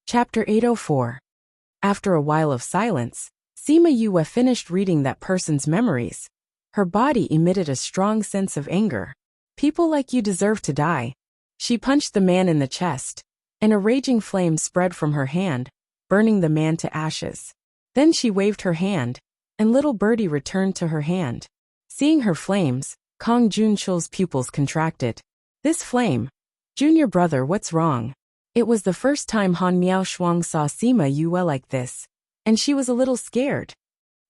Chapter 804. After a while of silence, Sima Yue finished reading that person's memories. Her body emitted a strong sense of anger. People like you deserve to die. She punched the man in the chest, and a raging flame spread from her hand, burning the man to ashes. Then she waved her hand, and little birdie returned to her hand. Seeing her flames, Kong Junchul's pupils contracted. This flame. Junior brother, what's wrong? It was the first time Han Miaoshuang saw Sima Yue like this, and she was a little scared.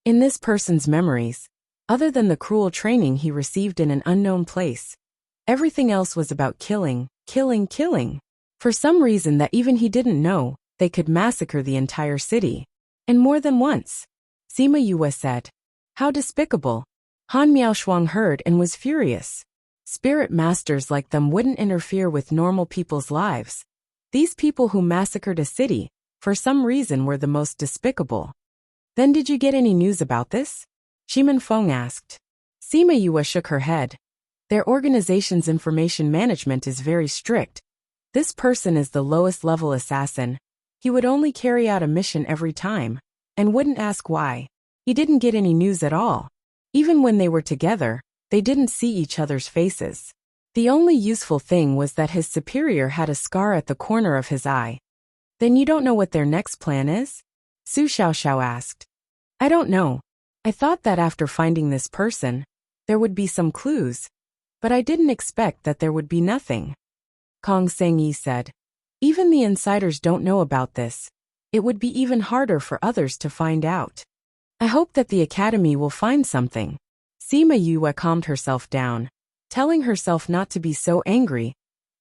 In this person's memories, other than the cruel training he received in an unknown place, everything else was about killing, killing, killing. For some reason that even he didn't know, they could massacre the entire city. And more than once. Sima Yue said. How despicable. Han Miaoshuang heard and was furious. Spirit masters like them wouldn't interfere with normal people's lives. These people who massacred a city, for some reason, were the most despicable. Then did you get any news about this? Shimin Feng asked. Sima Yue shook her head. Their organization's information management is very strict. This person is the lowest level assassin. He would only carry out a mission every time, and wouldn't ask why. He didn't get any news at all. Even when they were together, they didn't see each other's faces. The only useful thing was that his superior had a scar at the corner of his eye. Then you don't know what their next plan is? Su Xiaoxiao asked. I don't know. I thought that after finding this person, there would be some clues, but I didn't expect that there would be nothing. Kong Sengyi said. Even the insiders don't know about this. It would be even harder for others to find out. I hope that the academy will find something. Sima Yue calmed herself down, telling herself not to be so angry,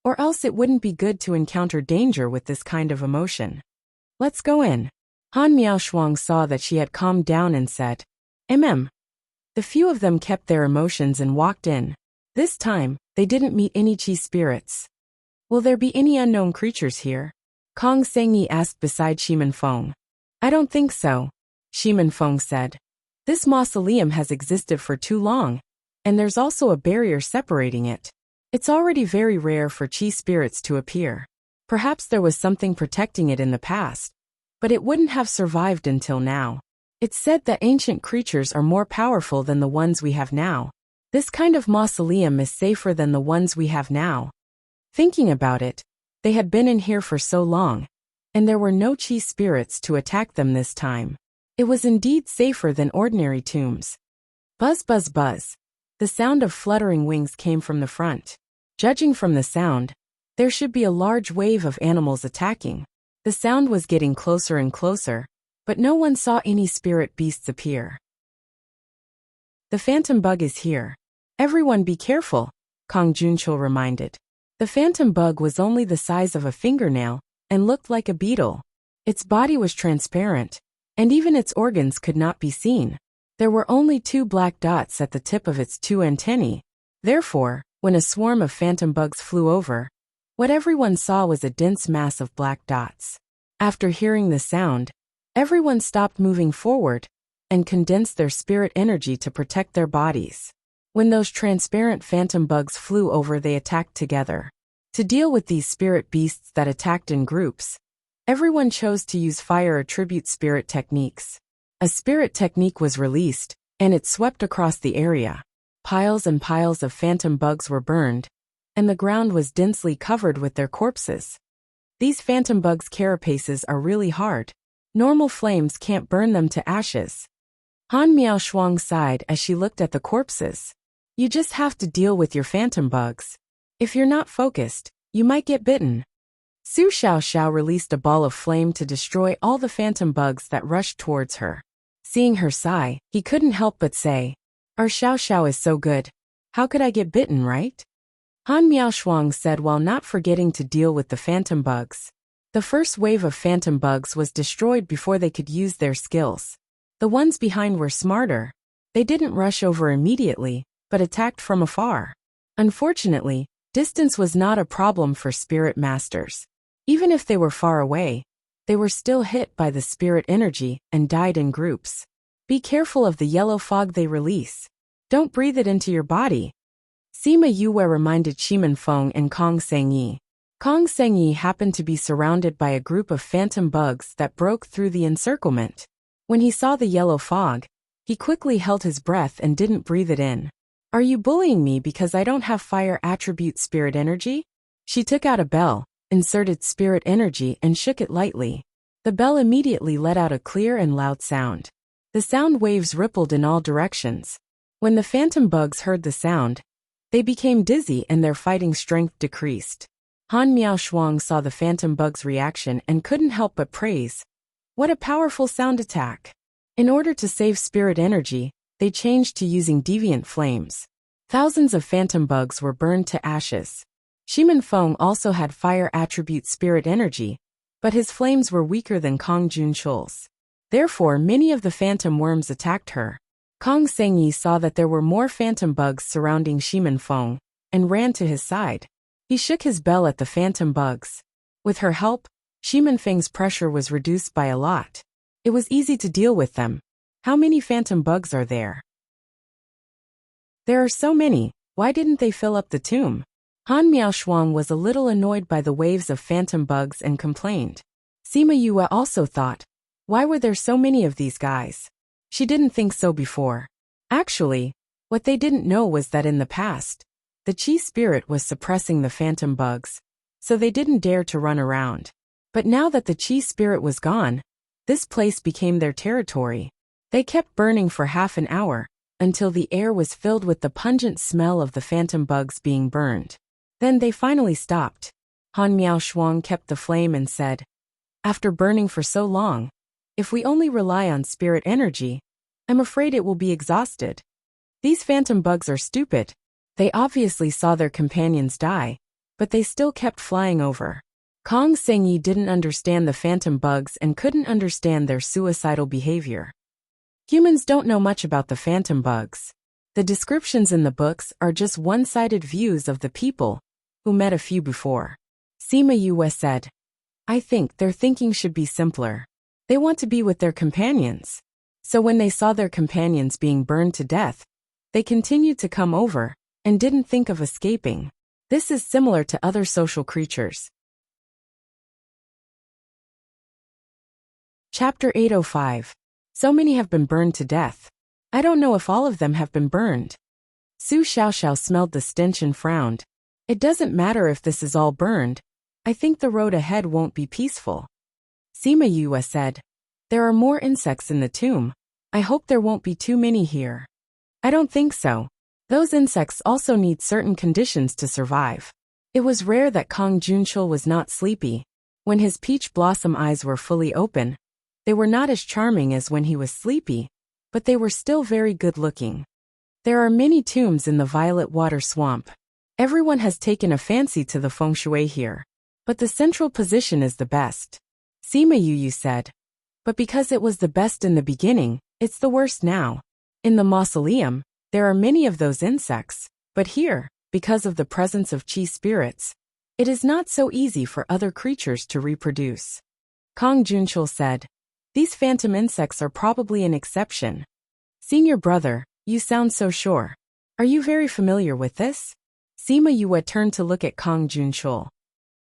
or else it wouldn't be good to encounter danger with this kind of emotion. Let's go in. Han Miaoshuang saw that she had calmed down and said, The few of them kept their emotions and walked in. This time, they didn't meet any chi spirits. Will there be any unknown creatures here? Kong Sengyi asked beside Shimin Feng. I don't think so, Shimin Feng said. This mausoleum has existed for too long, and there's also a barrier separating it. It's already very rare for chi spirits to appear. Perhaps there was something protecting it in the past, but it wouldn't have survived until now. It's said that ancient creatures are more powerful than the ones we have now. This kind of mausoleum is safer than the ones we have now. Thinking about it, they had been in here for so long, and there were no chi spirits to attack them this time. It was indeed safer than ordinary tombs. Buzz, buzz, buzz. The sound of fluttering wings came from the front. Judging from the sound, there should be a large wave of animals attacking. The sound was getting closer and closer, but no one saw any spirit beasts appear. The phantom bug is here. Everyone be careful, Kong Junchul reminded. The phantom bug was only the size of a fingernail and looked like a beetle. Its body was transparent, and even its organs could not be seen. There were only 2 black dots at the tip of its 2 antennae. Therefore, when a swarm of phantom bugs flew over, what everyone saw was a dense mass of black dots. After hearing the sound, everyone stopped moving forward and condensed their spirit energy to protect their bodies. When those transparent phantom bugs flew over, they attacked together. To deal with these spirit beasts that attacked in groups, everyone chose to use fire attribute spirit techniques. A spirit technique was released, and it swept across the area. Piles and piles of phantom bugs were burned, and the ground was densely covered with their corpses. These phantom bugs' carapaces are really hard. Normal flames can't burn them to ashes. Han Miaoshuang sighed as she looked at the corpses. You just have to deal with your phantom bugs. If you're not focused, you might get bitten. Su Xiaoxiao released a ball of flame to destroy all the phantom bugs that rushed towards her. Seeing her sigh, he couldn't help but say, Our Xiaoxiao is so good. How could I get bitten, right? Han Miaoshuang said while not forgetting to deal with the phantom bugs. The first wave of phantom bugs was destroyed before they could use their skills. The ones behind were smarter. They didn't rush over immediately, but attacked from afar. Unfortunately, distance was not a problem for spirit masters. Even if they were far away, they were still hit by the spirit energy and died in groups. Be careful of the yellow fog they release. Don't breathe it into your body. Sima Yue reminded Shimin Feng and Kong Sengyi. Kong Sengyi happened to be surrounded by a group of phantom bugs that broke through the encirclement. When he saw the yellow fog, he quickly held his breath and didn't breathe it in. Are you bullying me because I don't have fire attribute spirit energy? She took out a bell, inserted spirit energy and shook it lightly. The bell immediately let out a clear and loud sound. The sound waves rippled in all directions. When the phantom bugs heard the sound, they became dizzy and their fighting strength decreased. Han Miaoshuang saw the phantom bug's reaction and couldn't help but praise. What a powerful sound attack! In order to save spirit energy, they changed to using deviant flames. Thousands of phantom bugs were burned to ashes. Shimin Feng also had fire attribute spirit energy, but his flames were weaker than Kong Junchul's. Therefore, many of the phantom worms attacked her. Kong Sengyi saw that there were more phantom bugs surrounding Shimin Feng and ran to his side. He shook his bell at the phantom bugs. With her help, Shimin Feng's pressure was reduced by a lot. It was easy to deal with them. How many phantom bugs are there? There are so many, why didn't they fill up the tomb? Han Miaoshuang was a little annoyed by the waves of phantom bugs and complained. Sima Yue also thought, why were there so many of these guys? She didn't think so before. Actually, what they didn't know was that in the past, the Qi spirit was suppressing the phantom bugs, so they didn't dare to run around. But now that the Qi spirit was gone, this place became their territory. They kept burning for half an hour, until the air was filled with the pungent smell of the phantom bugs being burned. Then they finally stopped. Han Miaoshuang kept the flame and said, after burning for so long, if we only rely on spirit energy, I'm afraid it will be exhausted. These phantom bugs are stupid. They obviously saw their companions die, but they still kept flying over. Kong Sengyi didn't understand the phantom bugs and couldn't understand their suicidal behavior. Humans don't know much about the phantom bugs. The descriptions in the books are just one-sided views of the people who met a few before. Sima Yue said, I think their thinking should be simpler. They want to be with their companions. So when they saw their companions being burned to death, they continued to come over and didn't think of escaping. This is similar to other social creatures. Chapter 805. So many have been burned to death. I don't know if all of them have been burned. Su Xiaoxiao smelled the stench and frowned. It doesn't matter if this is all burned. I think the road ahead won't be peaceful. Sima Yue said, there are more insects in the tomb. I hope there won't be too many here. I don't think so. Those insects also need certain conditions to survive. It was rare that Kong Junchul was not sleepy. When his peach blossom eyes were fully open, they were not as charming as when he was sleepy, but they were still very good-looking. There are many tombs in the violet water swamp. Everyone has taken a fancy to the feng shui here. But the central position is the best. Sima Yu said. But because it was the best in the beginning, it's the worst now. In the mausoleum, there are many of those insects, but here, because of the presence of Qi spirits, it is not so easy for other creatures to reproduce. Kong Junchul said, these phantom insects are probably an exception. Senior brother, you sound so sure. Are you very familiar with this? Sima Yue turned to look at Kong Junchul.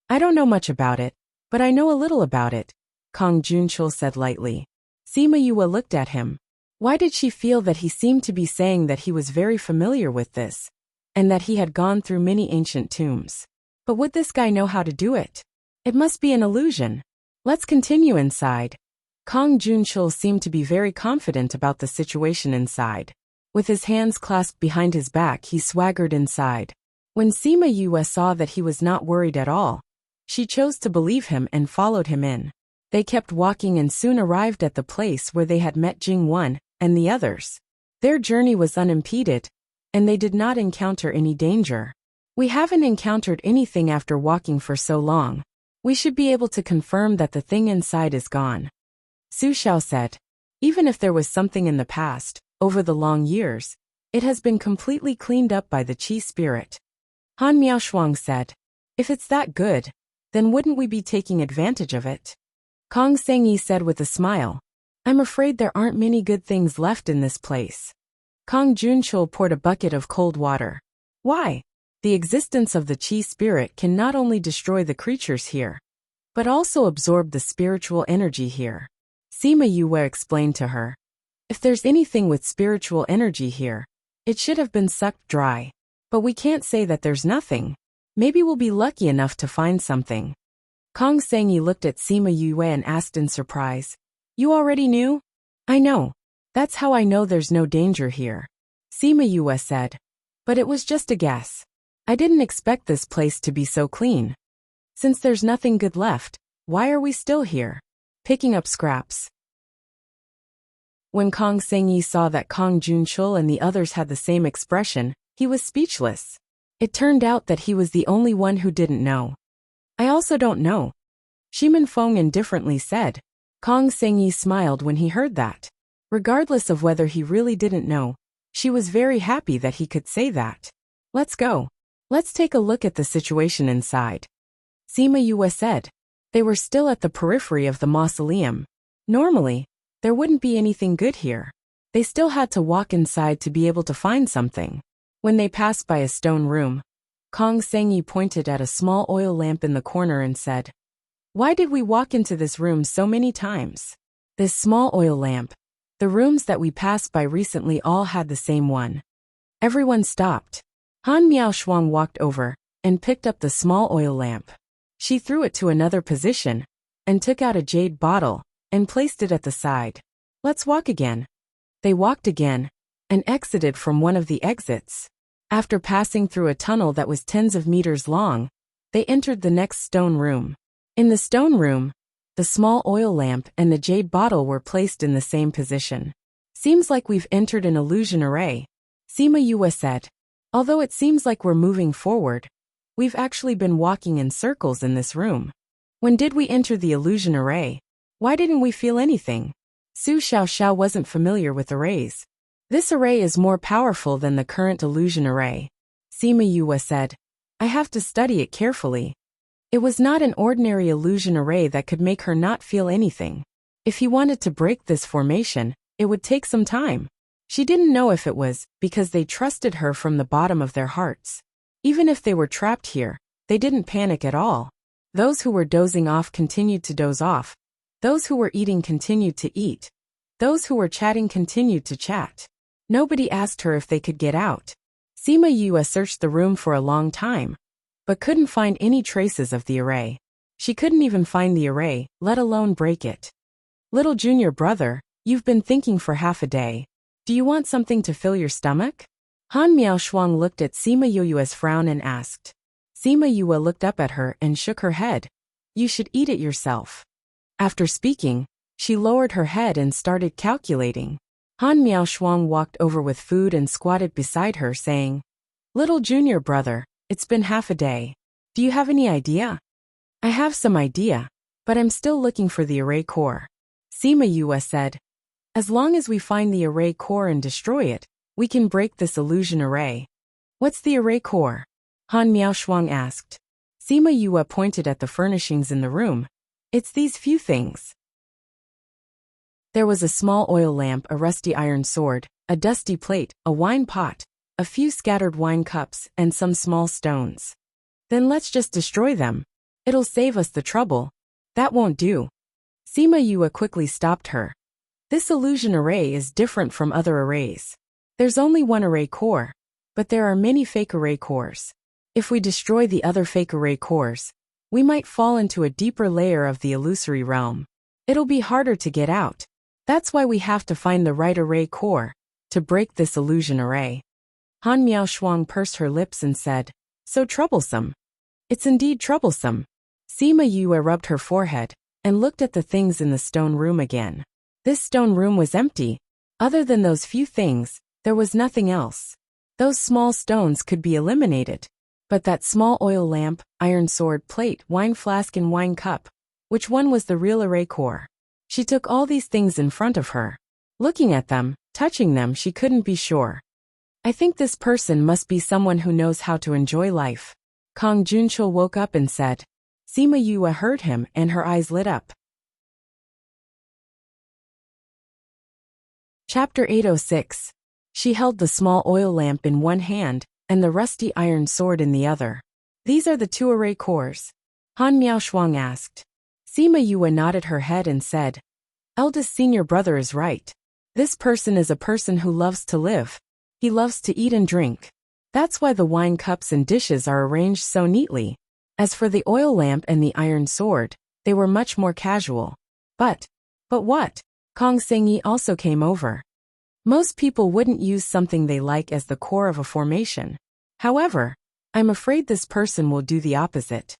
I don't know much about it, but I know a little about it, Kong Junchul said lightly. Sima Yue looked at him. Why did she feel that he seemed to be saying that he was very familiar with this, and that he had gone through many ancient tombs? But would this guy know how to do it? It must be an illusion. Let's continue inside. Kong Junchul seemed to be very confident about the situation inside. With his hands clasped behind his back, he swaggered inside. When Sima Yue saw that he was not worried at all, she chose to believe him and followed him in. They kept walking and soon arrived at the place where they had met Jing-Wen and the others. Their journey was unimpeded, and they did not encounter any danger. We haven't encountered anything after walking for so long. We should be able to confirm that the thing inside is gone. Su Xiao said, even if there was something in the past, over the long years, it has been completely cleaned up by the Qi spirit. Han Miaoshuang said, if it's that good, then wouldn't we be taking advantage of it? Kong Sengyi said with a smile, I'm afraid there aren't many good things left in this place. Kong Junchul poured a bucket of cold water. Why? The existence of the chi spirit can not only destroy the creatures here, but also absorb the spiritual energy here. Sima Yue explained to her. If there's anything with spiritual energy here, it should have been sucked dry. But we can't say that there's nothing. Maybe we'll be lucky enough to find something. Kong Sengyi looked at Sima Yue and asked in surprise. You already knew? I know. That's how I know there's no danger here. Sima Yue said. But it was just a guess. I didn't expect this place to be so clean. Since there's nothing good left, why are we still here? Picking up scraps. When Kong Sengyi saw that Kong Junchul and the others had the same expression, he was speechless. It turned out that he was the only one who didn't know. I also don't know. Shimin Feng indifferently said. Kong Sengyi smiled when he heard that. Regardless of whether he really didn't know, she was very happy that he could say that. Let's go. Let's take a look at the situation inside. Sima Yue said. They were still at the periphery of the mausoleum. Normally, there wouldn't be anything good here. They still had to walk inside to be able to find something. When they passed by a stone room, Kong Sengyi pointed at a small oil lamp in the corner and said, Why did we walk into this room so many times? This small oil lamp. The rooms that we passed by recently all had the same one. Everyone stopped. Han Miaoshuang walked over and picked up the small oil lamp. She threw it to another position and took out a jade bottle and placed it at the side. Let's walk again. They walked again and exited from one of the exits. After passing through a tunnel that was tens of meters long, they entered the next stone room. In the stone room, the small oil lamp and the jade bottle were placed in the same position. Seems like we've entered an illusion array, Sima Yue said. Although it seems like we're moving forward, we've actually been walking in circles in this room. When did we enter the illusion array? Why didn't we feel anything? Su Xiaoxiao wasn't familiar with arrays. This array is more powerful than the current illusion array. Sima Yue said. I have to study it carefully. It was not an ordinary illusion array that could make her not feel anything. If he wanted to break this formation, it would take some time. She didn't know if it was because they trusted her from the bottom of their hearts. Even if they were trapped here, they didn't panic at all. Those who were dozing off continued to doze off. Those who were eating continued to eat. Those who were chatting continued to chat. Nobody asked her if they could get out. Sima Yue searched the room for a long time, but couldn't find any traces of the array. She couldn't even find the array, let alone break it. Little junior brother, you've been thinking for half a day. Do you want something to fill your stomach? Han Miaoshuang looked at Sima Yue's frown and asked. Sima Yue looked up at her and shook her head. You should eat it yourself. After speaking, she lowered her head and started calculating. Han Miaoshuang walked over with food and squatted beside her saying, Little junior brother, it's been half a day. Do you have any idea? I have some idea, but I'm still looking for the array core. Sima Yue said. As long as we find the array core and destroy it, we can break this illusion array. What's the array core? Han Miaoshuang asked. Sima Yue pointed at the furnishings in the room. It's these few things. There was a small oil lamp, a rusty iron sword, a dusty plate, a wine pot, a few scattered wine cups, and some small stones. Then let's just destroy them. It'll save us the trouble. That won't do. Sima Yue quickly stopped her. This illusion array is different from other arrays. There's only one array core, but there are many fake array cores. If we destroy the other fake array cores, we might fall into a deeper layer of the illusory realm. It'll be harder to get out. That's why we have to find the right array core to break this illusion array. Han Miaoshuang pursed her lips and said, So troublesome. It's indeed troublesome. Sima Yue rubbed her forehead and looked at the things in the stone room again. This stone room was empty. Other than those few things, there was nothing else. Those small stones could be eliminated. But that small oil lamp, iron sword, plate, wine flask and wine cup, which one was the real array core? She took all these things in front of her. Looking at them, touching them, she couldn't be sure. I think this person must be someone who knows how to enjoy life. Kong Junchul woke up and said. Sima Yue heard him and her eyes lit up. Chapter 806. She held the small oil lamp in one hand and the rusty iron sword in the other. These are the two array cores? Han Miaoshuang asked. Sima Yue nodded her head and said, Eldest senior brother is right. This person is a person who loves to live. He loves to eat and drink. That's why the wine cups and dishes are arranged so neatly. As for the oil lamp and the iron sword, they were much more casual. But what? Kong Sengyi also came over. Most people wouldn't use something they like as the core of a formation. However, I'm afraid this person will do the opposite.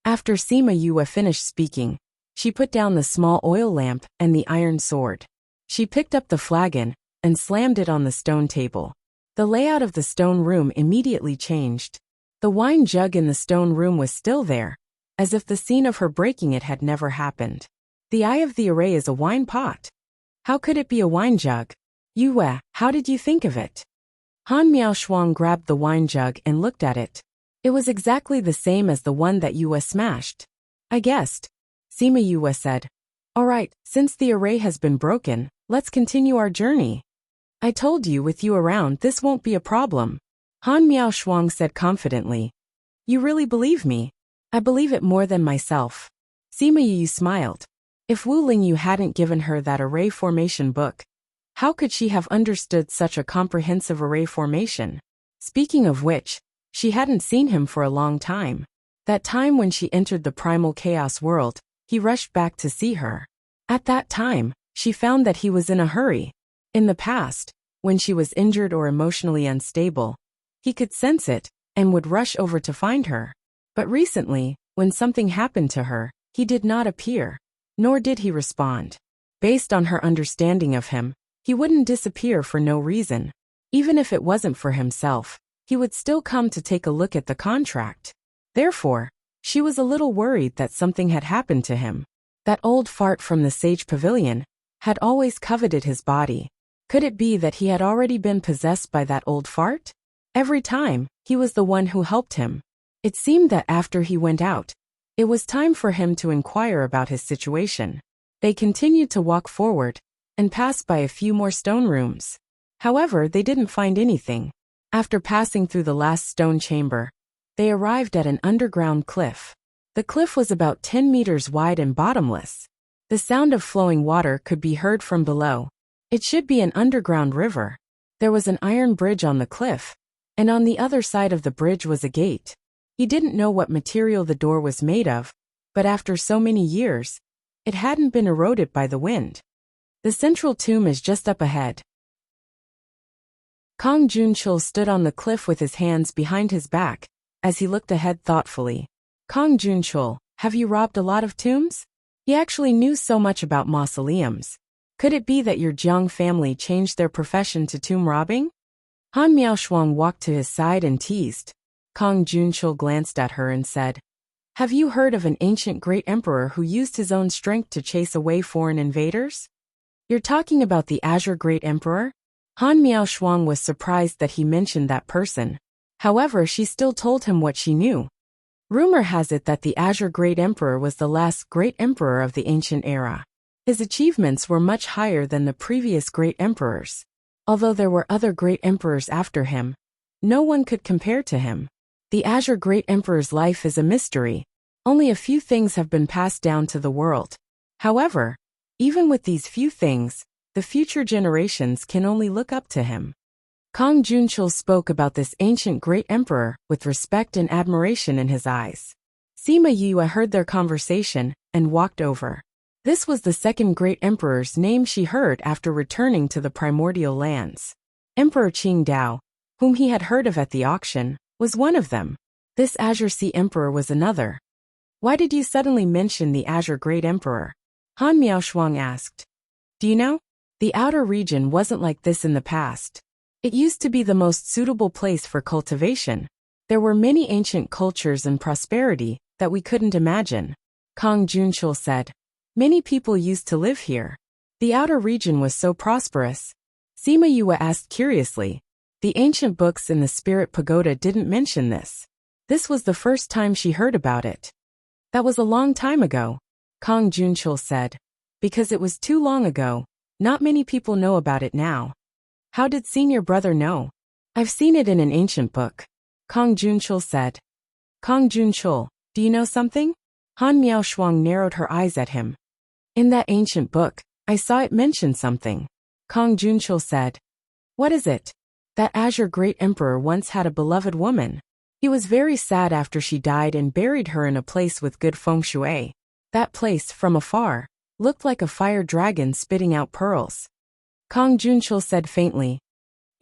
After Sima Yue finished speaking, she put down the small oil lamp and the iron sword. She picked up the flagon and slammed it on the stone table. The layout of the stone room immediately changed. The wine jug in the stone room was still there, as if the scene of her breaking it had never happened. The eye of the array is a wine pot. How could it be a wine jug? Yue, how did you think of it? Han Miaoshuang grabbed the wine jug and looked at it. It was exactly the same as the one that Yue smashed. I guessed. Sima Yue said. Alright, since the array has been broken, let's continue our journey. I told you with you around this won't be a problem. Han Miaoshuang said confidently. You really believe me? I believe it more than myself. Sima Yue smiled. If Wu Lingyu hadn't given her that array formation book, how could she have understood such a comprehensive array formation? Speaking of which, she hadn't seen him for a long time. That time when she entered the primal chaos world, he rushed back to see her. At that time, she found that he was in a hurry. In the past, when she was injured or emotionally unstable, he could sense it and would rush over to find her. But recently, when something happened to her, he did not appear. Nor did he respond. Based on her understanding of him, he wouldn't disappear for no reason. Even if it wasn't for himself, he would still come to take a look at the contract. Therefore, she was a little worried that something had happened to him. That old fart from the Sage Pavilion had always coveted his body. Could it be that he had already been possessed by that old fart? Every time, he was the one who helped him. It seemed that after he went out, it was time for him to inquire about his situation. They continued to walk forward and passed by a few more stone rooms. However, they didn't find anything. After passing through the last stone chamber, they arrived at an underground cliff. The cliff was about 10 meters wide and bottomless. The sound of flowing water could be heard from below. It should be an underground river. There was an iron bridge on the cliff, and on the other side of the bridge was a gate. He didn't know what material the door was made of, but after so many years, it hadn't been eroded by the wind. The central tomb is just up ahead. Kong Junchul stood on the cliff with his hands behind his back, as he looked ahead thoughtfully. Kong Junchul, have you robbed a lot of tombs? He actually knew so much about mausoleums. Could it be that your Jiang family changed their profession to tomb robbing? Han Miaoshuang walked to his side and teased. Kong Junchul glanced at her and said, Have you heard of an ancient great emperor who used his own strength to chase away foreign invaders? You're talking about the Azure Great Emperor? Han Miaoshuang was surprised that he mentioned that person. However, she still told him what she knew. Rumor has it that the Azure Great Emperor was the last great emperor of the ancient era. His achievements were much higher than the previous great emperors. Although there were other great emperors after him, no one could compare to him. The Azure Great Emperor's life is a mystery. Only a few things have been passed down to the world. However, even with these few things, the future generations can only look up to him. Kong Junchul spoke about this ancient great emperor with respect and admiration in his eyes. Sima Yue heard their conversation and walked over. This was the second great emperor's name she heard after returning to the primordial lands. Emperor Qingdao, whom he had heard of at the auction, was one of them. This Azure Sea Emperor was another. Why did you suddenly mention the Azure Great Emperor? Han Miaoshuang asked. Do you know? The outer region wasn't like this in the past. It used to be the most suitable place for cultivation. There were many ancient cultures and prosperity that we couldn't imagine. Kong Junchul said. Many people used to live here. The outer region was so prosperous. Sima Yue asked curiously. The ancient books in the Spirit Pagoda didn't mention this. This was the first time she heard about it. That was a long time ago, Kong Junchul said. Because it was too long ago, not many people know about it now. How did senior brother know? I've seen it in an ancient book. Kong Junchul said. Kong Junchul, do you know something? Han Miaoshuang narrowed her eyes at him. In that ancient book, I saw it mention something. Kong Junchul said. What is it? That Azure Great Emperor once had a beloved woman. He was very sad after she died and buried her in a place with good feng shui. That place, from afar, looked like a fire dragon spitting out pearls. Kong Junchul said faintly.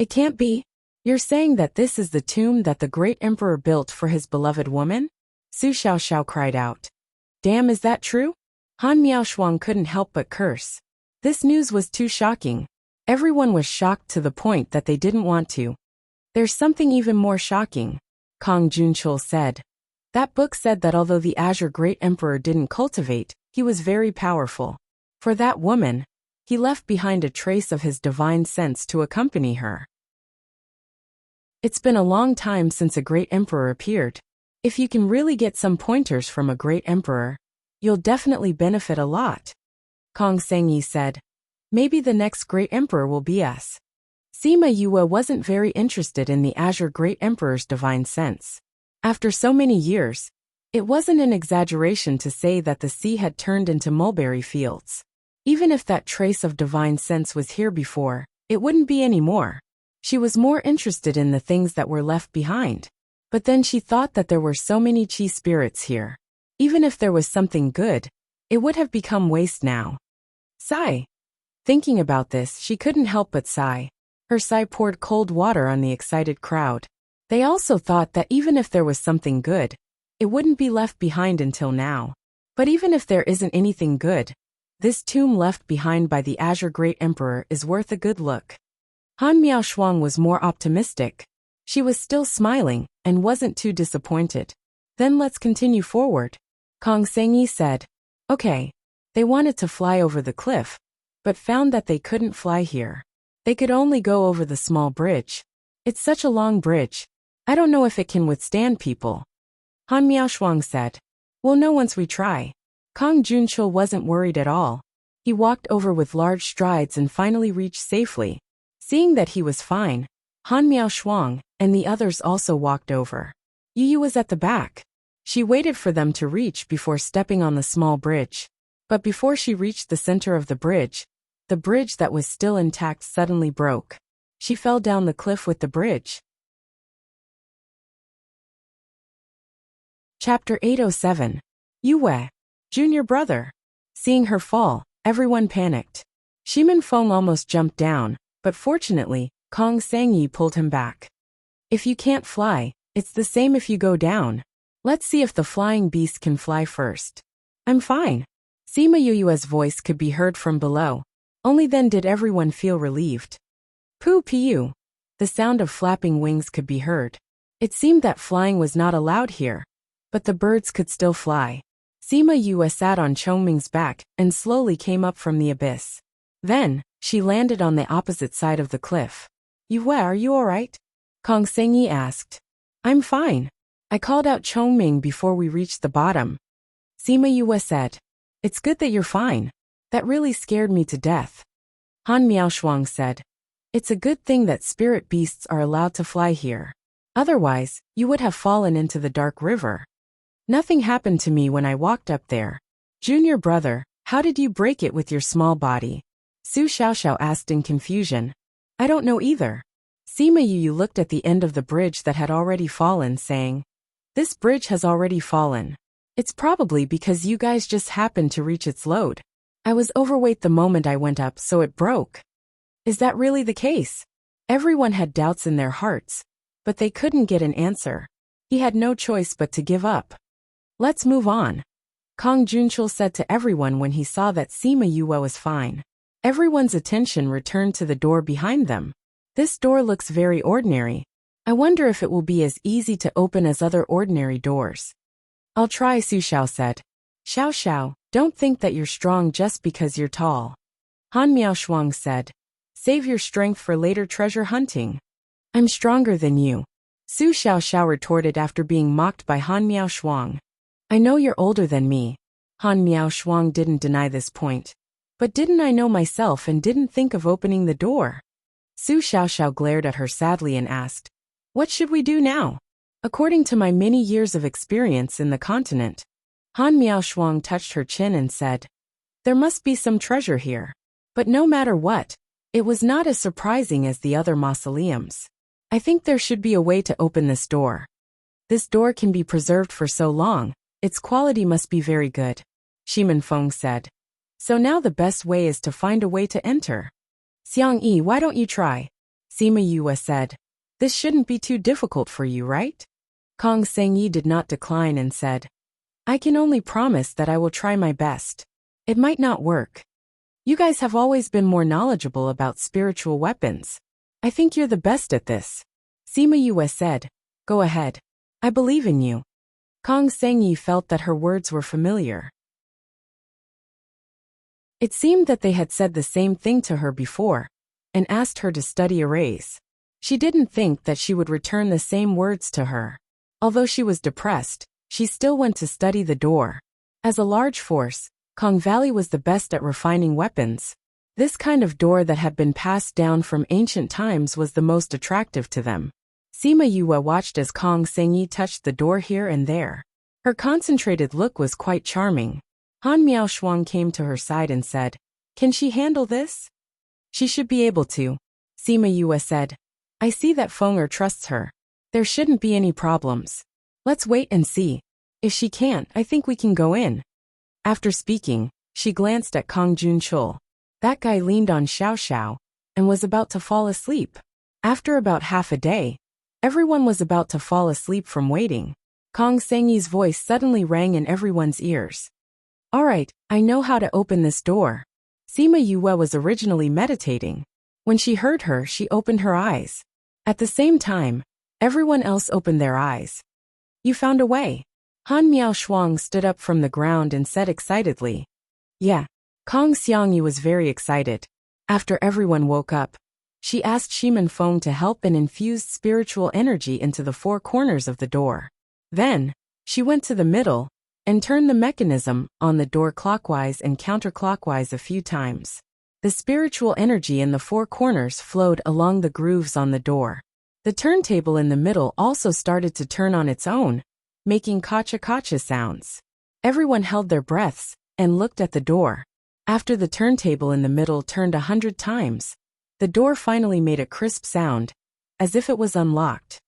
It can't be. You're saying that this is the tomb that the great emperor built for his beloved woman? Su Xiaoxiao cried out. Damn, is that true? Han Miaoshuang couldn't help but curse. This news was too shocking. Everyone was shocked to the point that they didn't want to. There's something even more shocking, Kong Junchul said. That book said that although the Azure Great Emperor didn't cultivate, he was very powerful. For that woman, he left behind a trace of his divine sense to accompany her. It's been a long time since a great emperor appeared. If you can really get some pointers from a great emperor, you'll definitely benefit a lot. Kong Sengyi said. Maybe the next great emperor will be us. Sima Yue wasn't very interested in the Azure Great Emperor's divine sense. After so many years, it wasn't an exaggeration to say that the sea had turned into mulberry fields. Even if that trace of divine sense was here before, it wouldn't be anymore. She was more interested in the things that were left behind. But then she thought that there were so many chi spirits here. Even if there was something good, it would have become waste now. Sigh. Thinking about this, she couldn't help but sigh. Her sigh poured cold water on the excited crowd. They also thought that even if there was something good, it wouldn't be left behind until now. But even if there isn't anything good, this tomb left behind by the Azure Great Emperor is worth a good look. Han Miaoshuang was more optimistic. She was still smiling and wasn't too disappointed. Then let's continue forward, Kong Sengyi said. Okay. They wanted to fly over the cliff, but found that they couldn't fly here. They could only go over the small bridge. It's such a long bridge. I don't know if it can withstand people. Han Miaoshuang said. We'll know once we try. Kong Junchul wasn't worried at all. He walked over with large strides and finally reached safely. Seeing that he was fine, Han Miaoshuang and the others also walked over. Yu was at the back. She waited for them to reach before stepping on the small bridge. But before she reached the center of the bridge that was still intact suddenly broke. She fell down the cliff with the bridge. Chapter 807. Yue, junior brother. Seeing her fall, everyone panicked. Shimin Feng almost jumped down, but fortunately, Kong Sengyi pulled him back. If you can't fly, it's the same if you go down. Let's see if the flying beast can fly first. I'm fine. Sima Yue's voice could be heard from below. Only then did everyone feel relieved. Poo piu. The sound of flapping wings could be heard. It seemed that flying was not allowed here, but the birds could still fly. Sima Yue sat on Chongming's back and slowly came up from the abyss. Then, she landed on the opposite side of the cliff. Yue, are you alright? Kong Sengyi asked. I'm fine. I called out Chongming before we reached the bottom. Sima Yue said. It's good that you're fine. That really scared me to death. Han Miaoshuang said. It's a good thing that spirit beasts are allowed to fly here. Otherwise, you would have fallen into the dark river. Nothing happened to me when I walked up there. Junior brother, how did you break it with your small body? Su Xiaoxiao asked in confusion. I don't know either. Sima Yu looked at the end of the bridge that had already fallen, saying, This bridge has already fallen. It's probably because you guys just happened to reach its load. I was overweight the moment I went up, so it broke. Is that really the case? Everyone had doubts in their hearts, but they couldn't get an answer. He had no choice but to give up. Let's move on. Kong Junchul said to everyone when he saw that Sima Yue was fine. Everyone's attention returned to the door behind them. This door looks very ordinary. I wonder if it will be as easy to open as other ordinary doors. I'll try, Su Xiao said. Xiao Xiao, don't think that you're strong just because you're tall. Han Miaoshuang said. Save your strength for later treasure hunting. I'm stronger than you. Su Xiao retorted after being mocked by Han Miaoshuang. I know you're older than me. Han Miaoshuang didn't deny this point. But didn't I know myself and didn't think of opening the door? Su Xiaoxiao glared at her sadly and asked, "What should we do now?" "According to my many years of experience in the continent." Han Miaoshuang touched her chin and said, "There must be some treasure here." But no matter what, it was not as surprising as the other mausoleums. "I think there should be a way to open this door. This door can be preserved for so long, its quality must be very good," Shimen Feng said. "So now the best way is to find a way to enter." "Xiang Yi, why don't you try?" Sima Yue said. "This shouldn't be too difficult for you, right?" Kong Sengyi did not decline and said, "I can only promise that I will try my best. It might not work. You guys have always been more knowledgeable about spiritual weapons. I think you're the best at this." Sima Yue said, "Go ahead. I believe in you." Kong Sengyi felt that her words were familiar. It seemed that they had said the same thing to her before, and asked her to study arrays. She didn't think that she would return the same words to her. Although she was depressed, she still went to study the door. As a large force, Kong Valley was the best at refining weapons. This kind of door that had been passed down from ancient times was the most attractive to them. Sima Yue watched as Kong Sengyi touched the door here and there. Her concentrated look was quite charming. Han Miaoshuang came to her side and said, "Can she handle this?" "She should be able to," Sima Yue said. "I see that Fenger trusts her. There shouldn't be any problems. Let's wait and see. If she can't, I think we can go in." After speaking, she glanced at Kong Junchul. That guy leaned on Xiao Xiao and was about to fall asleep. After about half a day, everyone was about to fall asleep from waiting. Kong Sengyi's voice suddenly rang in everyone's ears. "All right, I know how to open this door." Sima Yue was originally meditating. When she heard her, she opened her eyes. At the same time, everyone else opened their eyes. "You found a way." Han Miaoshuang stood up from the ground and said excitedly. "Yeah." Kong Xiangyi was very excited. After everyone woke up, she asked Shimen Feng to help and infused spiritual energy into the four corners of the door. Then, she went to the middle and turned the mechanism on the door clockwise and counterclockwise a few times. The spiritual energy in the four corners flowed along the grooves on the door. The turntable in the middle also started to turn on its own, making kacha-kacha sounds. Everyone held their breaths and looked at the door. After the turntable in the middle turned 100 times, the door finally made a crisp sound, as if it was unlocked.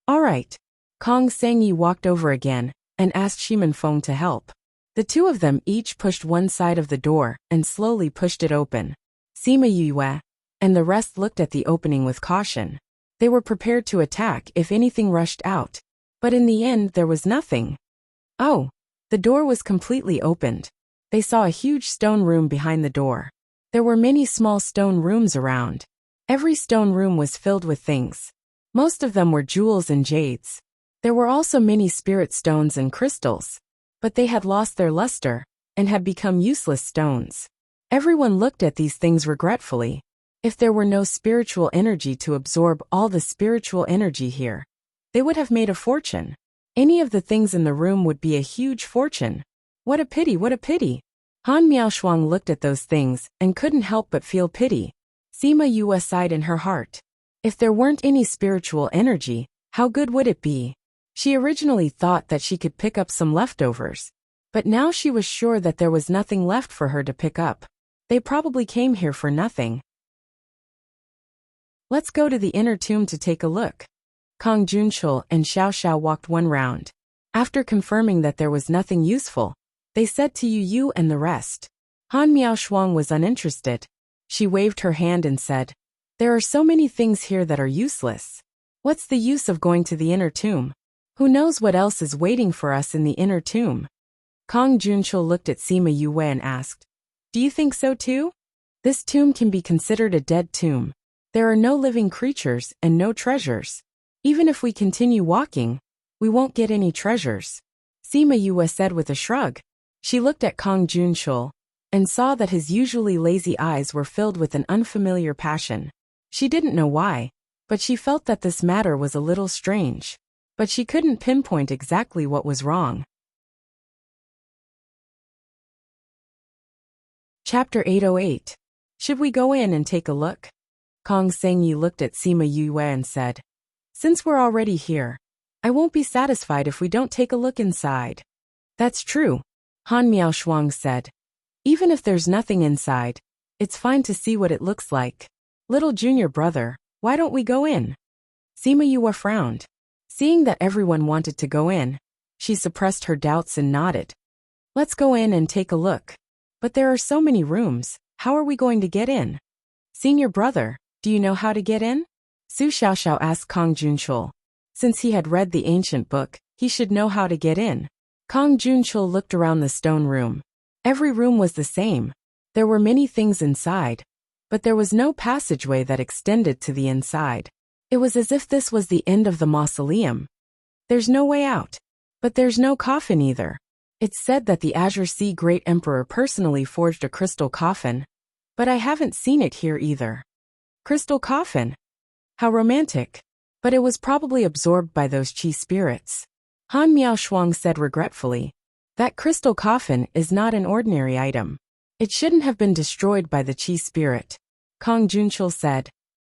"All right." Kong Sengyi walked over again and asked Shimen Feng to help. The two of them each pushed one side of the door and slowly pushed it open. Sima Yue and the rest looked at the opening with caution. They were prepared to attack if anything rushed out. But in the end there was nothing. Oh, the door was completely opened. They saw a huge stone room behind the door. There were many small stone rooms around. Every stone room was filled with things. Most of them were jewels and jades. There were also many spirit stones and crystals, but they had lost their luster and had become useless stones. Everyone looked at these things regretfully. If there were no spiritual energy to absorb all the spiritual energy here, they would have made a fortune. Any of the things in the room would be a huge fortune. What a pity, what a pity. Han Miaoshuang looked at those things and couldn't help but feel pity. Sima Yue sighed in her heart. If there weren't any spiritual energy, how good would it be? She originally thought that she could pick up some leftovers, but now she was sure that there was nothing left for her to pick up. They probably came here for nothing. "Let's go to the inner tomb to take a look." Kong Junchul and Xiao Xiao walked one round. After confirming that there was nothing useful, they said to Yu and the rest. Han Miaoshuang was uninterested. She waved her hand and said, "There are so many things here that are useless. What's the use of going to the inner tomb? Who knows what else is waiting for us in the inner tomb?" Kong Junchul looked at Sima Yue and asked, "Do you think so too? This tomb can be considered a dead tomb. There are no living creatures and no treasures. Even if we continue walking, we won't get any treasures." Sima Yue said with a shrug. She looked at Kong Junchul and saw that his usually lazy eyes were filled with an unfamiliar passion. She didn't know why, but she felt that this matter was a little strange. But she couldn't pinpoint exactly what was wrong. Chapter 808. Should we go in and take a look? Kong Sengyi looked at Sima Yue and said, "Since we're already here, I won't be satisfied if we don't take a look inside." "That's true," Han Miaoshuang said. "Even if there's nothing inside, it's fine to see what it looks like. Little junior brother, why don't we go in?" Sima Yue frowned. Seeing that everyone wanted to go in, she suppressed her doubts and nodded. "Let's go in and take a look. But there are so many rooms, how are we going to get in?" "Senior brother, do you know how to get in?" Su Xiaoxiao asked Kong Junchul. Since he had read the ancient book, he should know how to get in. Kong Junchul looked around the stone room. Every room was the same. There were many things inside, but there was no passageway that extended to the inside. It was as if this was the end of the mausoleum. There's no way out. But there's no coffin either. It's said that the Azure Sea Great Emperor personally forged a crystal coffin, but I haven't seen it here either. Crystal coffin? How romantic. But it was probably absorbed by those qi spirits. Han Miaoshuang said regretfully. That crystal coffin is not an ordinary item. It shouldn't have been destroyed by the qi spirit. Kong Junchul said.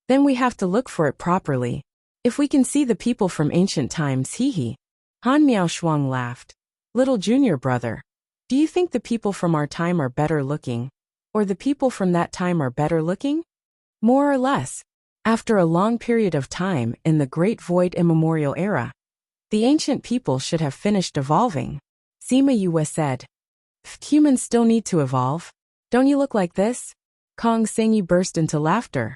Then we have to look for it properly. If we can see the people from ancient times, hee. Han Miaoshuang laughed. Little junior brother, do you think the people from our time are better looking? Or the people from that time are better looking? More or less. After a long period of time in the Great Void Immemorial Era, the ancient people should have finished evolving. Sima Yue said. Humans still need to evolve. Don't you look like this? Kong Sengyi burst into laughter.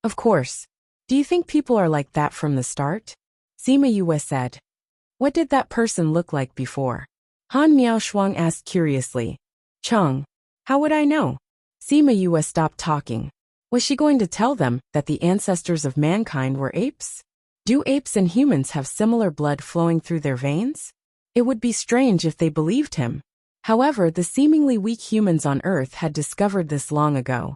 Of course. Do you think people are like that from the start? Sima Yue said. What did that person look like before? Han Miaoshuang asked curiously. Cheng, how would I know? Sima Yue stopped talking. Was she going to tell them that the ancestors of mankind were apes? Do apes and humans have similar blood flowing through their veins? It would be strange if they believed him. However, the seemingly weak humans on Earth had discovered this long ago.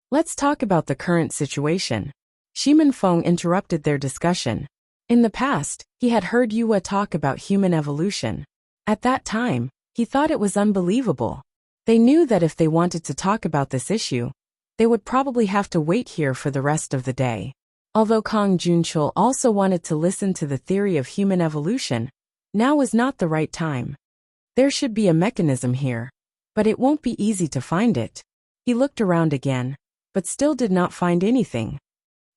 Let's talk about the current situation. Shimen Feng interrupted their discussion. In the past, he had heard Yue talk about human evolution. At that time, he thought it was unbelievable. They knew that if they wanted to talk about this issue, they would probably have to wait here for the rest of the day. Although Kong Junchul also wanted to listen to the theory of human evolution, now was not the right time. There should be a mechanism here, but it won't be easy to find it. He looked around again, but still did not find anything.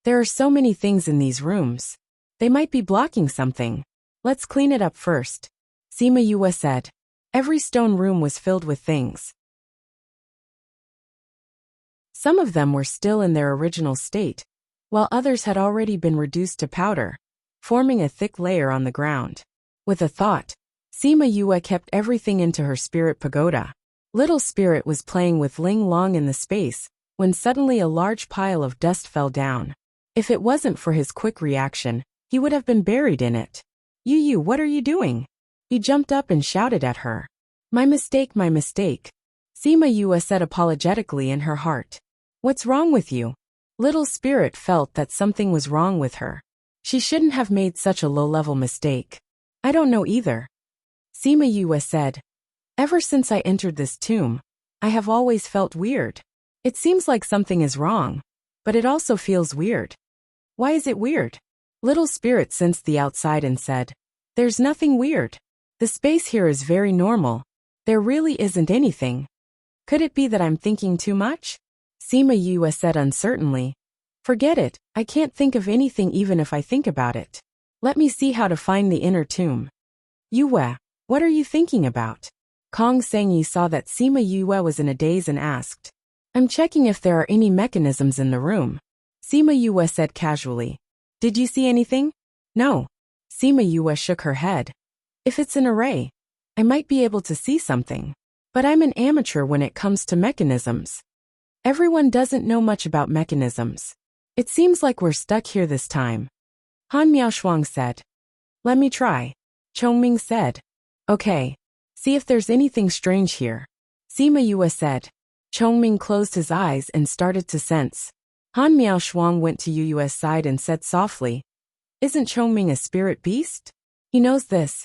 There are so many things in these rooms. They might be blocking something. Let's clean it up first. Sima Yue said. Every stone room was filled with things. Some of them were still in their original state, while others had already been reduced to powder, forming a thick layer on the ground. With a thought, Sima Yue kept everything into her spirit pagoda. Little Spirit was playing with Ling Long in the space, when suddenly a large pile of dust fell down. If it wasn't for his quick reaction, he would have been buried in it. Yu, what are you doing? He jumped up and shouted at her. My mistake, Sima Yue said apologetically in her heart. What's wrong with you? Little Spirit felt that something was wrong with her. She shouldn't have made such a low-level mistake. I don't know either. Sima Yue said. Ever since I entered this tomb, I have always felt weird. It seems like something is wrong, but it also feels weird. Why is it weird? Little Spirit sensed the outside and said, There's nothing weird. The space here is very normal. There really isn't anything. Could it be that I'm thinking too much? Sima Yue said uncertainly. Forget it, I can't think of anything even if I think about it. Let me see how to find the inner tomb. Yue, what are you thinking about? Kong Sengyi saw that Sima Yue was in a daze and asked. I'm checking if there are any mechanisms in the room. Sima Yue said casually. Did you see anything? No. Sima Yue shook her head. If it's an array, I might be able to see something. But I'm an amateur when it comes to mechanisms. Everyone doesn't know much about mechanisms. It seems like we're stuck here this time. Han Miaoshuang said. Let me try. Chongming said. Okay. See if there's anything strange here. Sima Yue said. Chongming closed his eyes and started to sense. Han Miaoshuang went to Yue's side and said softly. Isn't Chongming a spirit beast? He knows this.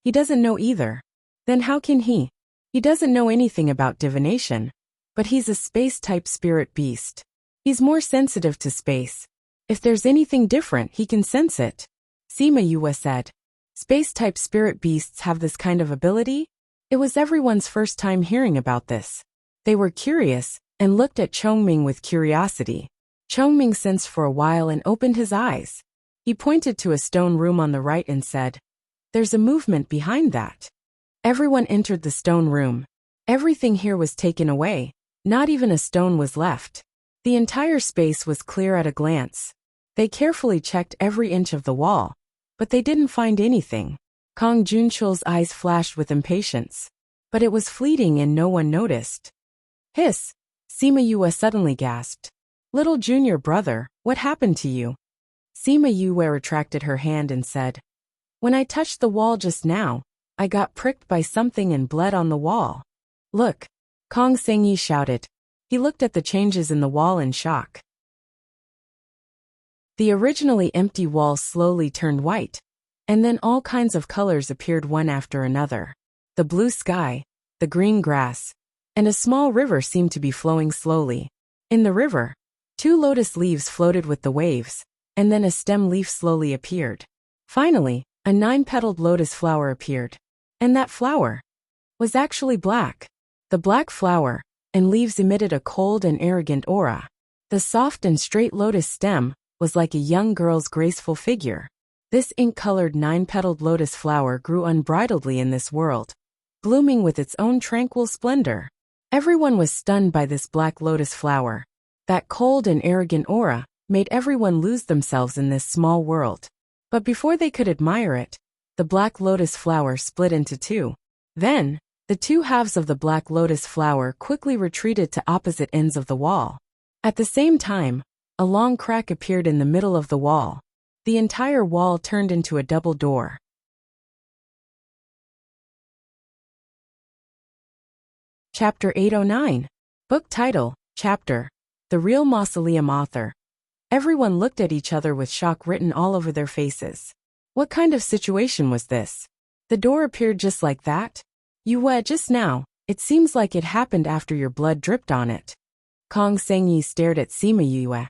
He doesn't know either. Then how can he? He doesn't know anything about divination. But he's a space-type spirit beast. He's more sensitive to space. If there's anything different, he can sense it. Sima Yue said. Space-type spirit beasts have this kind of ability? It was everyone's first time hearing about this. They were curious and looked at Chongming with curiosity. Chongming sensed for a while and opened his eyes. He pointed to a stone room on the right and said, "There's a movement behind that." Everyone entered the stone room. Everything here was taken away. Not even a stone was left. The entire space was clear at a glance. They carefully checked every inch of the wall, but they didn't find anything. Kong Junchul's eyes flashed with impatience. But it was fleeting and no one noticed. Hiss! Sima Yue suddenly gasped. Little junior brother, what happened to you? Sima Yue retracted her hand and said, When I touched the wall just now, I got pricked by something and bled on the wall. Look! Kong Sengyi shouted. He looked at the changes in the wall in shock. The originally empty wall slowly turned white, and then all kinds of colors appeared one after another. The blue sky, the green grass, and a small river seemed to be flowing slowly. In the river, 2 lotus leaves floated with the waves, and then a stem leaf slowly appeared. Finally, a 9-petaled lotus flower appeared. And that flower was actually black. The black flower and leaves emitted a cold and arrogant aura. The soft and straight lotus stem was like a young girl's graceful figure. This ink-colored 9-petaled lotus flower grew unbridledly in this world, blooming with its own tranquil splendor. Everyone was stunned by this black lotus flower. That cold and arrogant aura made everyone lose themselves in this small world. But before they could admire it, the black lotus flower split into 2. Then, the 2 halves of the black lotus flower quickly retreated to opposite ends of the wall. At the same time, a long crack appeared in the middle of the wall. The entire wall turned into a double door. Chapter 809. Book title, Chapter, The Real Mausoleum Author. Everyone looked at each other with shock written all over their faces. What kind of situation was this? The door appeared just like that? Yue, just now, it seems like it happened after your blood dripped on it. Kong Sengyi stared at Sima Yue.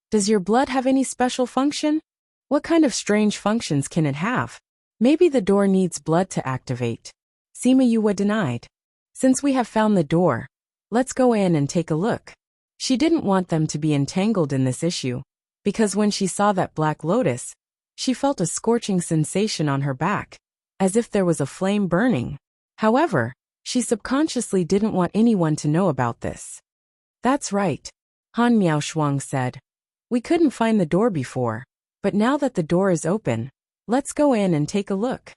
Does your blood have any special function? What kind of strange functions can it have? Maybe the door needs blood to activate. Sima Yue denied. Since we have found the door, let's go in and take a look. She didn't want them to be entangled in this issue, because when she saw that black lotus, she felt a scorching sensation on her back, as if there was a flame burning. However, she subconsciously didn't want anyone to know about this. That's right, Han Miaoshuang said. We couldn't find the door before, but now that the door is open, let's go in and take a look.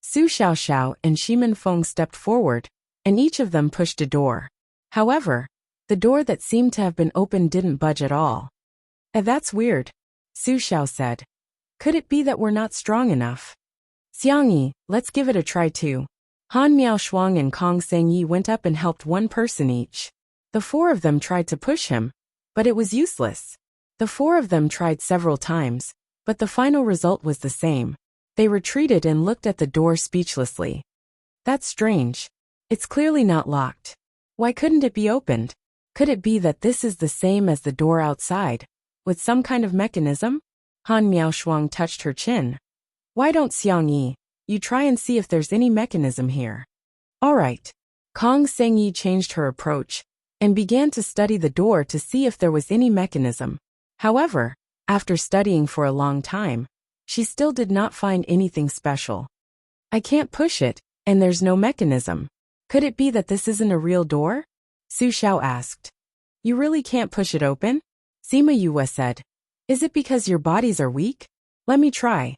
Su Xiaoxiao and Shimen Feng stepped forward, and each of them pushed a door. However, the door that seemed to have been opened didn't budge at all. That's weird, Su Xiao said. Could it be that we're not strong enough? Xiangyi, let's give it a try too. Han Miaoshuang and Kong Sengyi went up and helped one person each. The 4 of them tried to push him, but it was useless. The 4 of them tried several times, but the final result was the same. They retreated and looked at the door speechlessly. That's strange. It's clearly not locked. Why couldn't it be opened? Could it be that this is the same as the door outside, with some kind of mechanism? Han Miaoshuang touched her chin. Why don't Xiangyi, you try and see if there's any mechanism here. All right. Kong Sengyi changed her approach and began to study the door to see if there was any mechanism. However, after studying for a long time, she still did not find anything special. I can't push it, and there's no mechanism. Could it be that this isn't a real door? Su Xiao asked. You really can't push it open? Sima Yue said. Is it because your bodies are weak? Let me try.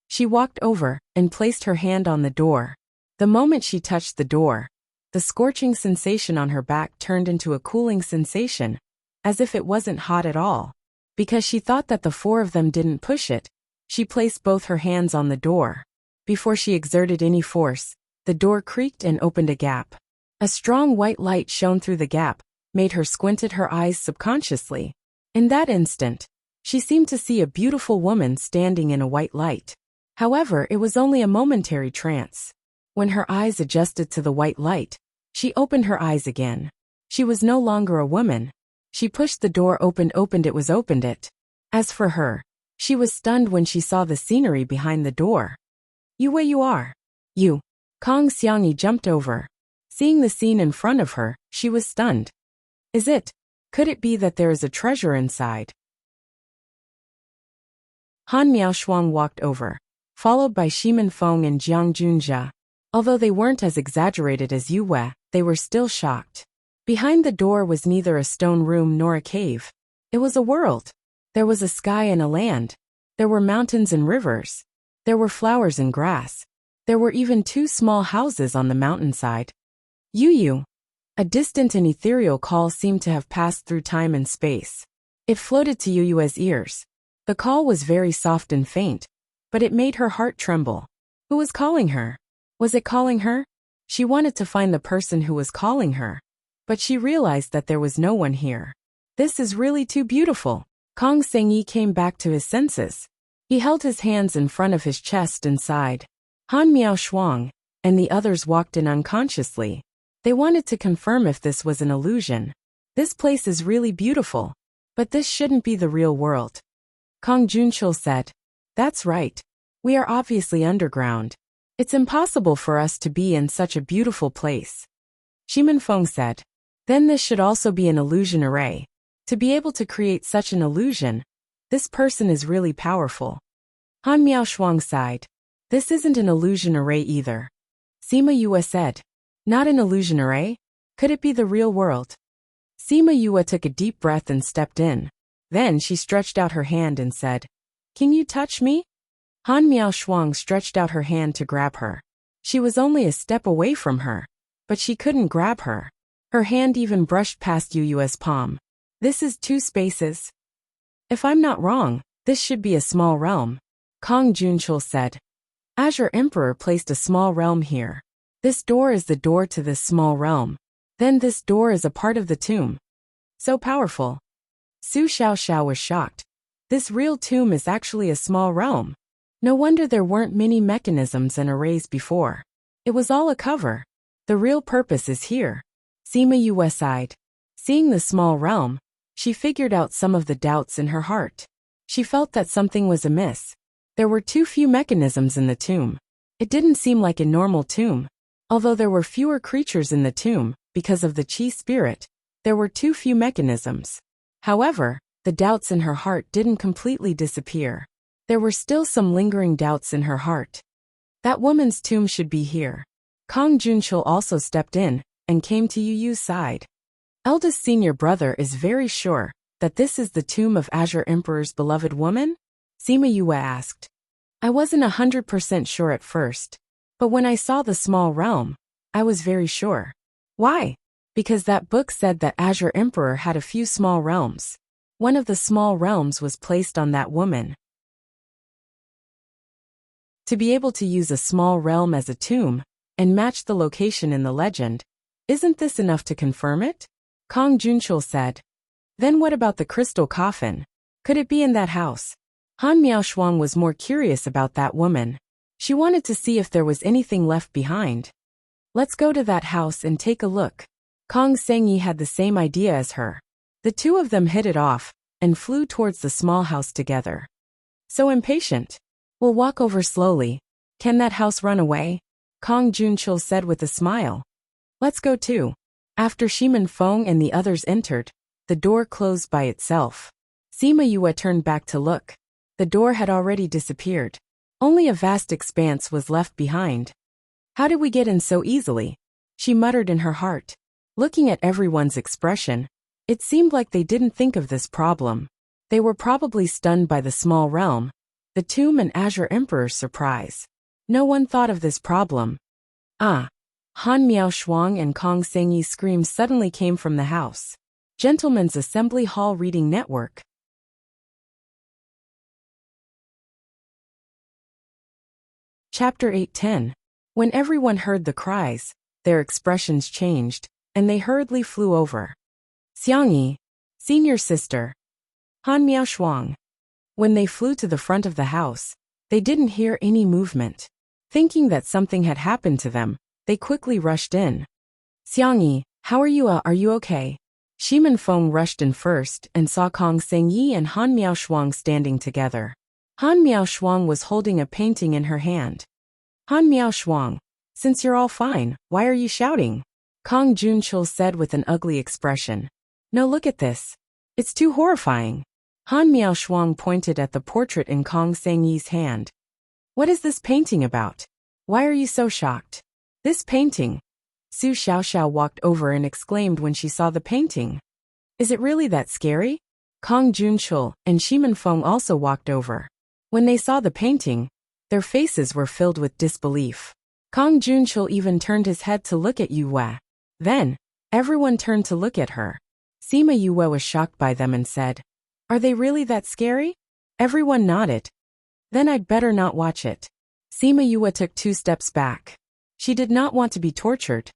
She walked over and placed her hand on the door. The moment she touched the door, the scorching sensation on her back turned into a cooling sensation, as if it wasn't hot at all. Because she thought that the 4 of them didn't push it, she placed both her hands on the door. Before she exerted any force, the door creaked and opened a gap. A strong white light shone through the gap, made her squint at her eyes subconsciously. In that instant, she seemed to see a beautiful woman standing in a white light. However, it was only a momentary trance. When her eyes adjusted to the white light, she opened her eyes again. She was no longer a woman. She pushed the door opened it. As for her, she was stunned when she saw the scenery behind the door. Where you are? You. Kong Xiangyi jumped over. Seeing the scene in front of her, she was stunned. Could it be that there is a treasure inside? Han Miaoshuang walked over, followed by Shimin Feng and Jiang Junjia. Although they weren't as exaggerated as Yu Wei, they were still shocked. Behind the door was neither a stone room nor a cave. It was a world. There was a sky and a land. There were mountains and rivers. There were flowers and grass. There were even 2 small houses on the mountainside. Yu. A distant and ethereal call seemed to have passed through time and space. It floated to Yu's ears. The call was very soft and faint, but it made her heart tremble. Who was calling her? Was it calling her? She wanted to find the person who was calling her, but she realized that there was no one here. This is really too beautiful. Kong Sengyi came back to his senses. He held his hands in front of his chest and sighed. Han Miaoshuang and the others walked in unconsciously. They wanted to confirm if this was an illusion. This place is really beautiful, but this shouldn't be the real world. Kong Junchul said, "That's right. We are obviously underground. It's impossible for us to be in such a beautiful place." Shimin Feng said, "Then this should also be an illusion array. To be able to create such an illusion, this person is really powerful." Han Miaoshuang sighed. "This isn't an illusion array either." Sima Yue said, "Not an illusion array? Could it be the real world?" Sima Yue took a deep breath and stepped in. Then she stretched out her hand and said, "Can you touch me?" Han Miaoshuang stretched out her hand to grab her. She was only a step away from her, but she couldn't grab her. Her hand even brushed past Yu's palm. "This is 2 spaces. If I'm not wrong, this should be a small realm," Kong Junchul said. "Azure Emperor placed a small realm here. This door is the door to this small realm. Then this door is a part of the tomb. So powerful." Su Xiaoxiao was shocked. This real tomb is actually a small realm. No wonder there weren't many mechanisms and arrays before. It was all a cover. The real purpose is here. Sima Yue sighed. Seeing the small realm, she figured out some of the doubts in her heart. She felt that something was amiss. There were too few mechanisms in the tomb. It didn't seem like a normal tomb. Although there were fewer creatures in the tomb, because of the Qi spirit, there were too few mechanisms. However, the doubts in her heart didn't completely disappear. There were still some lingering doubts in her heart. That woman's tomb should be here. Kong Junchul also stepped in and came to Yu's side. Eldest senior brother is very sure that this is the tomb of Azure Emperor's beloved woman? Sima Yue asked. I wasn't 100% sure at first, but when I saw the small realm, I was very sure. Why? Because that book said that Azure Emperor had a few small realms. One of the small realms was placed on that woman. To be able to use a small realm as a tomb and match the location in the legend, isn't this enough to confirm it? Kong Junchul said. Then what about the crystal coffin? Could it be in that house? Han Miaoshuang was more curious about that woman. She wanted to see if there was anything left behind. Let's go to that house and take a look. Kong Sengyi had the same idea as her. The two of them hit it off and flew towards the small house together. So impatient. We'll walk over slowly. Can that house run away? Kong Junchul said with a smile. Let's go too. After Shimin Feng and the others entered, the door closed by itself. Sima Yue turned back to look. The door had already disappeared. Only a vast expanse was left behind. How did we get in so easily? She muttered in her heart. Looking at everyone's expression, it seemed like they didn't think of this problem. They were probably stunned by the small realm, the tomb and Azure Emperor's surprise. No one thought of this problem. Ah! Han Miaoshuang and Kong Sengyi's screams suddenly came from the house. Gentlemen's Assembly Hall Reading Network. Chapter 8:10. When everyone heard the cries, their expressions changed, and they hurriedly flew over. Xiangyi, senior sister. Han Miaoshuang. When they flew to the front of the house, they didn't hear any movement. Thinking that something had happened to them, they quickly rushed in. Xiangyi, how are you? Are you okay? Shimin Feng rushed in first and saw Kong Sengyi and Han Miaoshuang standing together. Han Miaoshuang was holding a painting in her hand. Han Miaoshuang, since you're all fine, why are you shouting? Kong Junchul said with an ugly expression. No, look at this. It's too horrifying. Han Miaoshuang pointed at the portrait in Kong Sengyi's hand. What is this painting about? Why are you so shocked? This painting. Su Xiaoxiao walked over and exclaimed when she saw the painting. Is it really that scary? Kong Junchul and Shimin Feng also walked over. When they saw the painting, their faces were filled with disbelief. Kong Junchul even turned his head to look at Yu Wei. Then, everyone turned to look at her. Sima Yu Wei was shocked by them and said, Are they really that scary? Everyone nodded. Then I'd better not watch it. Sima Yu Wei took 2 steps back. She did not want to be tortured.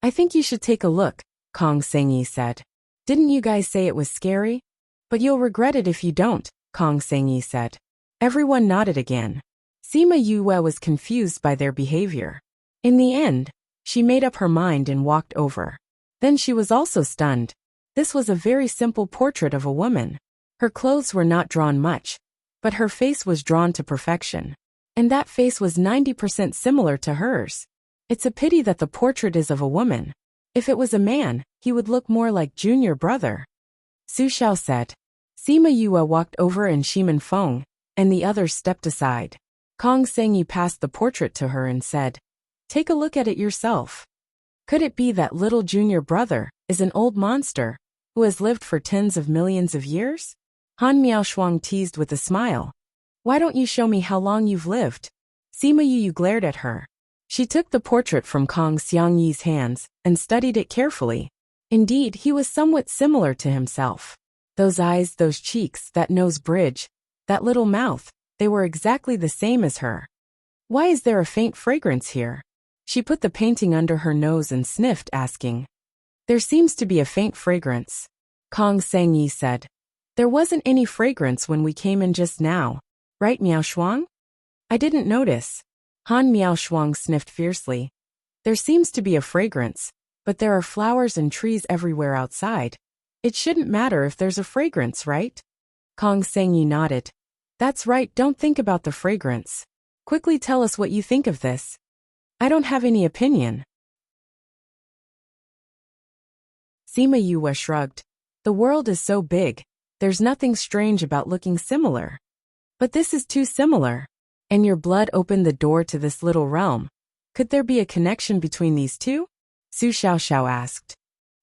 I think you should take a look, Kong Sengyi said. Didn't you guys say it was scary? But you'll regret it if you don't, Kong Sengyi said. Everyone nodded again. Sima Yu Wei was confused by their behavior. In the end, she made up her mind and walked over. Then she was also stunned. This was a very simple portrait of a woman. Her clothes were not drawn much, but her face was drawn to perfection. And that face was 90% similar to hers. It's a pity that the portrait is of a woman. If it was a man, he would look more like junior brother. Su Xiao said. Sima Yu Wei walked over and Shimin Feng, and the others stepped aside. Kong Sengyi passed the portrait to her and said, Take a look at it yourself. Could it be that little junior brother is an old monster who has lived for tens of millions of years? Han Miaoshuang teased with a smile. Why don't you show me how long you've lived? Sima Yu glared at her. She took the portrait from Kong Xiangyi's hands and studied it carefully. Indeed, he was somewhat similar to himself. Those eyes, those cheeks, that nose bridge, that little mouth, they were exactly the same as her. Why is there a faint fragrance here? She put the painting under her nose and sniffed, asking. There seems to be a faint fragrance. Kong Sengyi said. There wasn't any fragrance when we came in just now, right, Miaoshuang? I didn't notice. Han Miaoshuang sniffed fiercely. There seems to be a fragrance, but there are flowers and trees everywhere outside. It shouldn't matter if there's a fragrance, right? Kong Sengyi nodded. That's right, don't think about the fragrance. Quickly tell us what you think of this. I don't have any opinion. Sima Yu Wei shrugged. The world is so big, there's nothing strange about looking similar. But this is too similar. And your blood opened the door to this little realm. Could there be a connection between these two? Su Xiaoxiao asked.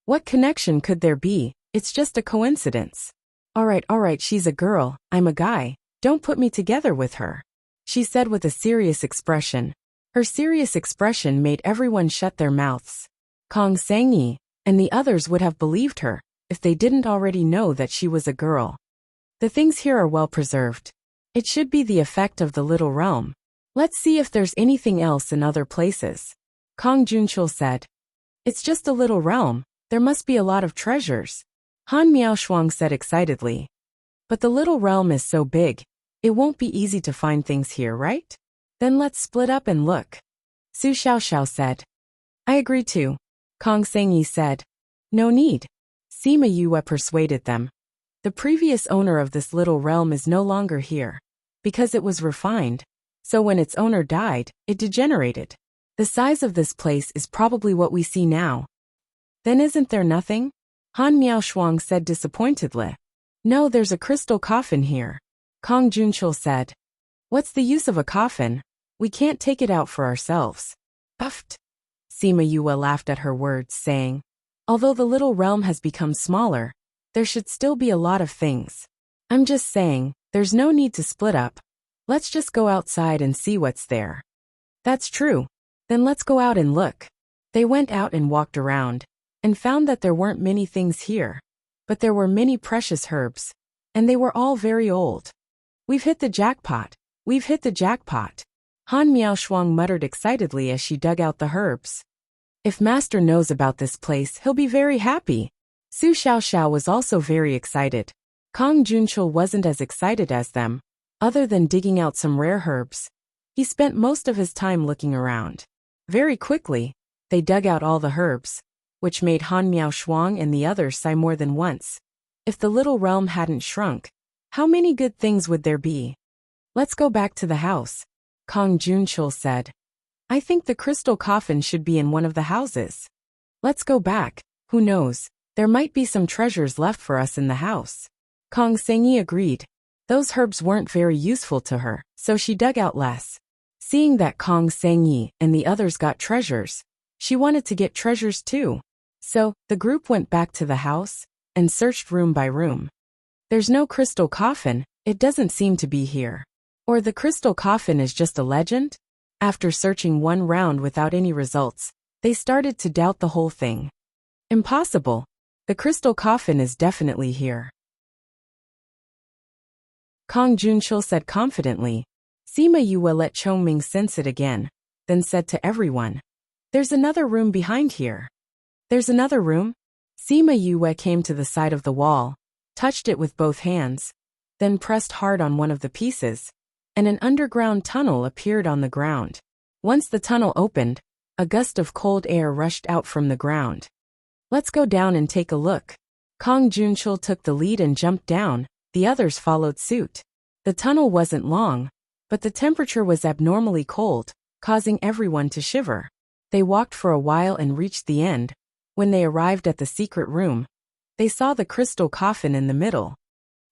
What connection could there be? It's just a coincidence. All right, she's a girl, I'm a guy. Don't put me together with her. She said with a serious expression. Her serious expression made everyone shut their mouths. Kong Sengyi and the others would have believed her if they didn't already know that she was a girl. The things here are well preserved. It should be the effect of the little realm. Let's see if there's anything else in other places. Kong Junchul said. It's just a little realm. There must be a lot of treasures. Han Miaoshuang said excitedly. But the little realm is so big, it won't be easy to find things here, right? Then let's split up and look. Su Xiaoxiao said. I agree too. Kong Sengyi said. No need. Sima Yu Wei persuaded them. The previous owner of this little realm is no longer here. Because it was refined. So when its owner died, it degenerated. The size of this place is probably what we see now. Then isn't there nothing? Han Miaoshuang said disappointedly. No, there's a crystal coffin here. Kong Junchul said. What's the use of a coffin? We can't take it out for ourselves. Uffed. Sima Yu Wei laughed at her words, saying. Although the little realm has become smaller, there should still be a lot of things. I'm just saying, there's no need to split up. Let's just go outside and see what's there. That's true. Then let's go out and look. They went out and walked around, and found that there weren't many things here. But there were many precious herbs, and they were all very old. We've hit the jackpot. We've hit the jackpot. Han Miaoshuang muttered excitedly as she dug out the herbs. If Master knows about this place, he'll be very happy. Su Xiaoxiao was also very excited. Kong Junchul wasn't as excited as them. Other than digging out some rare herbs, he spent most of his time looking around. Very quickly, they dug out all the herbs. which made Han Miao Shuang and the others sigh more than once. If the little realm hadn't shrunk, how many good things would there be? Let's go back to the house, Kong Junchul said. I think the crystal coffin should be in one of the houses. Let's go back, who knows, there might be some treasures left for us in the house. Kong Sengyi agreed. Those herbs weren't very useful to her, so she dug out less. Seeing that Kong Sengyi and the others got treasures, she wanted to get treasures too. So, the group went back to the house and searched room by room. There's no crystal coffin, it doesn't seem to be here. Or the crystal coffin is just a legend? After searching one round without any results, they started to doubt the whole thing. Impossible. The crystal coffin is definitely here. Kong Junchul said confidently. Sima Yue let Chongming sense it again, then said to everyone, "There's another room behind here." There's another room? Sima Yue came to the side of the wall, touched it with both hands, then pressed hard on one of the pieces, and an underground tunnel appeared on the ground. Once the tunnel opened, a gust of cold air rushed out from the ground. Let's go down and take a look. Kong Junchul took the lead and jumped down, the others followed suit. The tunnel wasn't long, but the temperature was abnormally cold, causing everyone to shiver. They walked for a while and reached the end. When they arrived at the secret room, they saw the crystal coffin in the middle.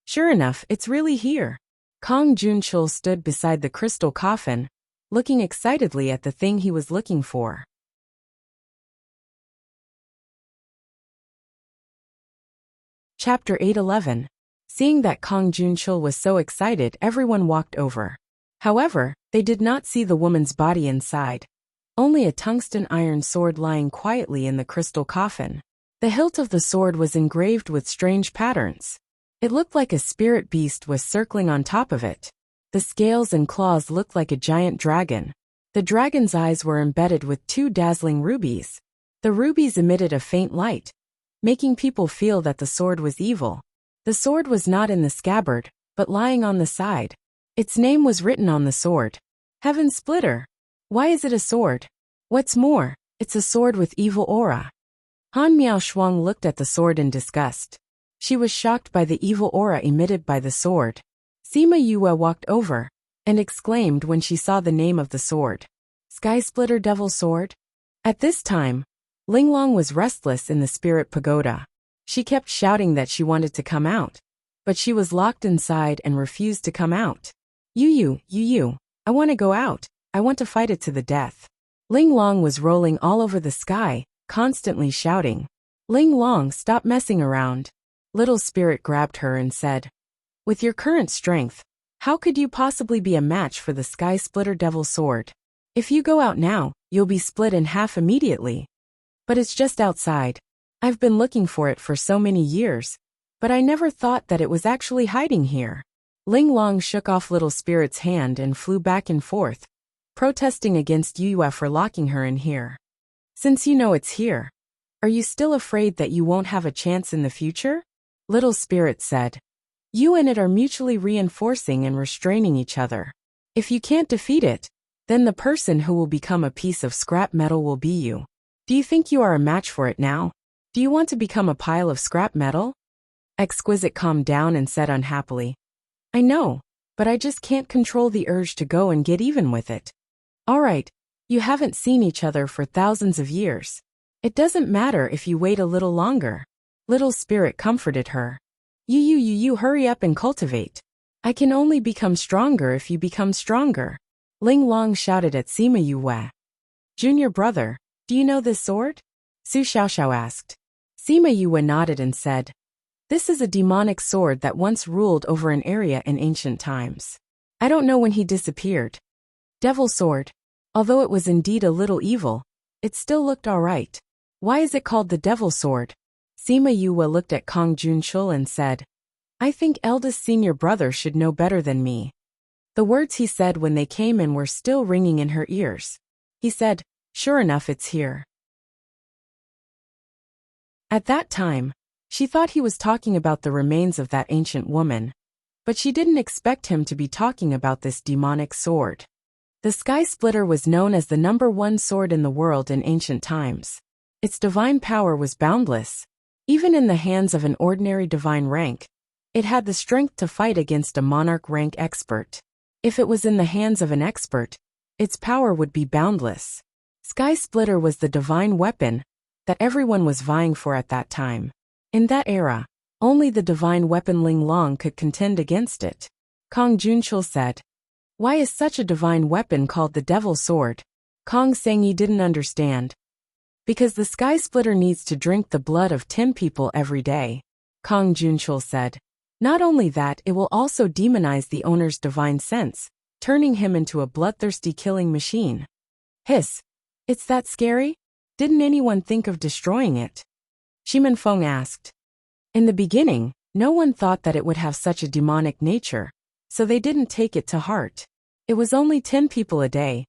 Sure enough, it's really here. Kong Junchul stood beside the crystal coffin, looking excitedly at the thing he was looking for. Chapter 8:11. Seeing that Kong Junchul was so excited, everyone walked over. However, they did not see the woman's body inside. Only a tungsten iron sword lying quietly in the crystal coffin. The hilt of the sword was engraved with strange patterns. It looked like a spirit beast was circling on top of it. The scales and claws looked like a giant dragon. The dragon's eyes were embedded with two dazzling rubies. The rubies emitted a faint light, making people feel that the sword was evil. The sword was not in the scabbard, but lying on the side. Its name was written on the sword. Heaven Splitter. Why is it a sword? What's more, it's a sword with evil aura. Han Miao Shuang looked at the sword in disgust. She was shocked by the evil aura emitted by the sword. Sima Yue walked over and exclaimed when she saw the name of the sword. Sky Splitter Devil Sword? At this time, Linglong was restless in the spirit pagoda. She kept shouting that she wanted to come out, but she was locked inside and refused to come out. You, I want to go out, I want to fight it to the death. Linglong was rolling all over the sky, constantly shouting. Linglong, stop messing around. Little Spirit grabbed her and said, with your current strength, how could you possibly be a match for the Sky Splitter Devil Sword? If you go out now, you'll be split in half immediately. But it's just outside. I've been looking for it for so many years, but I never thought that it was actually hiding here. Linglong shook off Little Spirit's hand and flew back and forth, protesting against Yue for locking her in here. Since you know it's here, are you still afraid that you won't have a chance in the future? Little Spirit said. You and it are mutually reinforcing and restraining each other. If you can't defeat it, then the person who will become a piece of scrap metal will be you. Do you think you are a match for it now? Do you want to become a pile of scrap metal? Exquisite calmed down and said unhappily. I know, but I just can't control the urge to go and get even with it. All right, you haven't seen each other for thousands of years. It doesn't matter if you wait a little longer. Little Spirit comforted her. You hurry up and cultivate. I can only become stronger if you become stronger. Linglong shouted at Sima Yue. Junior brother, do you know this sword? Su Xiaoxiao asked. Sima Yue nodded and said, this is a demonic sword that once ruled over an area in ancient times. I don't know when he disappeared. Devil sword. Although it was indeed a little evil, it still looked alright. Why is it called the devil sword? Sima Yue looked at Kong Junchul and said, I think eldest senior brother should know better than me. The words he said when they came in were still ringing in her ears. He said, sure enough, it's here. At that time, she thought he was talking about the remains of that ancient woman, but she didn't expect him to be talking about this demonic sword. The Sky Splitter was known as the #1 sword in the world in ancient times. Its divine power was boundless. Even in the hands of an ordinary divine rank, it had the strength to fight against a monarch rank expert. If it was in the hands of an expert, its power would be boundless. Sky Splitter was the divine weapon that everyone was vying for at that time. In that era, only the divine weapon Ling Long could contend against it. Kong Junchul said, "Why is such a divine weapon called the Devil Sword?" Kong Sengyi didn't understand. "Because the Sky Splitter needs to drink the blood of 10 people every day," Kong Junchul said. "Not only that, it will also demonize the owner's divine sense, turning him into a bloodthirsty killing machine." Hiss. "It's that scary? Didn't anyone think of destroying it?" Shimen Feng asked. In the beginning, no one thought that it would have such a demonic nature, so they didn't take it to heart. It was only 10 people a day.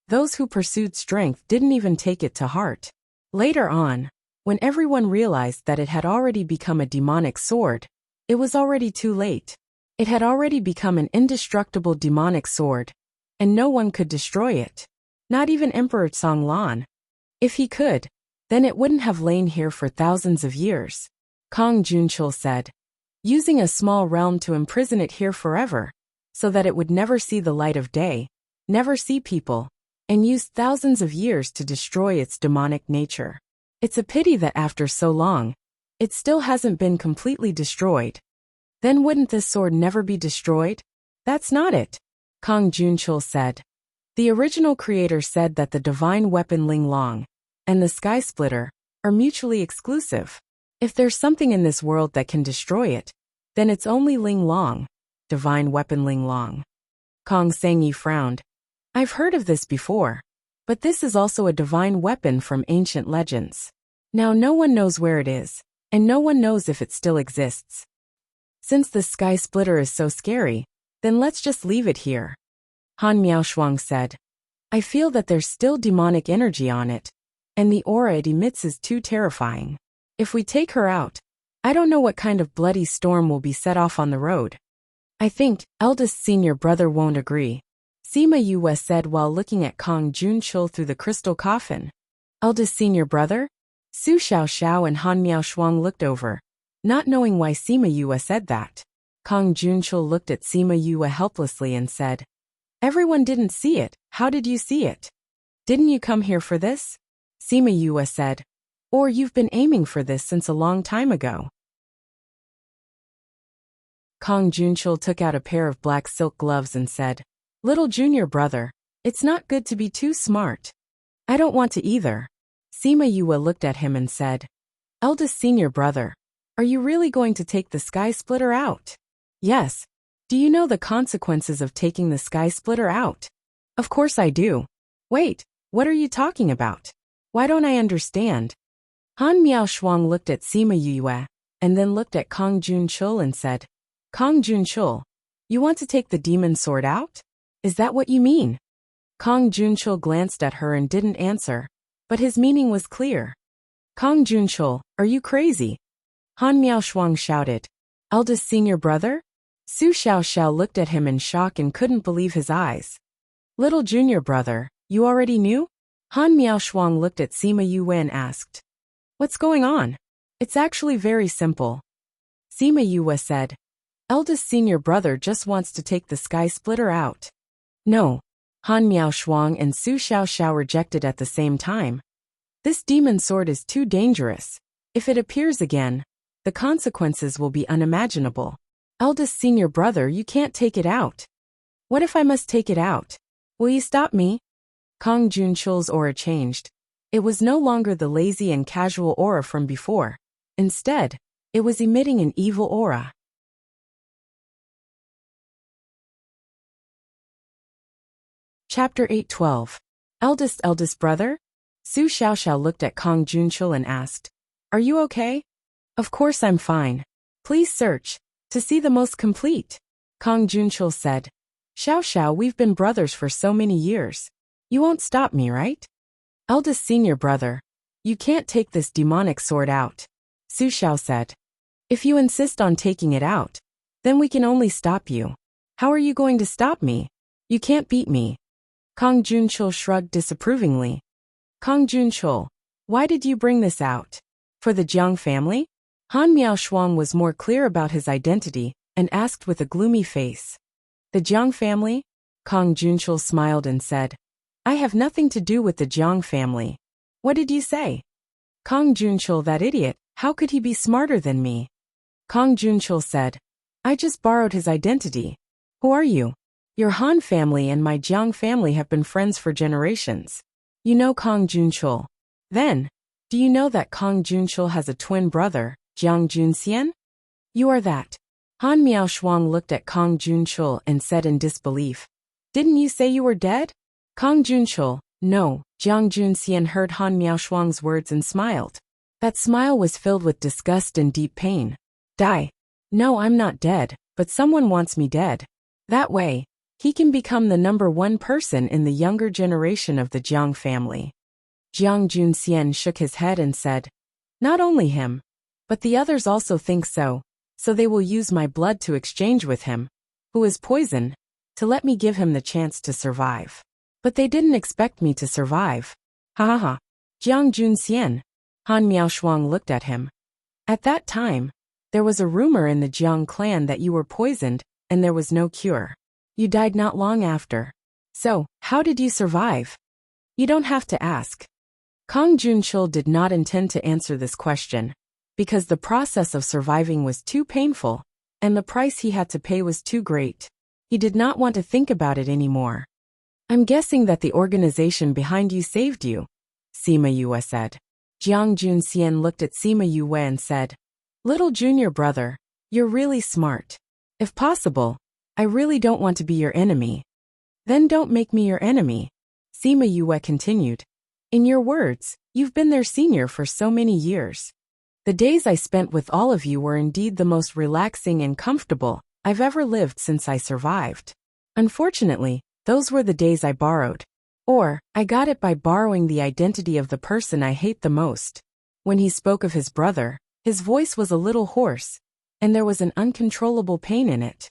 Those who pursued strength didn't even take it to heart. Later on, when everyone realized that it had already become a demonic sword, it was already too late. It had already become an indestructible demonic sword, and no one could destroy it. Not even Emperor Conglan. If he could, then it wouldn't have lain here for thousands of years. Kong Junchul said, "Using a small realm to imprison it here forever, so that it would never see the light of day, never see people, and used thousands of years to destroy its demonic nature. It's a pity that after so long, it still hasn't been completely destroyed." "Then wouldn't this sword never be destroyed?" "That's not it," Kong Junchul said. "The original creator said that the divine weapon Ling Long and the Sky Splitter are mutually exclusive. If there's something in this world that can destroy it, then it's only Ling Long, divine weapon Ling Long." Kong Sengyi frowned. "I've heard of this before, but this is also a divine weapon from ancient legends. Now no one knows where it is, and no one knows if it still exists. Since the Sky Splitter is so scary, then let's just leave it here." Han Miaoshuang said, "I feel that there's still demonic energy on it, and the aura it emits is too terrifying. If we take her out, I don't know what kind of bloody storm will be set off on the road." "I think eldest senior brother won't agree," Sima Yue said while looking at Kong Junchul through the crystal coffin. "Eldest senior brother?" Su Xiaoxiao and Han Miaoshuang looked over, not knowing why Sima Yue said that. Kong Junchul looked at Sima Yue helplessly and said, "Everyone didn't see it. How did you see it? Didn't you come here for this?" Sima Yue said, "Or you've been aiming for this since a long time ago." Kong Junchul took out a pair of black silk gloves and said, "Little junior brother, it's not good to be too smart." "I don't want to either." Sima Yue looked at him and said, "Eldest senior brother, are you really going to take the Sky Splitter out?" "Yes. Do you know the consequences of taking the Sky Splitter out?" "Of course I do." "Wait, what are you talking about? Why don't I understand?" Han Miaoshuang looked at Sima Yue, and then looked at Kong Junchul and said, "Kong Junchul, you want to take the demon sword out? Is that what you mean?" Kong Junchul glanced at her and didn't answer, but his meaning was clear. "Kong Junchul, are you crazy?" Han Miaoshuang shouted. "Eldest senior brother?" Su Xiaoxiao looked at him in shock and couldn't believe his eyes. "Little junior brother, you already knew?" Han Miaoshuang looked at Sima Yue and asked, "What's going on?" "It's actually very simple," Sima Yue said. "Eldest senior brother just wants to take the Sky Splitter out." "No," Han Miaoshuang and Su Xiaoxiao rejected at the same time. "This demon sword is too dangerous. If it appears again, the consequences will be unimaginable. Eldest senior brother, you can't take it out." "What if I must take it out? Will you stop me?" Kong Junchul's aura changed. It was no longer the lazy and casual aura from before. Instead, it was emitting an evil aura. Chapter 812. Eldest brother? Su Xiaoxiao looked at Kong Junchul and asked, "Are you okay?" "Of course I'm fine. Please search to see the most complete," Kong Junchul said. "Xiaoxiao, we've been brothers for so many years. You won't stop me, right?" "Eldest senior brother, you can't take this demonic sword out," Su Xiao said. "If you insist on taking it out, then we can only stop you. How are you going to stop me? You can't beat me." Kong Junchul shrugged disapprovingly. "Kong Junchul, Why did you bring this out? For the Jiang family? Han Miaoshuang was more clear about his identity and asked with a gloomy face. The Jiang family? Kong Junchul smiled and said, I have nothing to do with the Jiang family. What did you say? Kong Junchul, that idiot, how could he be smarter than me? Kong Junchul said, I just borrowed his identity. Who are you? Your Han family and my Jiang family have been friends for generations. You know Kong Junchul. Then, do you know that Kong Junchul has a twin brother, Jiang Junxian? You are that. Han Miaoshuang looked at Kong Junchul and said in disbelief, Didn't you say you were dead? Kong Junchul, no. Jiang Junxian heard Han Miaoshuang's words and smiled. That smile was filled with disgust and deep pain. Die. No, I'm not dead, but someone wants me dead. That way, he can become the number one person in the younger generation of the Jiang family. Jiang Junxian shook his head and said, Not only him, but the others also think so they will use my blood to exchange with him, who is poison, to let me give him the chance to survive. But they didn't expect me to survive. Ha ha ha. Jiang Junxian. Han Miaoshuang looked at him. At that time, there was a rumor in the Jiang clan that you were poisoned, and there was no cure. You died not long after. So, how did you survive? You don't have to ask. Kong Junchul did not intend to answer this question, because the process of surviving was too painful, and the price he had to pay was too great. He did not want to think about it anymore. I'm guessing that the organization behind you saved you, Sima Yue said. Jiang Junxian looked at Sima Yue and said, Little junior brother, you're really smart. If possible, I really don't want to be your enemy. Then don't make me your enemy. Sima Yue continued. In your words, you've been their senior for so many years. The days I spent with all of you were indeed the most relaxing and comfortable I've ever lived since I survived. Unfortunately, those were the days I borrowed. Or, I got it by borrowing the identity of the person I hate the most. When he spoke of his brother, his voice was a little hoarse, and there was an uncontrollable pain in it.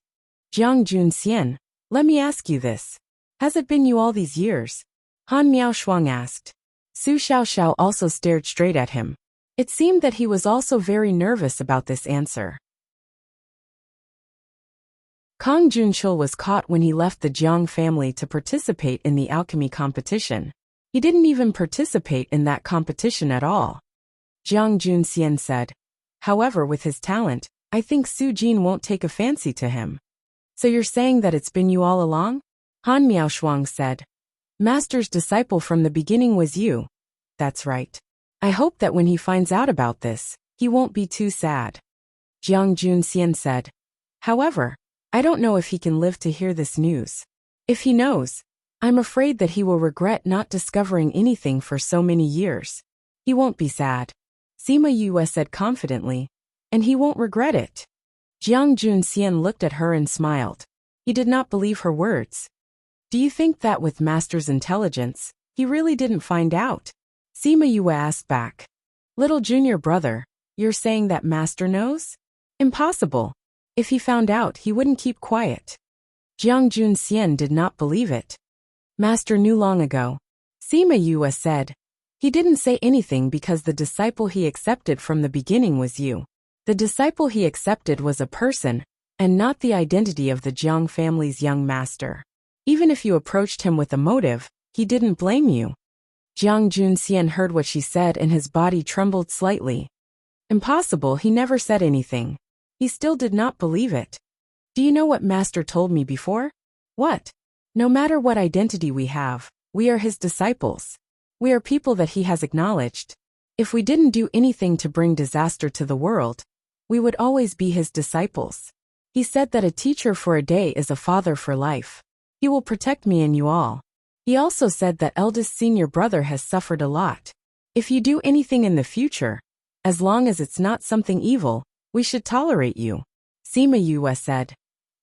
Jiang Junxian, let me ask you this. Has it been you all these years? Han Miaoshuang asked. Su Xiaoxiao also stared straight at him. It seemed that he was also very nervous about this answer. Kong Junchul was caught when he left the Jiang family to participate in the alchemy competition. He didn't even participate in that competition at all. Jiang Junxian said, However, with his talent, I think Su Jin won't take a fancy to him. So you're saying that it's been you all along? Han Miaoshuang said. Master's disciple from the beginning was you. That's right. I hope that when he finds out about this, he won't be too sad. Jiang Junxian said. However, I don't know if he can live to hear this news. If he knows, I'm afraid that he will regret not discovering anything for so many years. He won't be sad. Sima Yue said confidently, and he won't regret it. Jiang Junxian looked at her and smiled. He did not believe her words. Do you think that with Master's intelligence, he really didn't find out? Sima Yue asked back. Little junior brother, you're saying that Master knows? Impossible. If he found out, he wouldn't keep quiet. Jiang Junxian did not believe it. Master knew long ago. Sima Yue said. He didn't say anything because the disciple he accepted from the beginning was you. The disciple he accepted was a person, and not the identity of the Jiang family's young master. Even if you approached him with a motive, he didn't blame you. Jiang Junxian heard what she said and his body trembled slightly. Impossible, he never said anything. He still did not believe it. Do you know what Master told me before? What? No matter what identity we have, we are his disciples. We are people that he has acknowledged. If we didn't do anything to bring disaster to the world, we would always be his disciples. He said that a teacher for a day is a father for life. He will protect me and you all. He also said that eldest senior brother has suffered a lot. If you do anything in the future, as long as it's not something evil, we should tolerate you. Sima Yue said.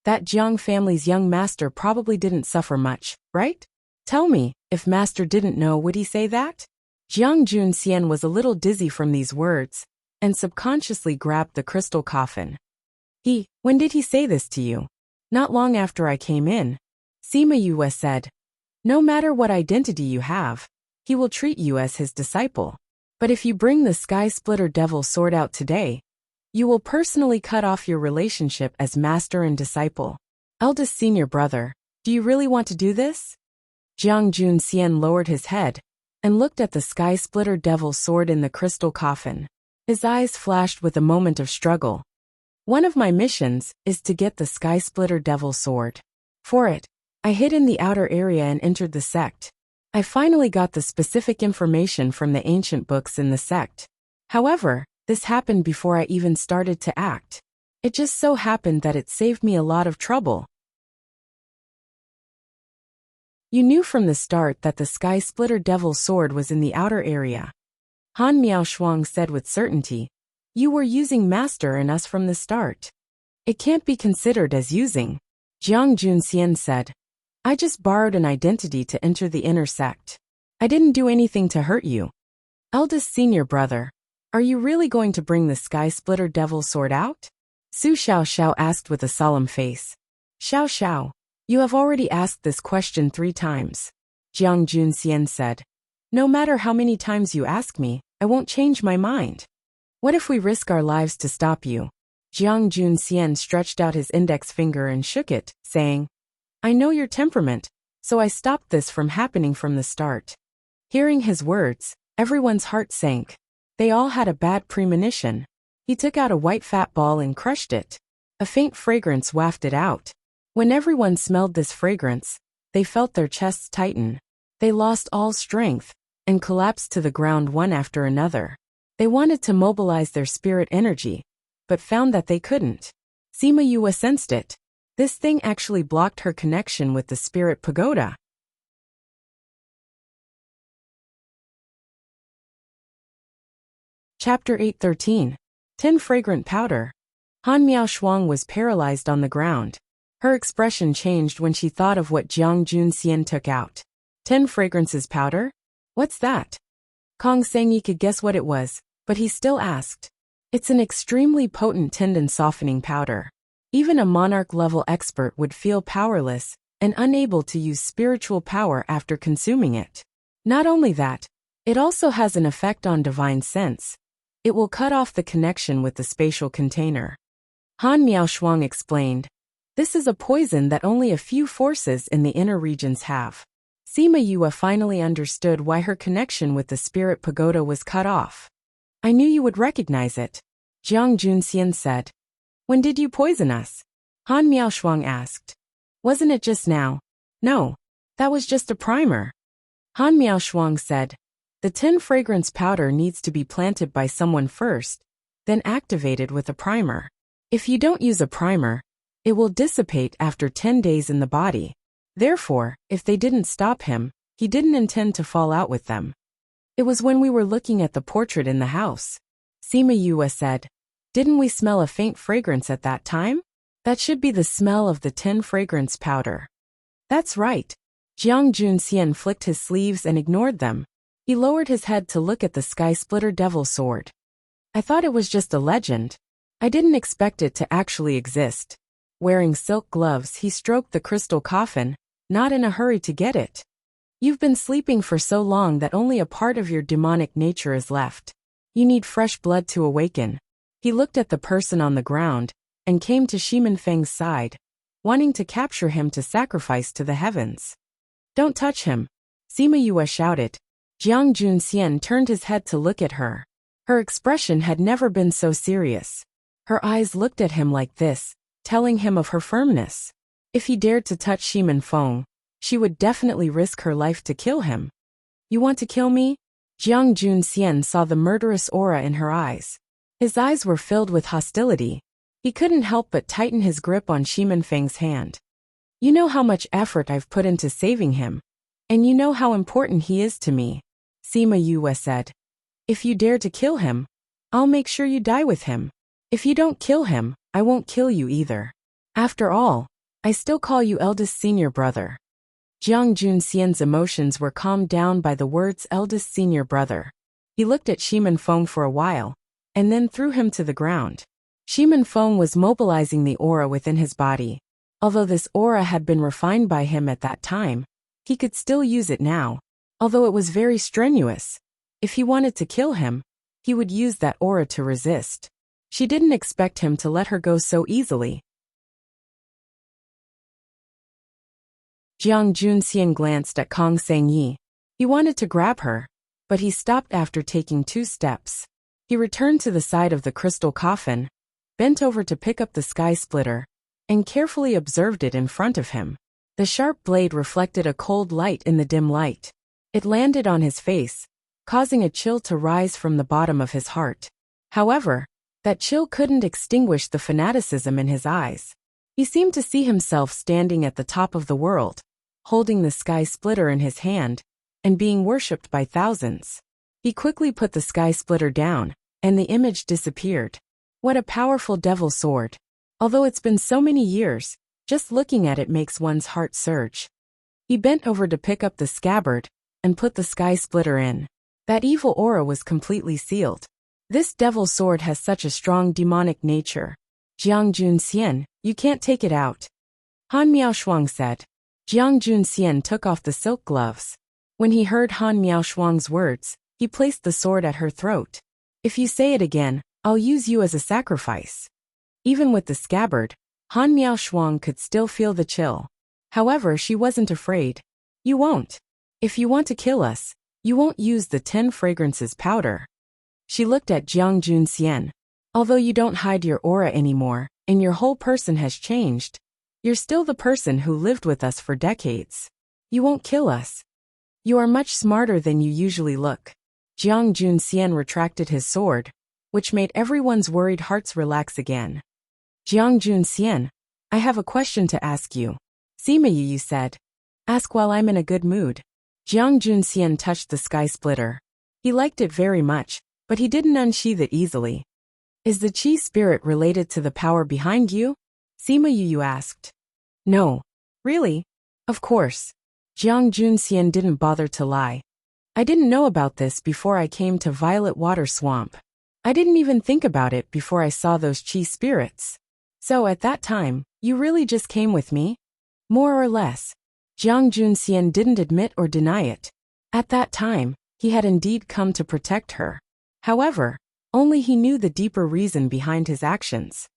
That Jiang family's young master probably didn't suffer much, right? Tell me, if Master didn't know, would he say that? Jiang Junxian was a little dizzy from these words, and subconsciously grabbed the crystal coffin. When did he say this to you? Not long after I came in. Sima Yue said. No matter what identity you have, he will treat you as his disciple. But if you bring the Sky Splitter Devil Sword out today, you will personally cut off your relationship as master and disciple. Eldest senior brother, do you really want to do this? Jiang Junxian lowered his head and looked at the Sky Splitter Devil Sword in the crystal coffin. His eyes flashed with a moment of struggle. One of my missions is to get the Sky Splitter Devil Sword. For it, I hid in the outer area and entered the sect. I finally got the specific information from the ancient books in the sect. However, this happened before I even started to act. It just so happened that it saved me a lot of trouble. You knew from the start that the Sky Splitter Devil Sword was in the outer area. Han Miaoshuang said with certainty. You were using Master and us from the start. It can't be considered as using. Jiang Junxian said. I just borrowed an identity to enter the inner sect. I didn't do anything to hurt you. Eldest senior brother, are you really going to bring the Sky Splitter Devil Sword out? Su Xiao asked with a solemn face. Xiao, you have already asked this question 3 times. Jiang Junxian said. No matter how many times you ask me, I won't change my mind. What if we risk our lives to stop you? Jiang Junxian stretched out his index finger and shook it, saying, I know your temperament, so I stopped this from happening from the start. Hearing his words, everyone's heart sank. They all had a bad premonition. He took out a white fat ball and crushed it. A faint fragrance wafted out. When everyone smelled this fragrance, they felt their chests tighten. They lost all strength and collapsed to the ground one after another. They wanted to mobilize their spirit energy, but found that they couldn't. Sima Yue sensed it. This thing actually blocked her connection with the spirit pagoda. Chapter 8:13. 10 Fragrant Powder. Han Miaoshuang was paralyzed on the ground. Her expression changed when she thought of what Jiang Junxian took out. 10 fragrances powder? What's that? Kong Sengyi could guess what it was, but he still asked. It's an extremely potent tendon-softening powder. Even a monarch-level expert would feel powerless and unable to use spiritual power after consuming it. Not only that, it also has an effect on divine sense. It will cut off the connection with the spatial container. Han Miaoshuang explained. This is a poison that only a few forces in the inner regions have. Sima Yue finally understood why her connection with the spirit pagoda was cut off. I knew you would recognize it. Jiang Junxian said. When did you poison us? Han Miaoshuang asked. Wasn't it just now? No, that was just a primer. Han Miaoshuang said. The 10 fragrance powder needs to be planted by someone first, then activated with a primer. If you don't use a primer, it will dissipate after 10 days in the body. Therefore, if they didn't stop him, he didn't intend to fall out with them. It was when we were looking at the portrait in the house. Sima Yue said. Didn't we smell a faint fragrance at that time? That should be the smell of the 10 fragrance powder. That's right. Jiang Junxian flicked his sleeves and ignored them. He lowered his head to look at the Sky Splitter Devil Sword. I thought it was just a legend. I didn't expect it to actually exist. Wearing silk gloves, he stroked the crystal coffin, not in a hurry to get it. You've been sleeping for so long that only a part of your demonic nature is left. You need fresh blood to awaken. He looked at the person on the ground and came to Shimin Feng's side, wanting to capture him to sacrifice to the heavens. Don't touch him, Sima Yue shouted. Jiang Junxian turned his head to look at her. Her expression had never been so serious. Her eyes looked at him like this, telling him of her firmness. If he dared to touch Shimin Feng, she would definitely risk her life to kill him. You want to kill me? Jiang Junxian saw the murderous aura in her eyes. His eyes were filled with hostility. He couldn't help but tighten his grip on Shimin Feng's hand. You know how much effort I've put into saving him, and you know how important he is to me, Sima Yue said. If you dare to kill him, I'll make sure you die with him. If you don't kill him, I won't kill you either. After all, I still call you eldest senior brother. Jiang Junxian's emotions were calmed down by the words eldest senior brother. He looked at Shimin Feng for a while, and then threw him to the ground. Shimin Feng was mobilizing the aura within his body. Although this aura had been refined by him at that time, he could still use it now, although it was very strenuous. If he wanted to kill him, he would use that aura to resist. She didn't expect him to let her go so easily. Jiang Junxian glanced at Kang Sengyi. He wanted to grab her, but he stopped after taking 2 steps. He returned to the side of the crystal coffin, bent over to pick up the sky splitter, and carefully observed it in front of him. The sharp blade reflected a cold light in the dim light. It landed on his face, causing a chill to rise from the bottom of his heart. However, that chill couldn't extinguish the fanaticism in his eyes. He seemed to see himself standing at the top of the world, holding the sky splitter in his hand, and being worshipped by thousands. He quickly put the sky splitter down, and the image disappeared. What a powerful devil sword. Although it's been so many years, just looking at it makes one's heart surge. He bent over to pick up the scabbard, and put the sky splitter in. That evil aura was completely sealed. This devil sword has such a strong demonic nature. Jiang Junxian, you can't take it out. Han Miaoshuang said. Jiang Junxian took off the silk gloves. When he heard Han Miaoshuang's words, he placed the sword at her throat. If you say it again, I'll use you as a sacrifice. Even with the scabbard, Han Miaoshuang could still feel the chill. However, she wasn't afraid. You won't. If you want to kill us, you won't use the 10 fragrances powder. She looked at Jiang Junxian. Although you don't hide your aura anymore, and your whole person has changed, you're still the person who lived with us for decades. You won't kill us. You are much smarter than you usually look. Jiang Junxian retracted his sword, which made everyone's worried hearts relax again. Jiang Junxian, I have a question to ask you. Sima Yu said. Ask while I'm in a good mood. Jiang Junxian touched the sky splitter. He liked it very much, but he didn't unsheath it easily. Is the Qi spirit related to the power behind you? Sima Yu asked. No. Really? Of course. Jiang Junxian didn't bother to lie. I didn't know about this before I came to Violet Water Swamp. I didn't even think about it before I saw those Qi spirits. So at that time, you really just came with me? More or less. Jiang Junxian didn't admit or deny it. At that time, he had indeed come to protect her. However, only he knew the deeper reason behind his actions.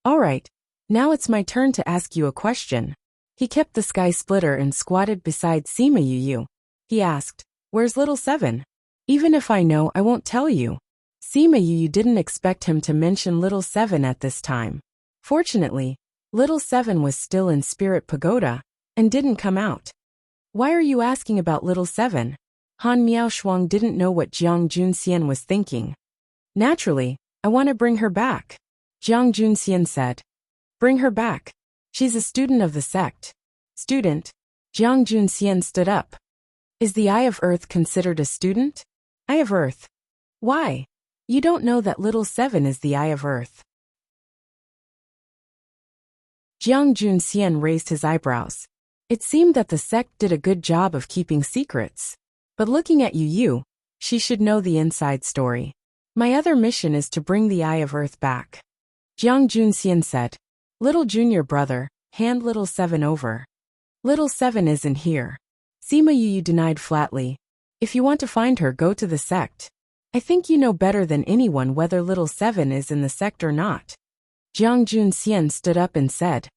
All right, now it's my turn to ask you a question. He kept the sky splitter and squatted beside Sima Yu. He asked, Where's little Seven? Even if I know, I won't tell you. Sima Yu didn't expect him to mention little Seven at this time. Fortunately, little Seven was still in Spirit Pagoda, and didn't come out. Why are you asking about little Seven? Han Miaoshuang didn't know what Jiang Junxian was thinking. Naturally, I want to bring her back. Jiang Junxian said. Bring her back. She's a student of the sect. Student? Jiang Junxian stood up. Is the Eye of Earth considered a student? Eye of Earth. Why? You don't know that little Seven is the Eye of Earth. Jiang Junxian raised his eyebrows. It seemed that the sect did a good job of keeping secrets. But looking at Yu, she should know the inside story. My other mission is to bring the Eye of Earth back. Jiang Junxian said. Little junior brother, hand little Seven over. Little Seven isn't here. Sima Yu denied flatly. If you want to find her, go to the sect. I think you know better than anyone whether little Seven is in the sect or not. Jiang Junxian stood up and said.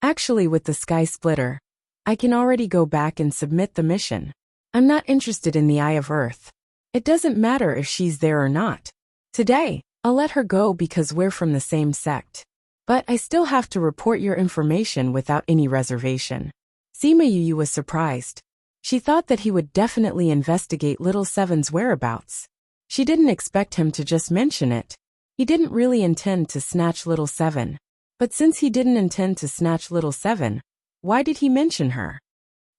Actually, with the sky splitter, I can already go back and submit the mission. I'm not interested in the Eye of Earth. It doesn't matter if she's there or not. Today, I'll let her go because we're from the same sect. But I still have to report your information without any reservation. Sima Yu was surprised. She thought that he would definitely investigate little Seven's whereabouts. She didn't expect him to just mention it. He didn't really intend to snatch little Seven. But since he didn't intend to snatch little Seven, why did he mention her?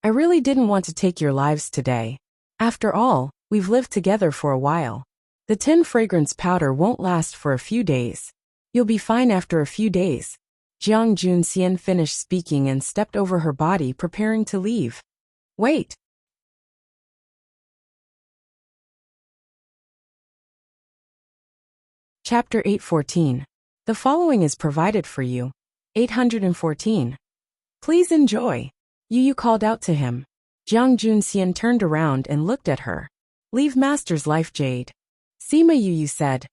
I really didn't want to take your lives today. After all, we've lived together for a while. The 10 fragrance powder won't last for a few days. You'll be fine after a few days. Jiang Junxian finished speaking and stepped over her body, preparing to leave. Wait. Chapter 814. The following is provided for you. 814. Please enjoy. Yu called out to him. Jiang Junxian turned around and looked at her. Leave Master's life jade. Sima Yu said,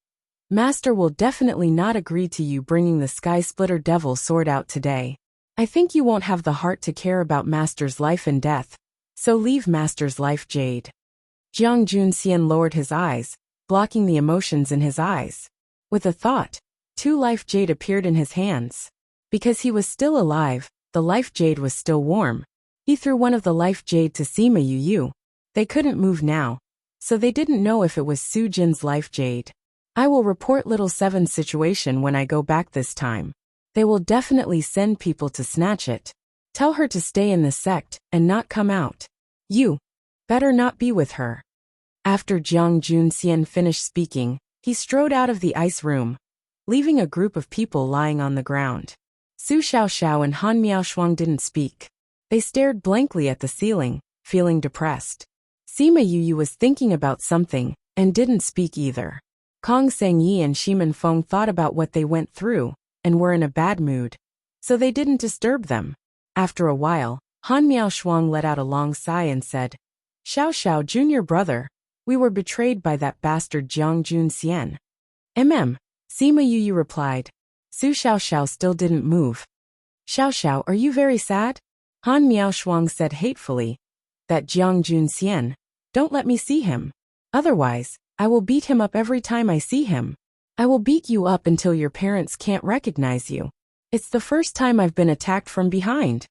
Master will definitely not agree to you bringing the Sky Splitter Devil sword out today. I think you won't have the heart to care about Master's life and death, so leave Master's life jade. Jiang Junxian lowered his eyes, blocking the emotions in his eyes. With a thought, 2 life jade appeared in his hands. Because he was still alive, the life jade was still warm. He threw one of the life jade to Sima Yu. They couldn't move now, so they didn't know if it was Su Jin's life jade. I will report Little Seven's situation when I go back this time. They will definitely send people to snatch it. Tell her to stay in the sect and not come out. You better not be with her. After Jiang Junxian finished speaking, he strode out of the ice room, leaving a group of people lying on the ground. Su Xiaoxiao and Han Miaoshuang didn't speak. They stared blankly at the ceiling, feeling depressed. Sima Yu was thinking about something and didn't speak either. Kong Sengyi and Shimen Feng thought about what they went through and were in a bad mood, so they didn't disturb them. After a while, Han Miaoshuang let out a long sigh and said, Xiaoxiao, junior brother, we were betrayed by that bastard Jiang Junxian. Sima Yu replied. Su Xiaoxiao still didn't move. Xiaoxiao, are you very sad? Han Miaoshuang said hatefully. That Jiang Junxian. Don't let me see him. Otherwise, I will beat him up every time I see him. I will beat you up until your parents can't recognize you. It's the first time I've been attacked from behind.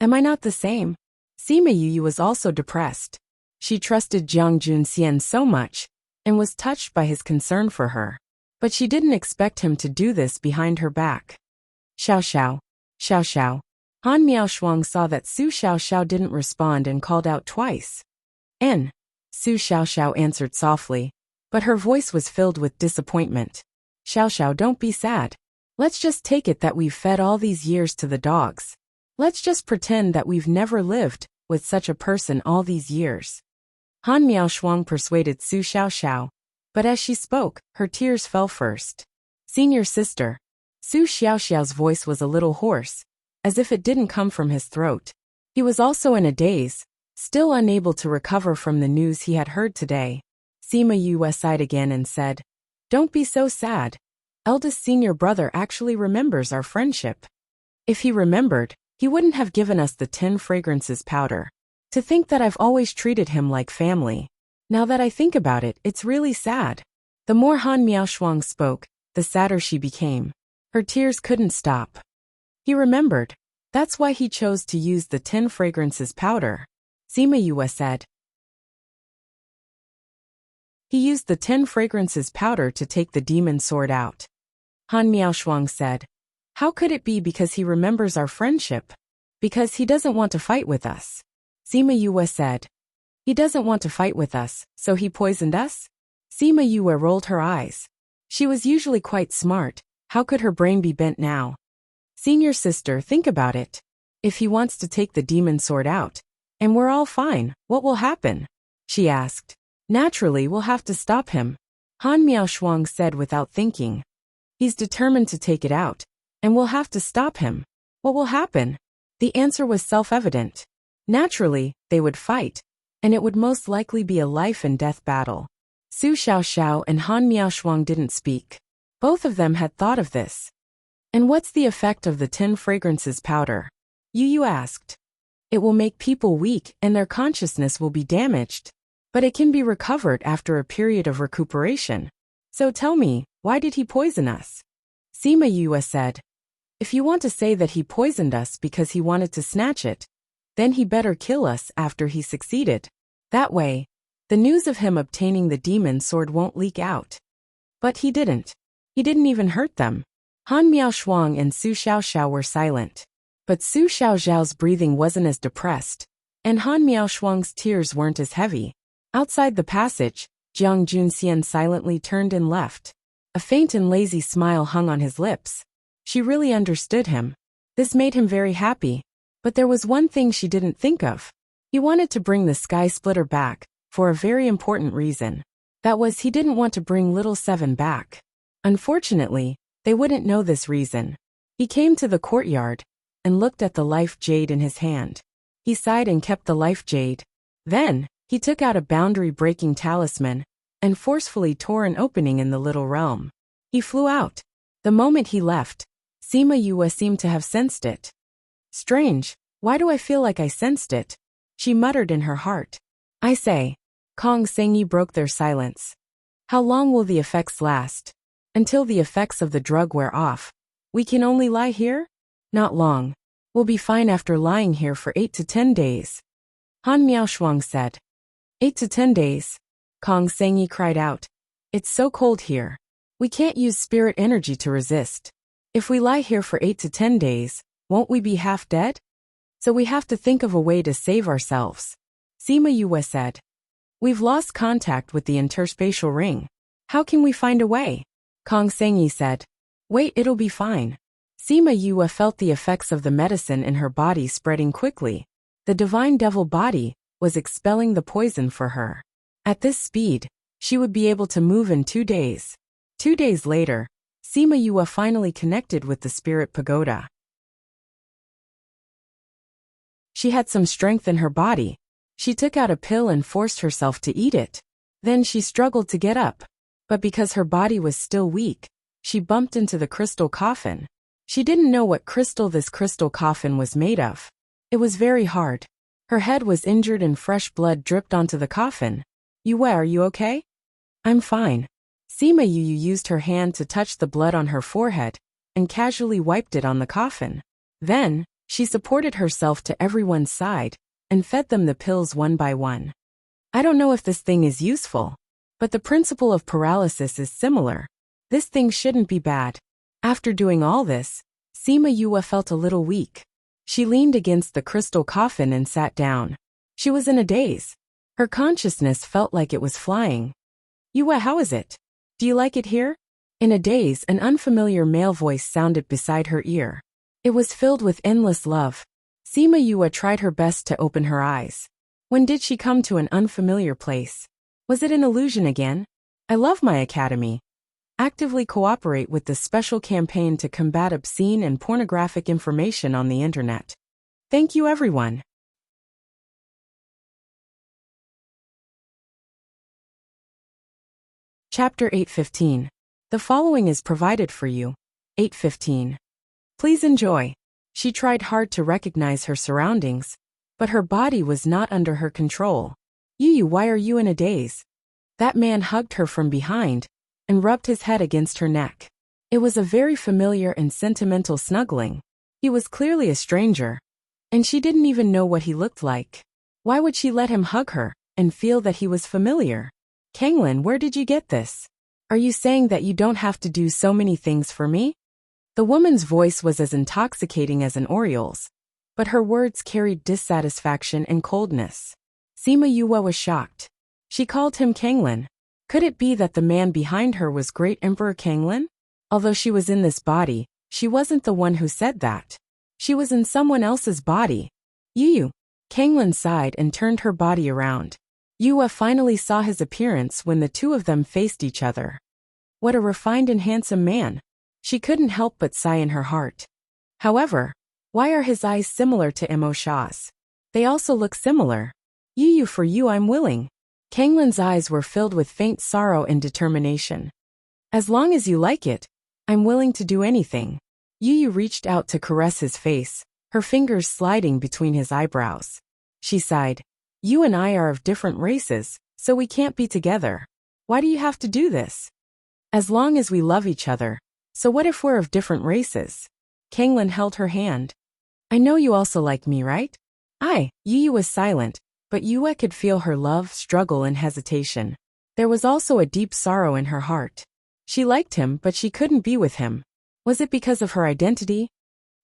Am I not the same? Sima Yu was also depressed. She trusted Jiang Junxian so much, and was touched by his concern for her. But she didn't expect him to do this behind her back. Xiaoxiao. Xiaoxiao. Han Miaoshuang saw that Su Xiaoxiao didn't respond and called out twice. Su Xiaoxiao answered softly, but her voice was filled with disappointment. Xiaoxiao, don't be sad. Let's just take it that we've fed all these years to the dogs. Let's just pretend that we've never lived with such a person all these years. Han Miaoshuang persuaded Su Xiaoxiao, but as she spoke, her tears fell first. Senior sister. Su Xiaoxiao's voice was a little hoarse, as if it didn't come from his throat. He was also in a daze, still unable to recover from the news he had heard today. Sima Yu sighed again and said, Don't be so sad. Eldest senior brother actually remembers our friendship. If he remembered, he wouldn't have given us the 10 fragrances powder. To think that I've always treated him like family. Now that I think about it, it's really sad. The more Han Miaoshuang spoke, the sadder she became. Her tears couldn't stop. He remembered. That's why he chose to use the 10 fragrances powder. Sima Yu said. He used the 10 fragrances powder to take the demon sword out. Han Miaoshuang said. How could it be because he remembers our friendship? Because he doesn't want to fight with us. Sima Yu said. He doesn't want to fight with us, so he poisoned us? Sima Yu rolled her eyes. She was usually quite smart. How could her brain be bent now? Senior sister, think about it. If he wants to take the demon sword out, and we're all fine, what will happen? She asked. Naturally, we'll have to stop him. Han Miaoshuang said without thinking. He's determined to take it out, and we'll have to stop him. What will happen? The answer was self-evident. Naturally, they would fight, and it would most likely be a life and death battle. Su Xiaoxiao and Han Miaoshuang didn't speak. Both of them had thought of this. And what's the effect of the 10 fragrances powder? Yu asked. It will make people weak and their consciousness will be damaged. But it can be recovered after a period of recuperation. So tell me, why did he poison us? Sima Yu said. If you want to say that he poisoned us because he wanted to snatch it, then he better kill us after he succeeded. That way, the news of him obtaining the demon sword won't leak out. But he didn't. He didn't even hurt them. Han Miaoshuang and Su Xiaoxiao were silent. But Su Xiaoxiao's breathing wasn't as depressed, and Han Miaoshuang's tears weren't as heavy. Outside the passage, Jiang Junxian silently turned and left. A faint and lazy smile hung on his lips. She really understood him. This made him very happy. But there was one thing she didn't think of. He wanted to bring the Sky Splitter back, for a very important reason. That was, he didn't want to bring Little Seven back. Unfortunately, they wouldn't know this reason. He came to the courtyard, and looked at the life jade in his hand. He sighed and kept the life jade. Then, He took out a boundary-breaking talisman and forcefully tore an opening in the little realm. He flew out. The moment he left, Sima Yue seemed to have sensed it. Strange, why do I feel like I sensed it? She muttered in her heart. I say. Kong Sengyi broke their silence. How long will the effects last? Until the effects of the drug wear off. We can only lie here? Not long. We'll be fine after lying here for 8 to 10 days. Han Miaoshuang said. 8 to 10 days. Kong Sengyi cried out. It's so cold here. We can't use spirit energy to resist. If we lie here for 8 to 10 days, won't we be half dead? So we have to think of a way to save ourselves. Sima Yue said. We've lost contact with the interspatial ring. How can we find a way? Kong Sengyi said. Wait, it'll be fine. Sima Yue felt the effects of the medicine in her body spreading quickly. The divine devil body was expelling the poison for her. At this speed, she would be able to move in 2 days. 2 days later, Sima Yue finally connected with the spirit pagoda. She had some strength in her body. She took out a pill and forced herself to eat it. Then she struggled to get up. But because her body was still weak, she bumped into the crystal coffin. She didn't know what crystal this crystal coffin was made of. It was very hard. Her head was injured and fresh blood dripped onto the coffin. Yue, are you okay? I'm fine. Sima Yue used her hand to touch the blood on her forehead and casually wiped it on the coffin. Then, she supported herself to everyone's side and fed them the pills one by one. I don't know if this thing is useful, but the principle of paralysis is similar. This thing shouldn't be bad. After doing all this, Sima Yue felt a little weak. She leaned against the crystal coffin and sat down. She was in a daze. Her consciousness felt like it was flying. Yue, how is it? Do you like it here? In a daze, an unfamiliar male voice sounded beside her ear. It was filled with endless love. Sima Yue tried her best to open her eyes. When did she come to an unfamiliar place? Was it an illusion again? I love my academy. Actively cooperate with the special campaign to combat obscene and pornographic information on the internet. Thank you, everyone. Chapter 8:15. The following is provided for you. 8:15. Please enjoy. She tried hard to recognize her surroundings, but her body was not under her control. Yu, why are you in a daze? That man hugged her from behind and rubbed his head against her neck. It was a very familiar and sentimental snuggling. He was clearly a stranger, and she didn't even know what he looked like. Why would she let him hug her and feel that he was familiar? Kanglin, where did you get this? Are you saying that you don't have to do so many things for me? The woman's voice was as intoxicating as an oriole's, but her words carried dissatisfaction and coldness. Sima Yue was shocked. She called him Kanglin. Could it be that the man behind her was Great Emperor Kanglin? Although she was in this body, she wasn't the one who said that. She was in someone else's body. Yu. Kanglin sighed and turned her body around. Yue finally saw his appearance when the two of them faced each other. What a refined and handsome man. She couldn't help but sigh in her heart. However, why are his eyes similar to Mo Sha's? They also look similar. Yu, for you I'm willing. Kanglin's eyes were filled with faint sorrow and determination. As long as you like it, I'm willing to do anything. Yu reached out to caress his face, her fingers sliding between his eyebrows. She sighed. You and I are of different races, so we can't be together. Why do you have to do this? As long as we love each other. So what if we're of different races? Kanglin held her hand. I know you also like me, right? Yu was silent, but Yue could feel her love, struggle, and hesitation. There was also a deep sorrow in her heart. She liked him, but she couldn't be with him. Was it because of her identity?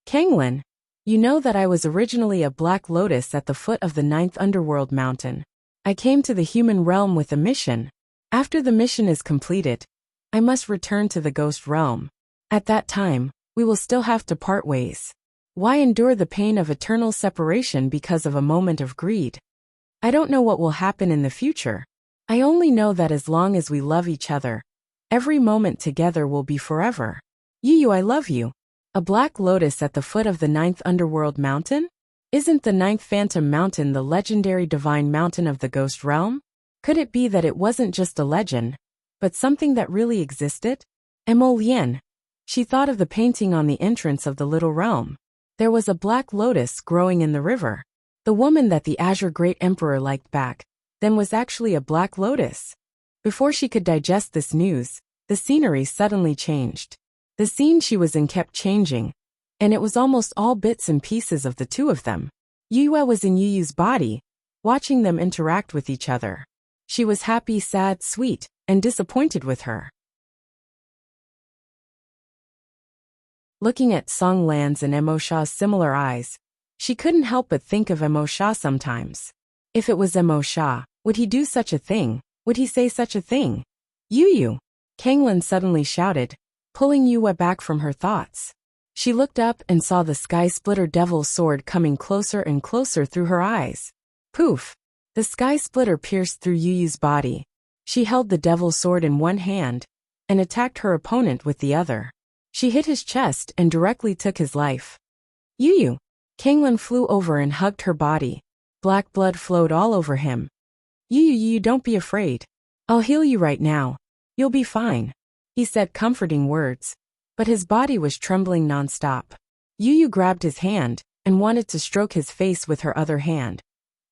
Kanglin, you know that I was originally a black lotus at the foot of the 9th underworld mountain. I came to the human realm with a mission. After the mission is completed, I must return to the ghost realm. At that time, we will still have to part ways. Why endure the pain of eternal separation because of a moment of greed? I don't know what will happen in the future. I only know that as long as we love each other, every moment together will be forever. Yu, I love you. A black lotus at the foot of the 9th underworld mountain? Isn't the ninth Phantom Mountain the legendary divine mountain of the ghost realm? Could it be that it wasn't just a legend, but something that really existed? Emolian. She thought of the painting on the entrance of the little realm. There was a black lotus growing in the river. The woman that the Azure Great Emperor liked back then was actually a black lotus. Before she could digest this news, the scenery suddenly changed. The scene she was in kept changing, and it was almost all bits and pieces of the two of them. Yue was in Yu's body, watching them interact with each other. She was happy, sad, sweet, and disappointed with her. Looking at Song Lan's and Emo Sha's similar eyes, she couldn't help but think of Emo Sha sometimes. If it was Emo Sha, would he do such a thing? Would he say such a thing? Yu! Kanglin suddenly shouted, pulling Yue back from her thoughts. She looked up and saw the Sky Splitter Devil's sword coming closer and closer through her eyes. Poof! The Sky Splitter pierced through Yu's body. She held the Devil's sword in one hand and attacked her opponent with the other. She hit his chest and directly took his life. Yu! Kanglin flew over and hugged her body. Black blood flowed all over him. Yu, don't be afraid. I'll heal you right now. You'll be fine. He said comforting words, but his body was trembling nonstop. Yu grabbed his hand and wanted to stroke his face with her other hand,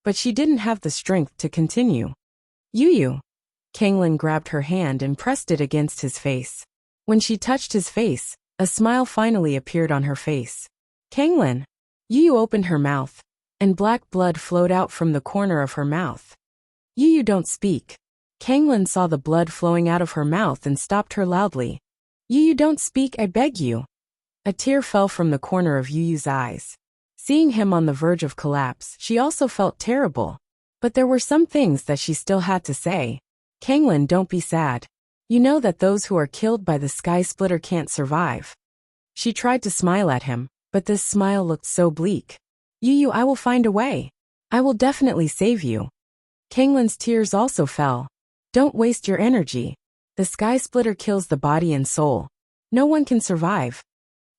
but she didn't have the strength to continue. Yu! Kanglin grabbed her hand and pressed it against his face. When she touched his face, a smile finally appeared on her face. Kanglin! Yu opened her mouth, and black blood flowed out from the corner of her mouth. Yu, don't speak. Kanglin saw the blood flowing out of her mouth and stopped her loudly. Yu, don't speak, I beg you. A tear fell from the corner of Yu's eyes. Seeing him on the verge of collapse, she also felt terrible. But there were some things that she still had to say. Kanglin, don't be sad. You know that those who are killed by the Sky Splitter can't survive. She tried to smile at him, but this smile looked so bleak. Yu, I will find a way. I will definitely save you. Kanglin's tears also fell. Don't waste your energy. The Sky Splitter kills the body and soul. No one can survive.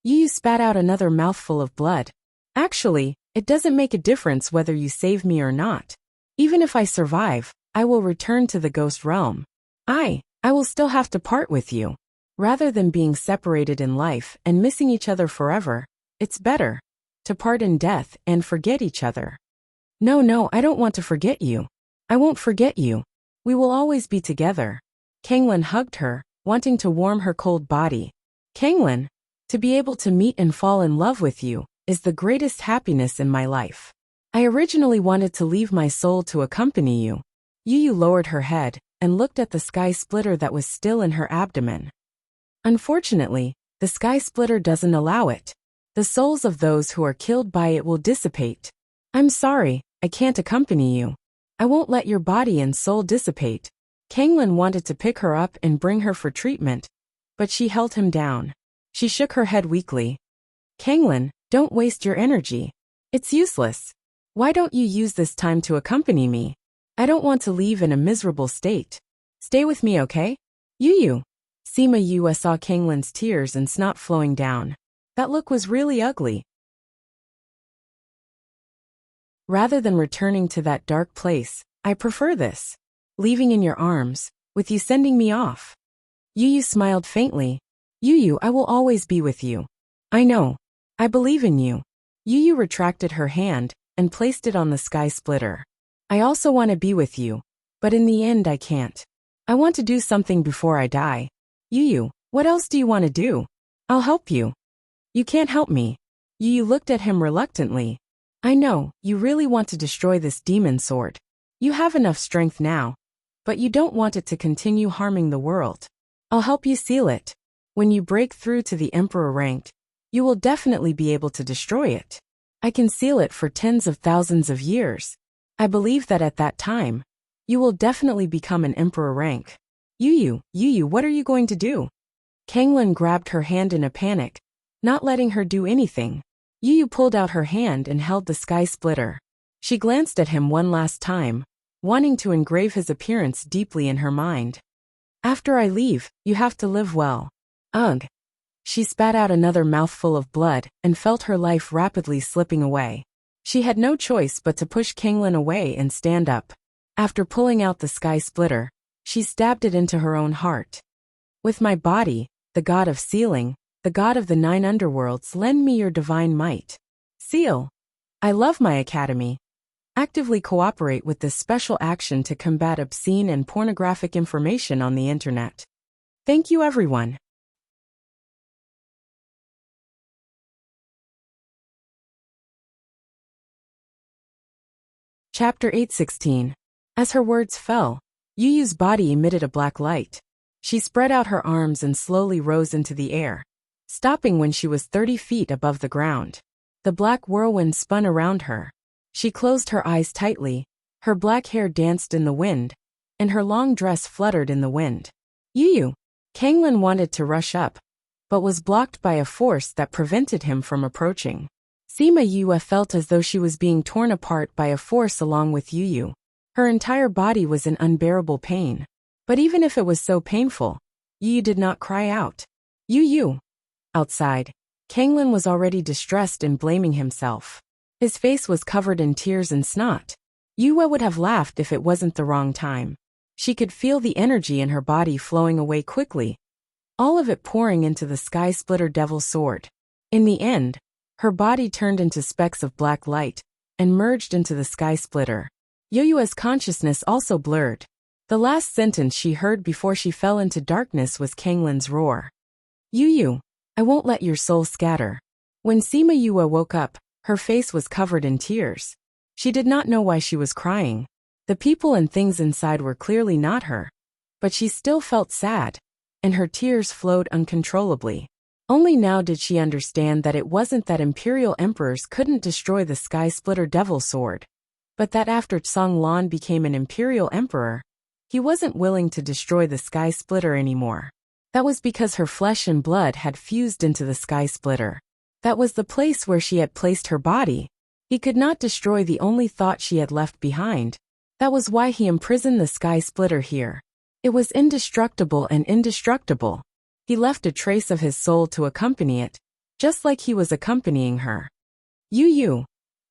Yu spat out another mouthful of blood. Actually, it doesn't make a difference whether you save me or not. Even if I survive, I will return to the ghost realm. I will still have to part with you. Rather than being separated in life and missing each other forever, it's better to part in death and forget each other. No, I don't want to forget you. I won't forget you. We will always be together. Kanglin hugged her, wanting to warm her cold body. Kanglin, to be able to meet and fall in love with you is the greatest happiness in my life. I originally wanted to leave my soul to accompany you. Yu lowered her head and looked at the Sky Splitter that was still in her abdomen. Unfortunately, the Sky Splitter doesn't allow it. The souls of those who are killed by it will dissipate. I'm sorry, I can't accompany you. I won't let your body and soul dissipate. Kanglin wanted to pick her up and bring her for treatment, but she held him down. She shook her head weakly. Kanglin, don't waste your energy. It's useless. Why don't you use this time to accompany me? I don't want to leave in a miserable state. Stay with me, okay? Yu. Sima Yue saw Kanglin's tears and snot flowing down. That look was really ugly. Rather than returning to that dark place, I prefer this. Leaving in your arms, with you sending me off. Yu smiled faintly. Yu, I will always be with you. I know. I believe in you. Yu retracted her hand and placed it on the Sky Splitter. I also want to be with you, but in the end I can't. I want to do something before I die. Yu, what else do you want to do? I'll help you. You can't help me. Yu looked at him reluctantly. I know, you really want to destroy this demon sword. You have enough strength now, but you don't want it to continue harming the world. I'll help you seal it. When you break through to the Emperor rank, you will definitely be able to destroy it. I can seal it for tens of thousands of years. I believe that at that time, you will definitely become an Emperor rank. Yu, what are you going to do? Kanglin grabbed her hand in a panic, not letting her do anything. Yu pulled out her hand and held the Sky Splitter. She glanced at him one last time, wanting to engrave his appearance deeply in her mind. After I leave, you have to live well. Ugh. She spat out another mouthful of blood and felt her life rapidly slipping away. She had no choice but to push Kanglin away and stand up. After pulling out the sky splitter, she stabbed it into her own heart. With my body, the god of sealing, the god of the 9 underworlds, lend me your divine might. Seal. I love my academy. Actively cooperate with this special action to combat obscene and pornographic information on the internet. Thank you, everyone. Chapter 8:16. As her words fell, Yu Yu's body emitted a black light. She spread out her arms and slowly rose into the air, stopping when she was 30 feet above the ground. The black whirlwind spun around her. She closed her eyes tightly, her black hair danced in the wind, and her long dress fluttered in the wind. Yu! Kanglin wanted to rush up, but was blocked by a force that prevented him from approaching. Sima Yue felt as though she was being torn apart by a force along with Yu Yu. Her entire body was in unbearable pain. But even if it was so painful, Yu Yu did not cry out. Yu Yu! Outside, Kanglin was already distressed and blaming himself. His face was covered in tears and snot. Yue would have laughed if it wasn't the wrong time. She could feel the energy in her body flowing away quickly, all of it pouring into the sky splitter devil sword. In the end, her body turned into specks of black light and merged into the sky splitter. Yu's consciousness also blurred. The last sentence she heard before she fell into darkness was Kanglin's roar. Yu, I won't let your soul scatter. When Sima Yue woke up, her face was covered in tears. She did not know why she was crying. The people and things inside were clearly not her. But she still felt sad, and her tears flowed uncontrollably. Only now did she understand that it wasn't that imperial emperors couldn't destroy the sky splitter devil sword, but that after Tsang Lan became an imperial emperor, he wasn't willing to destroy the sky splitter anymore. That was because her flesh and blood had fused into the sky splitter. That was the place where she had placed her body. He could not destroy the only thought she had left behind. That was why he imprisoned the sky splitter here. It was indestructible and indestructible. He left a trace of his soul to accompany it, just like he was accompanying her. Yu.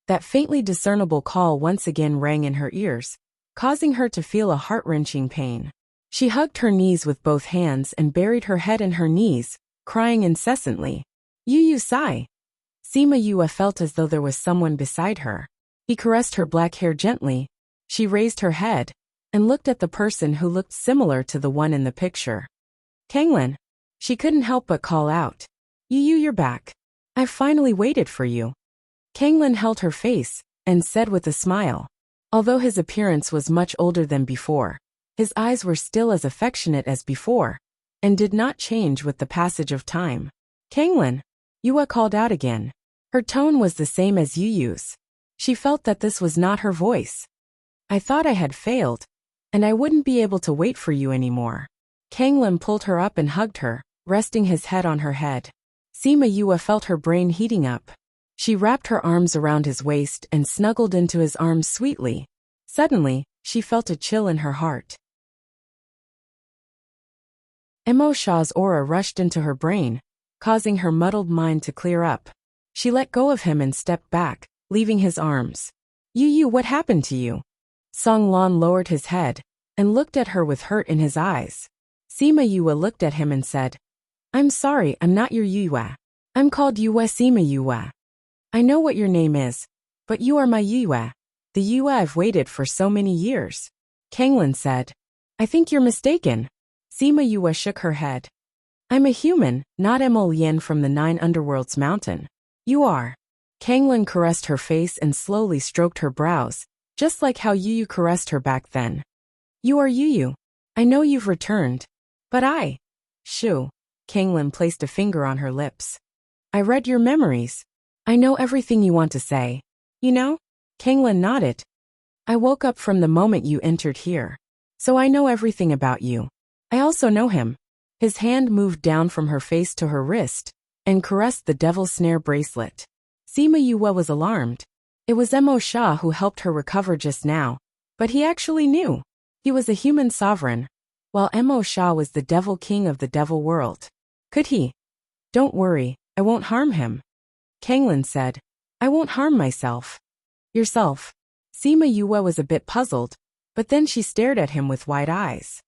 That faintly discernible call once again rang in her ears, causing her to feel a heart-wrenching pain. She hugged her knees with both hands and buried her head in her knees, crying incessantly. Yu sigh. Sima Yue felt as though there was someone beside her. He caressed her black hair gently. She raised her head and looked at the person who looked similar to the one in the picture. Kanglin. She couldn't help but call out. Yu, you're back. I've finally waited for you. Kanglin held her face and said with a smile. Although his appearance was much older than before, his eyes were still as affectionate as before, and did not change with the passage of time. Kanglin. Yue called out again. Her tone was the same as Yu's. She felt that this was not her voice. I thought I had failed, and I wouldn't be able to wait for you anymore. Kanglin pulled her up and hugged her, resting his head on her head. Sima Yue felt her brain heating up. She wrapped her arms around his waist and snuggled into his arms sweetly. Suddenly, she felt a chill in her heart. Mo Shaw's aura rushed into her brain, causing her muddled mind to clear up. She let go of him and stepped back, leaving his arms. Yu, what happened to you? Song Lan lowered his head and looked at her with hurt in his eyes. Sima Yue looked at him and said, I'm sorry, I'm not your Yue. I'm called Yue Sima Yue. I know what your name is, but you are my Yue, the Yue I've waited for so many years. Kanglin said, I think you're mistaken. Sima Yue shook her head. I'm a human, not Mo Yen from the 9 Underworlds mountain. You are. Kanglin caressed her face and slowly stroked her brows, just like how Yu caressed her back then. You are Yu. I know you've returned. But I. Shoo. Kanglin placed a finger on her lips. I read your memories. I know everything you want to say. You know? Kanglin nodded. I woke up from the moment you entered here. So I know everything about you. I also know him. His hand moved down from her face to her wrist and caressed the devil snare bracelet. Sima Yue was alarmed. It was Mo Sha who helped her recover just now, but he actually knew. He was a human sovereign, while Mo Sha was the devil king of the devil world. Could he? Don't worry, I won't harm him. Kanglin said, I won't harm myself. Yourself. Sima Yue was a bit puzzled, but then she stared at him with wide eyes.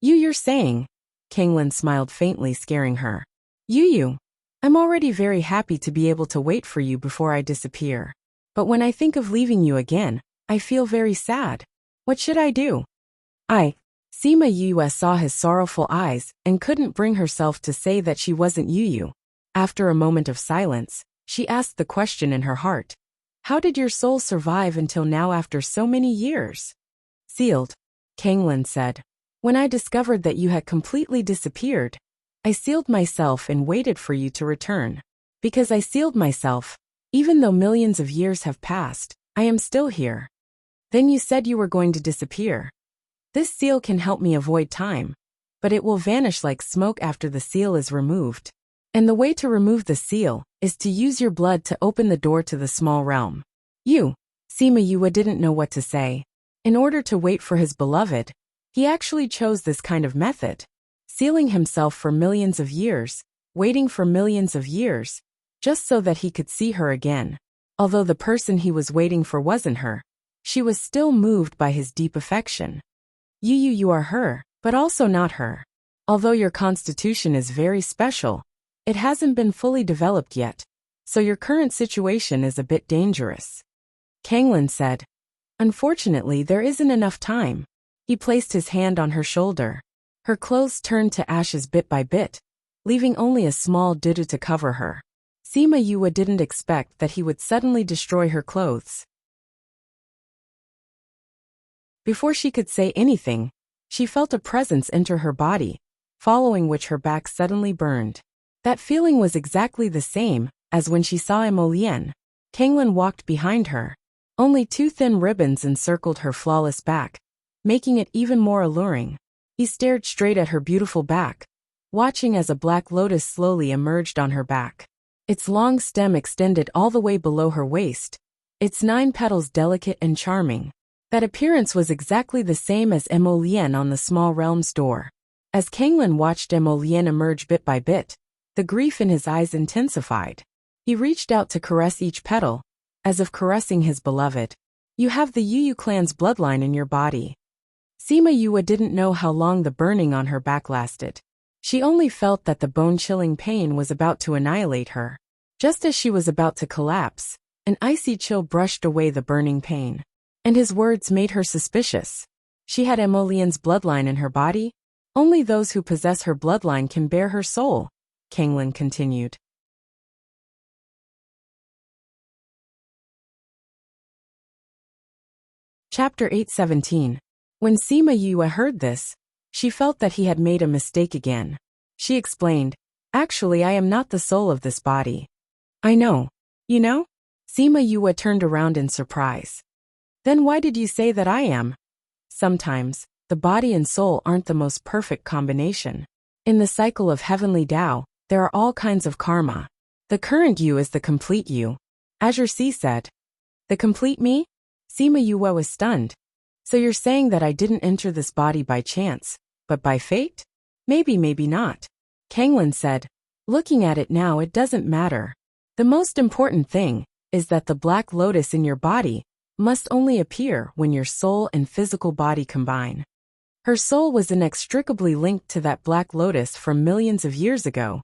You're saying? Kanglin smiled faintly, scaring her. You. I'm already very happy to be able to wait for you before I disappear. But when I think of leaving you again, I feel very sad. What should I do? Sima Yue saw his sorrowful eyes and couldn't bring herself to say that she wasn't Yu. After a moment of silence, she asked the question in her heart. How did your soul survive until now after so many years? Sealed, Kanglin said. When I discovered that you had completely disappeared, I sealed myself and waited for you to return. Because I sealed myself, even though millions of years have passed, I am still here. Then you said you were going to disappear. This seal can help me avoid time, but it will vanish like smoke after the seal is removed. And the way to remove the seal is to use your blood to open the door to the small realm. Sima Yue didn't know what to say. In order to wait for his beloved, he actually chose this kind of method. Sealing himself for millions of years, waiting for millions of years, just so that he could see her again. Although the person he was waiting for wasn't her, she was still moved by his deep affection. You are her, but also not her. Although your constitution is very special, it hasn't been fully developed yet, so your current situation is a bit dangerous. Kanglin said. Unfortunately, there isn't enough time. He placed his hand on her shoulder. Her clothes turned to ashes bit by bit, leaving only a small dudu to cover her. Sima Yue didn't expect that he would suddenly destroy her clothes. Before she could say anything, she felt a presence enter her body, following which her back suddenly burned. That feeling was exactly the same as when she saw Emolien. Kanglin walked behind her. Only 2 thin ribbons encircled her flawless back, making it even more alluring. He stared straight at her beautiful back, watching as a black lotus slowly emerged on her back. Its long stem extended all the way below her waist, its 9 petals delicate and charming. That appearance was exactly the same as Emolien on the small realm's door. As Kanglin watched Emolien emerge bit by bit, the grief in his eyes intensified. He reached out to caress each petal, as if caressing his beloved. You have the Yu clan's bloodline in your body. Sima Yue didn't know how long the burning on her back lasted. She only felt that the bone-chilling pain was about to annihilate her. Just as she was about to collapse, an icy chill brushed away the burning pain. And his words made her suspicious. She had Emolien's bloodline in her body? Only those who possess her bloodline can bear her soul, Kanglin continued. Chapter 8:17. When Sima Yue heard this, she felt that he had made a mistake again. She explained, Actually, I am not the soul of this body. I know. You know? Sima Yue turned around in surprise. Then why did you say that I am? Sometimes, the body and soul aren't the most perfect combination. In the cycle of heavenly Tao, there are all kinds of karma. The current you is the complete you. Azure Sea said. The complete me? Sima Yue was stunned. So you're saying that I didn't enter this body by chance, but by fate? Maybe not. Kanglin said. Looking at it now, it doesn't matter. The most important thing is that the black lotus in your body must only appear when your soul and physical body combine. Her soul was inextricably linked to that black lotus from millions of years ago,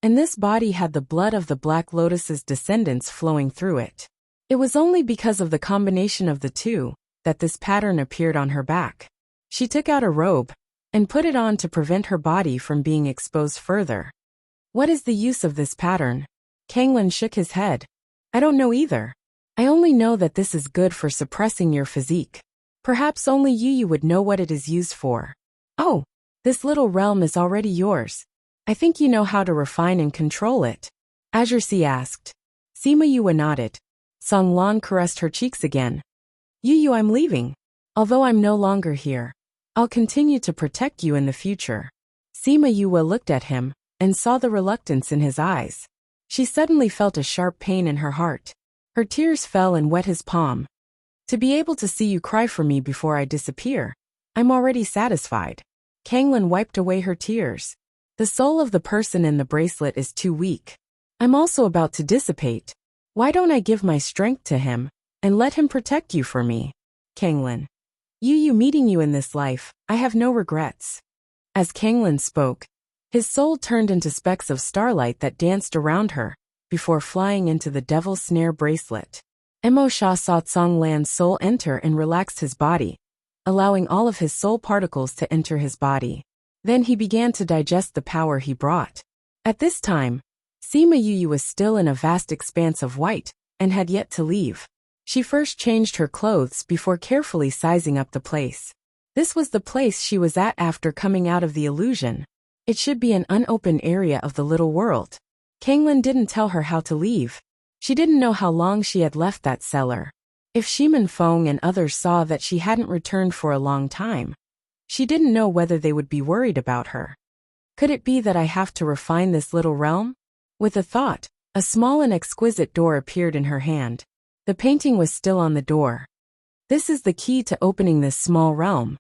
and this body had the blood of the black lotus's descendants flowing through it. It was only because of the combination of the two that this pattern appeared on her back. She took out a robe and put it on to prevent her body from being exposed further. What is the use of this pattern? Kanglin shook his head. I don't know either. I only know that this is good for suppressing your physique. Perhaps only you would know what it is used for. Oh, this little realm is already yours. I think you know how to refine and control it. Azure Sea asked. Sima Yue nodded. Song Lan caressed her cheeks again. Yu, I'm leaving. Although I'm no longer here, I'll continue to protect you in the future. Sima Yue looked at him and saw the reluctance in his eyes. She suddenly felt a sharp pain in her heart. Her tears fell and wet his palm. To be able to see you cry for me before I disappear, I'm already satisfied. Kanglin wiped away her tears. The soul of the person in the bracelet is too weak. I'm also about to dissipate. Why don't I give my strength to him, and let him protect you for me. Kanglin. You meeting you in this life, I have no regrets. As Kanglin spoke, his soul turned into specks of starlight that danced around her, before flying into the devil's snare bracelet. Mo Sha saw Tsong Lan's soul enter and relaxed his body, allowing all of his soul particles to enter his body. Then he began to digest the power he brought. At this time, Sima Yu was still in a vast expanse of white, and had yet to leave. She first changed her clothes before carefully sizing up the place. This was the place she was at after coming out of the illusion. It should be an unopened area of the little world. Kanglin didn't tell her how to leave. She didn't know how long she had left that cellar. If Shimin Feng and others saw that she hadn't returned for a long time, she didn't know whether they would be worried about her. Could it be that I have to refine this little realm? With a thought, a small and exquisite door appeared in her hand. The painting was still on the door. This is the key to opening this small realm.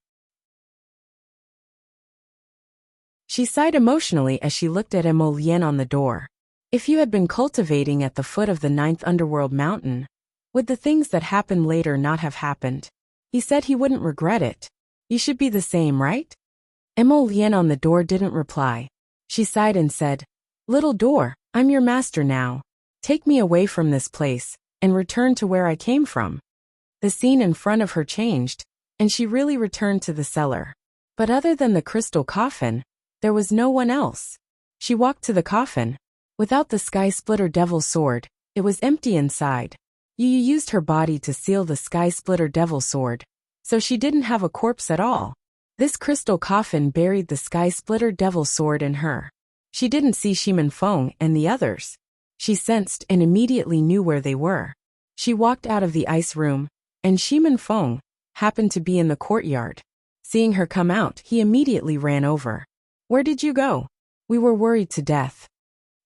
She sighed emotionally as she looked at Emo Lien on the door. If you had been cultivating at the foot of the 9th underworld mountain, would the things that happened later not have happened? He said he wouldn't regret it. You should be the same, right? Emo Lien on the door didn't reply. She sighed and said, Little door, I'm your master now. Take me away from this place, and return to where I came from. The scene in front of her changed, and she really returned to the cellar. But other than the crystal coffin, there was no one else. She walked to the coffin. Without the Sky Splitter Devil Sword, it was empty inside. Yu used her body to seal the Sky Splitter Devil Sword, so she didn't have a corpse at all. This crystal coffin buried the Sky Splitter Devil Sword in her. She didn't see Shimin Feng and the others. She sensed and immediately knew where they were. She walked out of the ice room, and Shimin Feng happened to be in the courtyard. Seeing her come out, he immediately ran over. Where did you go? We were worried to death.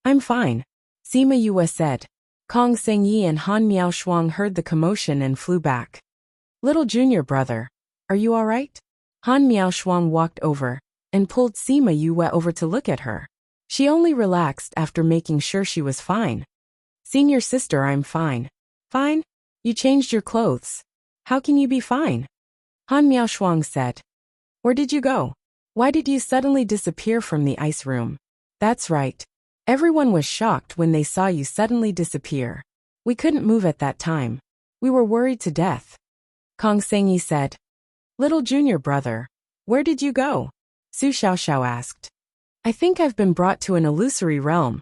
I'm fine, Sima Yue said. Kong Sengyi and Han Miaoshuang heard the commotion and flew back. Little junior brother, are you all right? Han Miaoshuang walked over and pulled Sima Yue over to look at her. She only relaxed after making sure she was fine. Senior sister, I'm fine. Fine? You changed your clothes. How can you be fine? Han Miaoshuang said. Where did you go? Why did you suddenly disappear from the ice room? That's right. Everyone was shocked when they saw you suddenly disappear. We couldn't move at that time. We were worried to death. Kong Sengyi said. Little junior brother, where did you go? Su Xiaoxiao asked. I think I've been brought to an illusory realm.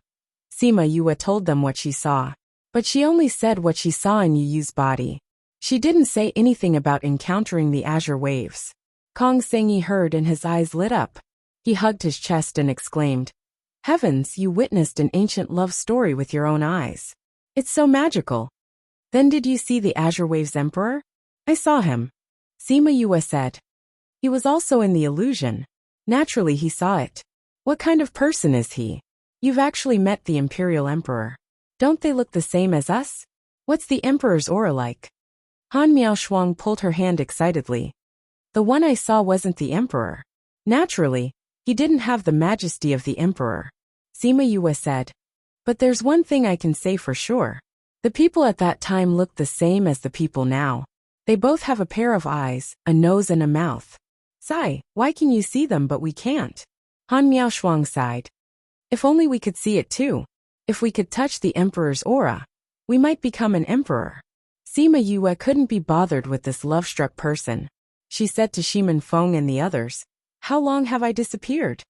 Sima Yue told them what she saw. But she only said what she saw in Yu Yu's body. She didn't say anything about encountering the azure waves. Kong Sengyi heard and his eyes lit up. He hugged his chest and exclaimed, Heavens, you witnessed an ancient love story with your own eyes. It's so magical. Then did you see the Azure Waves Emperor? I saw him. Sima Yue said. He was also in the illusion. Naturally he saw it. What kind of person is he? You've actually met the Imperial Emperor. Don't they look the same as us? What's the Emperor's aura like? Han Miaoshuang pulled her hand excitedly. The one I saw wasn't the Emperor. Naturally, he didn't have the majesty of the Emperor. Sima Yue said. But there's one thing I can say for sure. The people at that time looked the same as the people now. They both have a pair of eyes, a nose and a mouth. Sigh, why can you see them but we can't? Han Miaoshuang sighed. If only we could see it too. If we could touch the Emperor's aura, we might become an emperor. Sima Yue couldn't be bothered with this love-struck person. She said to Shimin Feng and the others, How long have I disappeared?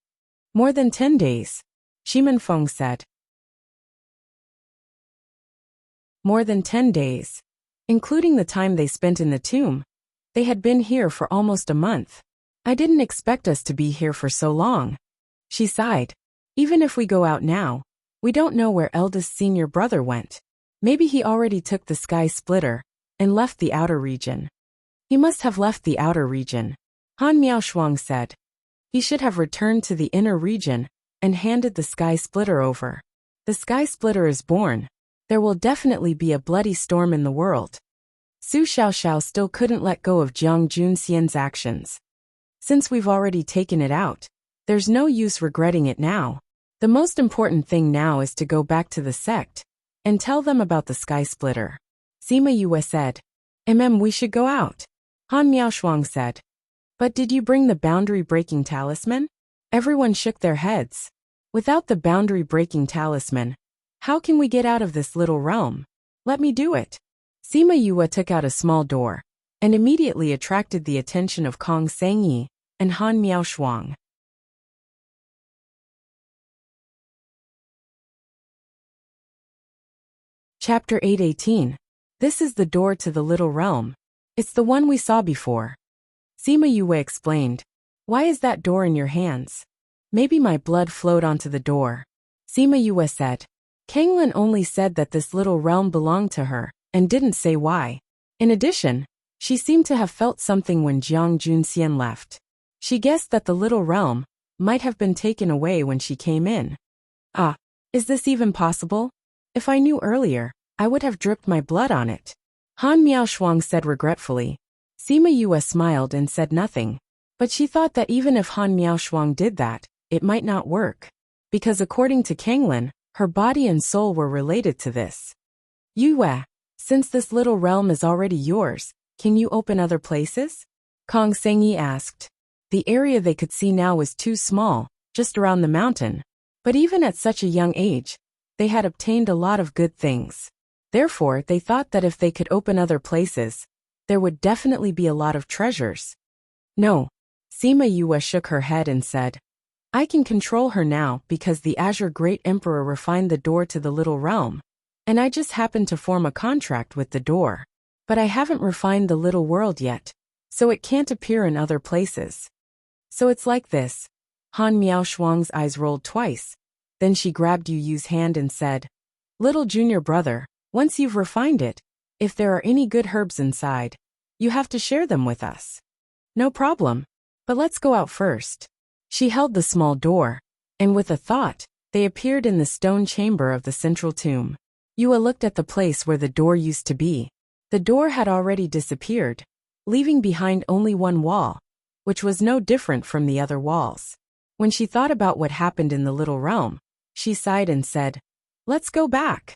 More than 10 days. Shimin Feng said. More than 10 days. Including the time they spent in the tomb. They had been here for almost a month. I didn't expect us to be here for so long. She sighed. Even if we go out now, we don't know where eldest senior brother went. Maybe he already took the Sky Splitter and left the outer region. He must have left the outer region. Han Miaoshuang said. He should have returned to the inner region and handed the Sky Splitter over. The Sky Splitter is born. There will definitely be a bloody storm in the world. Su Xiaoxiao still couldn't let go of Jiang Junxian's actions. Since we've already taken it out, there's no use regretting it now. The most important thing now is to go back to the sect and tell them about the Sky Splitter. Sima Yue said. We should go out, Han Miaoshuang said. But did you bring the boundary-breaking talisman? Everyone shook their heads. Without the boundary-breaking talisman, how can we get out of this little realm? Let me do it. Sima Yue took out a small door and immediately attracted the attention of Kong Sengyi and Han Miaoshuang. Chapter 8:18. This is the door to the little realm. It's the one we saw before. Sima Yue explained. Why is that door in your hands? Maybe my blood flowed onto the door. Sima Yue said. Kanglin only said that this little realm belonged to her, and didn't say why. In addition, she seemed to have felt something when Jiang Junxian left. She guessed that the little realm might have been taken away when she came in. Ah, is this even possible? If I knew earlier, I would have dripped my blood on it. Han Miaoshuang said regretfully. Sima Yue smiled and said nothing. But she thought that even if Han Miaoshuang did that, it might not work. Because according to Kanglin, her body and soul were related to this. Yue, since this little realm is already yours, can you open other places? Kong Sengyi asked. The area they could see now was too small, just around the mountain. But even at such a young age, they had obtained a lot of good things. Therefore, they thought that if they could open other places, there would definitely be a lot of treasures. No. Sima Yue shook her head and said, I can control her now because the Azure Great Emperor refined the door to the little realm, and I just happened to form a contract with the door. But I haven't refined the little world yet, so it can't appear in other places. So it's like this. Han Miaoshuang's eyes rolled twice. Then she grabbed Yu Yu's hand and said, Little junior brother, once you've refined it, if there are any good herbs inside, you have to share them with us. No problem. But let's go out first. She held the small door, and with a thought, they appeared in the stone chamber of the central tomb. Yue looked at the place where the door used to be. The door had already disappeared, leaving behind only one wall, which was no different from the other walls. When she thought about what happened in the little realm, she sighed and said, Let's go back.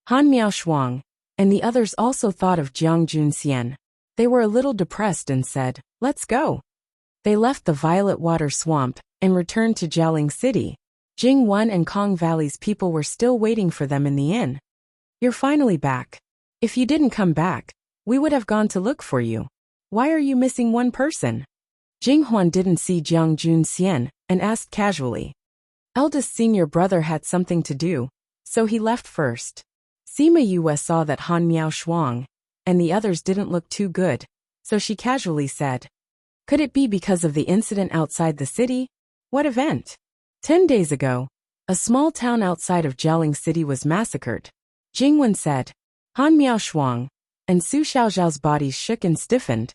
Han Miaoshuang and the others also thought of Jiang Junxian. They were a little depressed and said, Let's go. They left the Violet Water Swamp and returned to Jialing City. Jingwan and Kong Valley's people were still waiting for them in the inn. You're finally back. If you didn't come back, we would have gone to look for you. Why are you missing one person? Jinghuan didn't see Jiang Junxian and asked casually. Eldest senior brother had something to do, so he left first. Sima Yue saw that Han Miaoshuang and the others didn't look too good, so she casually said, Could it be because of the incident outside the city? What event? 10 days ago, a small town outside of Jialing City was massacred. Jingwen said. Han Miaoshuang and Su Xiaoxiao's bodies shook and stiffened.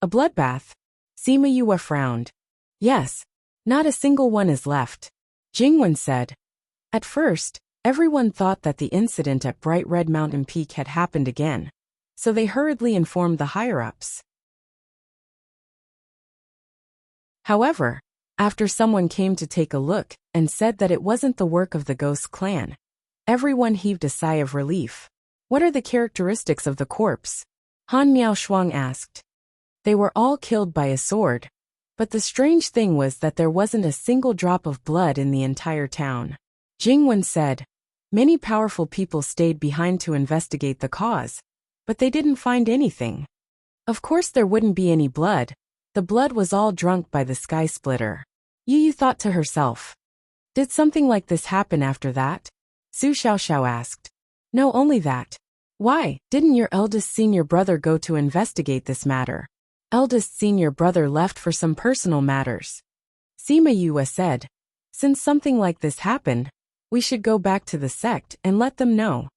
A bloodbath? Sima Yue frowned. Yes, not a single one is left. Jingwen said. At first, everyone thought that the incident at Bright Red Mountain Peak had happened again, so they hurriedly informed the higher-ups. However, after someone came to take a look and said that it wasn't the work of the Ghost clan, everyone heaved a sigh of relief. What are the characteristics of the corpse? Han Miaoshuang asked. They were all killed by a sword, but the strange thing was that there wasn't a single drop of blood in the entire town. Jingwen said. Many powerful people stayed behind to investigate the cause, but they didn't find anything. Of course there wouldn't be any blood. The blood was all drunk by the sky splitter. Yu thought to herself. Did something like this happen after that? Su Xiaoxiao asked. No, only that. Why, didn't your eldest senior brother go to investigate this matter? Eldest senior brother left for some personal matters. Sima Yue said. Since something like this happened, we should go back to the sect and let them know.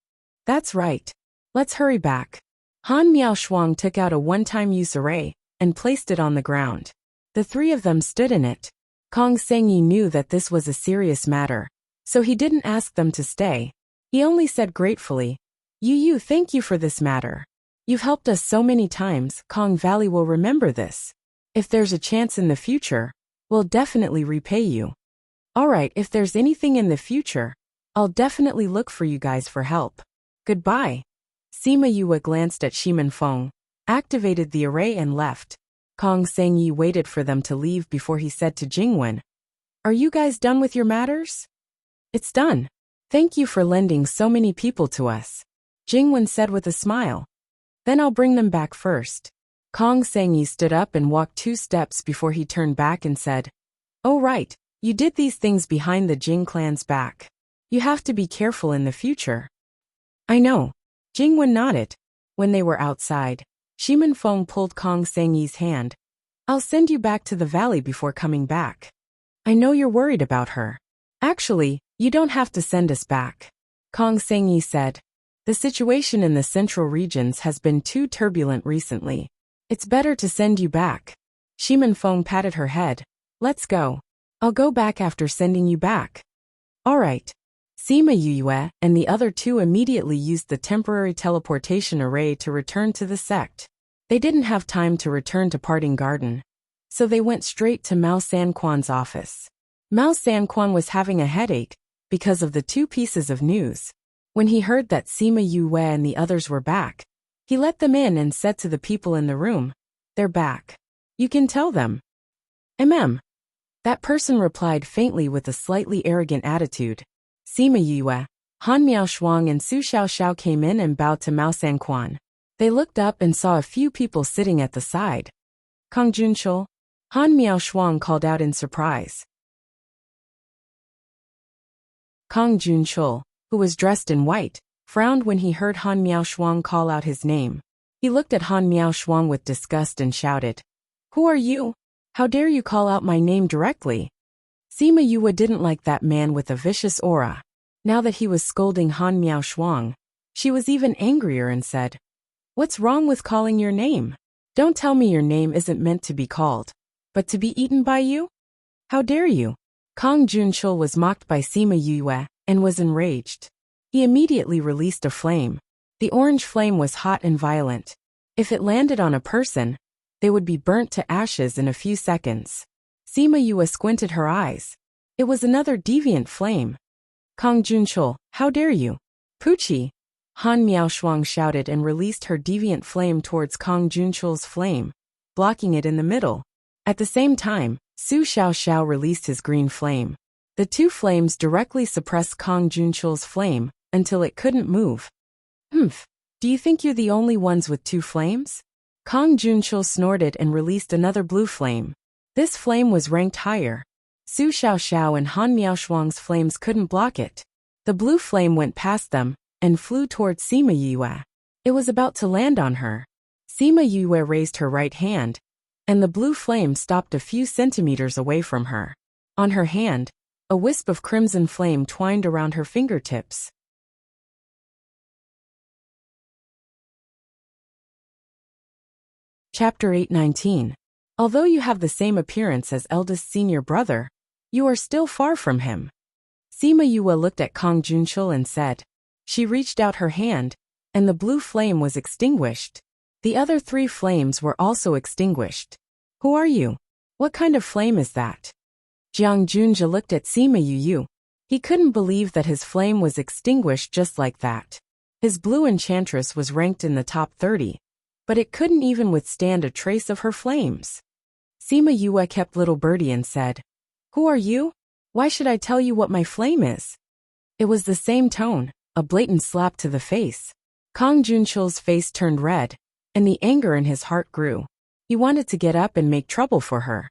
That's right. Let's hurry back. Han Miaoshuang took out a one-time use array and placed it on the ground. The three of them stood in it. Kong Sengyi knew that this was a serious matter, so he didn't ask them to stay. He only said gratefully, Yu, thank you for this matter. You've helped us so many times, Kong Valley will remember this. If there's a chance in the future, we'll definitely repay you. Alright, if there's anything in the future, I'll definitely look for you guys for help. Goodbye. Sima Yue glanced at Shimen Feng. activated the array and left. Kong Sengyi waited for them to leave before he said to Jingwen, "Are you guys done with your matters?" "It's done. Thank you for lending so many people to us," Jingwen said with a smile. "Then I'll bring them back first." Kong Sengyi stood up and walked 2 steps before he turned back and said, "Oh right, you did these things behind the Jing clan's back. You have to be careful in the future." "I know." Jingwen nodded. When they were outside, Shimin Feng pulled Kong Sengyi's hand. "I'll send you back to the valley before coming back. I know you're worried about her." "Actually, you don't have to send us back," Kong Sengyi said. "The situation in the central regions has been too turbulent recently. It's better to send you back." Shimin Feng patted her head. "Let's go. I'll go back after sending you back." "All right." Sima Yue and the other 2 immediately used the temporary teleportation array to return to the sect. They didn't have time to return to Parting Garden, so they went straight to Mao Sanquan's office. Mao Sanquan was having a headache because of the 2 pieces of news. When he heard that Sima Yue and the others were back, he let them in and said to the people in the room, "They're back. You can tell them." That person replied faintly with a slightly arrogant attitude. Sima Yue, Han Miaoshuang and Su Xiaoxiao came in and bowed to Mao Sanquan. They looked up and saw a few people sitting at the side. "Kong Junchul?" Han Miaoshuang called out in surprise. Kong Junchul, who was dressed in white, frowned when he heard Han Miaoshuang call out his name. He looked at Han Miaoshuang with disgust and shouted, "Who are you? How dare you call out my name directly?" Sima Yue didn't like that man with a vicious aura. Now that he was scolding Han Miaoshuang, she was even angrier and said, "What's wrong with calling your name? Don't tell me your name isn't meant to be called, but to be eaten by you? How dare you?" Kong Junchul was mocked by Sima Yue and was enraged. He immediately released a flame. The orange flame was hot and violent. If it landed on a person, they would be burnt to ashes in a few seconds. Sima Yue squinted her eyes. It was another deviant flame. "Kong Junchul, how dare you?" "Puchi!" Han Miaoshuang shouted and released her deviant flame towards Kong Junchul's flame, blocking it in the middle. At the same time, Su Xiaoxiao released his green flame. The 2 flames directly suppressed Kong Junchul's flame until it couldn't move. Do you think you're the only ones with 2 flames?" Kong Junchul snorted and released another blue flame. This flame was ranked higher. Su Xiaoxiao and Han Miaoshuang's flames couldn't block it. The blue flame went past them and flew towards Sima Yue. It was about to land on her. Sima Yue raised her right hand, and the blue flame stopped a few centimeters away from her. On her hand, a wisp of crimson flame twined around her fingertips. Chapter 819. Although you have the same appearance as eldest senior brother, you are still far from him. Sima Yue looked at Kong Junchul and said. She reached out her hand, and the blue flame was extinguished. The other 3 flames were also extinguished. "Who are you? What kind of flame is that?" Jiang Junja looked at Sima Yue. He couldn't believe that his flame was extinguished just like that. His blue enchantress was ranked in the top 30, but it couldn't even withstand a trace of her flames. Sima Yue kept little birdie and said, "Who are you? Why should I tell you what my flame is?" It was the same tone, a blatant slap to the face. Kong Junchul's face turned red, and the anger in his heart grew. He wanted to get up and make trouble for her,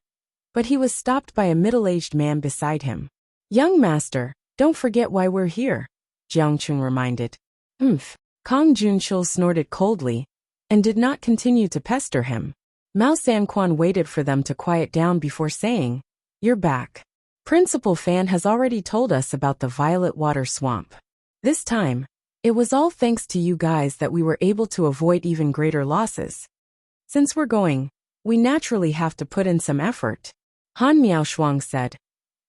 but he was stopped by a middle-aged man beside him. "Young master, don't forget why we're here," Jiang Chun reminded. Kong Junchul snorted coldly and did not continue to pester him. Mao Sanquan waited for them to quiet down before saying, "You're back. Principal Fan has already told us about the Violet Water Swamp. This time, it was all thanks to you guys that we were able to avoid even greater losses. Since we're going, we naturally have to put in some effort," Han Miaoshuang said.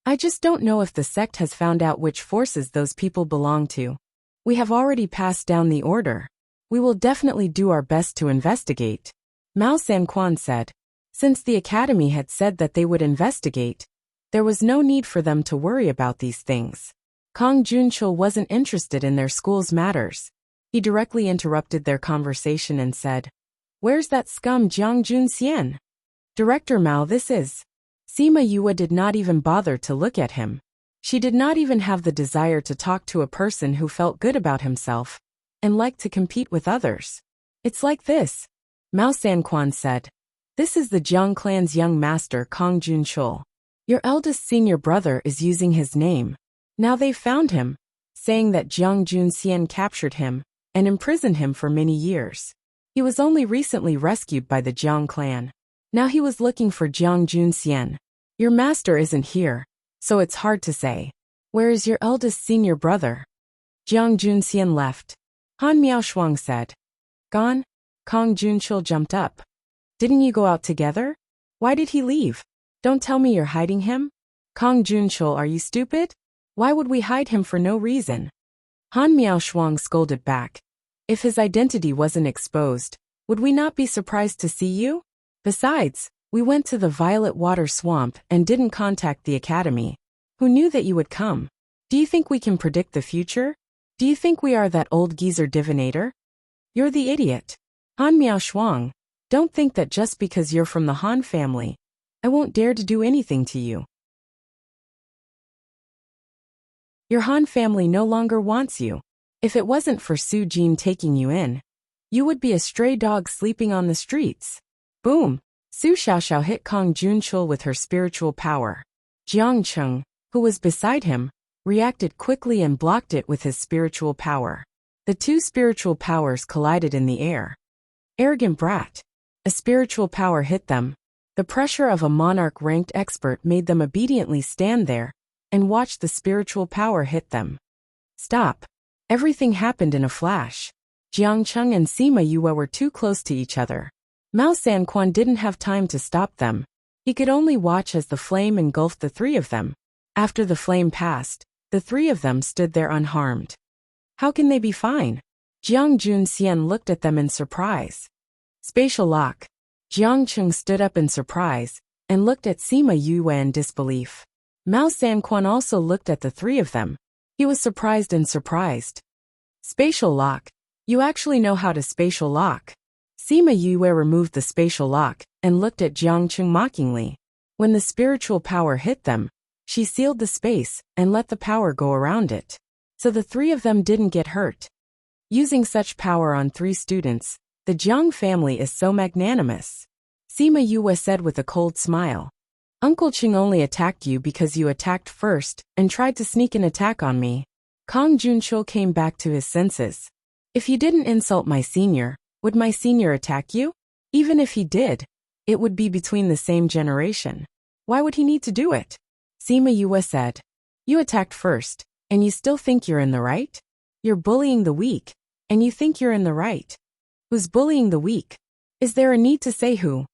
"I just don't know if the sect has found out which forces those people belong to. We have already passed down the order. We will definitely do our best to investigate," Mao Sanquan said. Since the academy had said that they would investigate, there was no need for them to worry about these things. Kong Junchul wasn't interested in their school's matters. He directly interrupted their conversation and said, Where's that scum Jiang Junxian? Director Mao, this is. Sima Yue did not even bother to look at him. She did not even have the desire to talk to a person who felt good about himself and liked to compete with others. It's like this, Mao Sanquan said. This is the Jiang clan's young master Kong Junchul. Your eldest senior brother is using his name. Now they've found him, saying that Jiang Junxian captured him and imprisoned him for many years. He was only recently rescued by the Jiang clan. Now he was looking for Jiang Junxian. Your master isn't here, so it's hard to say. Where is your eldest senior brother? Jiang Junxian left. Han Miaoshuang said. Gone? Kong Junchul jumped up. Didn't you go out together? Why did he leave? Don't tell me you're hiding him? Kong Junchul, are you stupid? Why would we hide him for no reason? Han Miaoshuang scolded back. If his identity wasn't exposed, would we not be surprised to see you? Besides, we went to the Violet Water Swamp and didn't contact the academy. Who knew that you would come? Do you think we can predict the future? Do you think we are that old geezer divinator? You're the idiot. Han Miaoshuang, don't think that just because you're from the Han family, I won't dare to do anything to you. Your Han family no longer wants you. If it wasn't for Su Jin taking you in, you would be a stray dog sleeping on the streets. Boom! Su Xiaoxiao hit Kong Junchul with her spiritual power. Jiang Cheng, who was beside him, reacted quickly and blocked it with his spiritual power. The two spiritual powers collided in the air. Arrogant brat. A spiritual power hit them. The pressure of a monarch-ranked expert made them obediently stand there and watch the spiritual power hit them. Stop. Everything happened in a flash. Jiang Cheng and Sima Yue were too close to each other. Mao Sanquan didn't have time to stop them. He could only watch as the flame engulfed the three of them. After the flame passed, the three of them stood there unharmed. How can they be fine? Jiang Junxian looked at them in surprise. Spatial lock. Jiang Cheng stood up in surprise and looked at Sima Yue in disbelief. Mao Sanquan also looked at the three of them. He was surprised and surprised. Spatial lock. You actually know how to spatial lock. Sima Yue removed the spatial lock and looked at Jiang Cheng mockingly. When the spiritual power hit them, she sealed the space and let the power go around it. So the three of them didn't get hurt. Using such power on three students, the Jiang family is so magnanimous. Sima Yue said with a cold smile. Uncle Cheng only attacked you because you attacked first and tried to sneak an attack on me. Kong Junchul came back to his senses. If you didn't insult my senior, would my senior attack you? Even if he did, it would be between the same generation. Why would he need to do it? Sima Yue said. You attacked first, and you still think you're in the right? You're bullying the weak, and you think you're in the right. Who's bullying the weak? Is there a need to say who?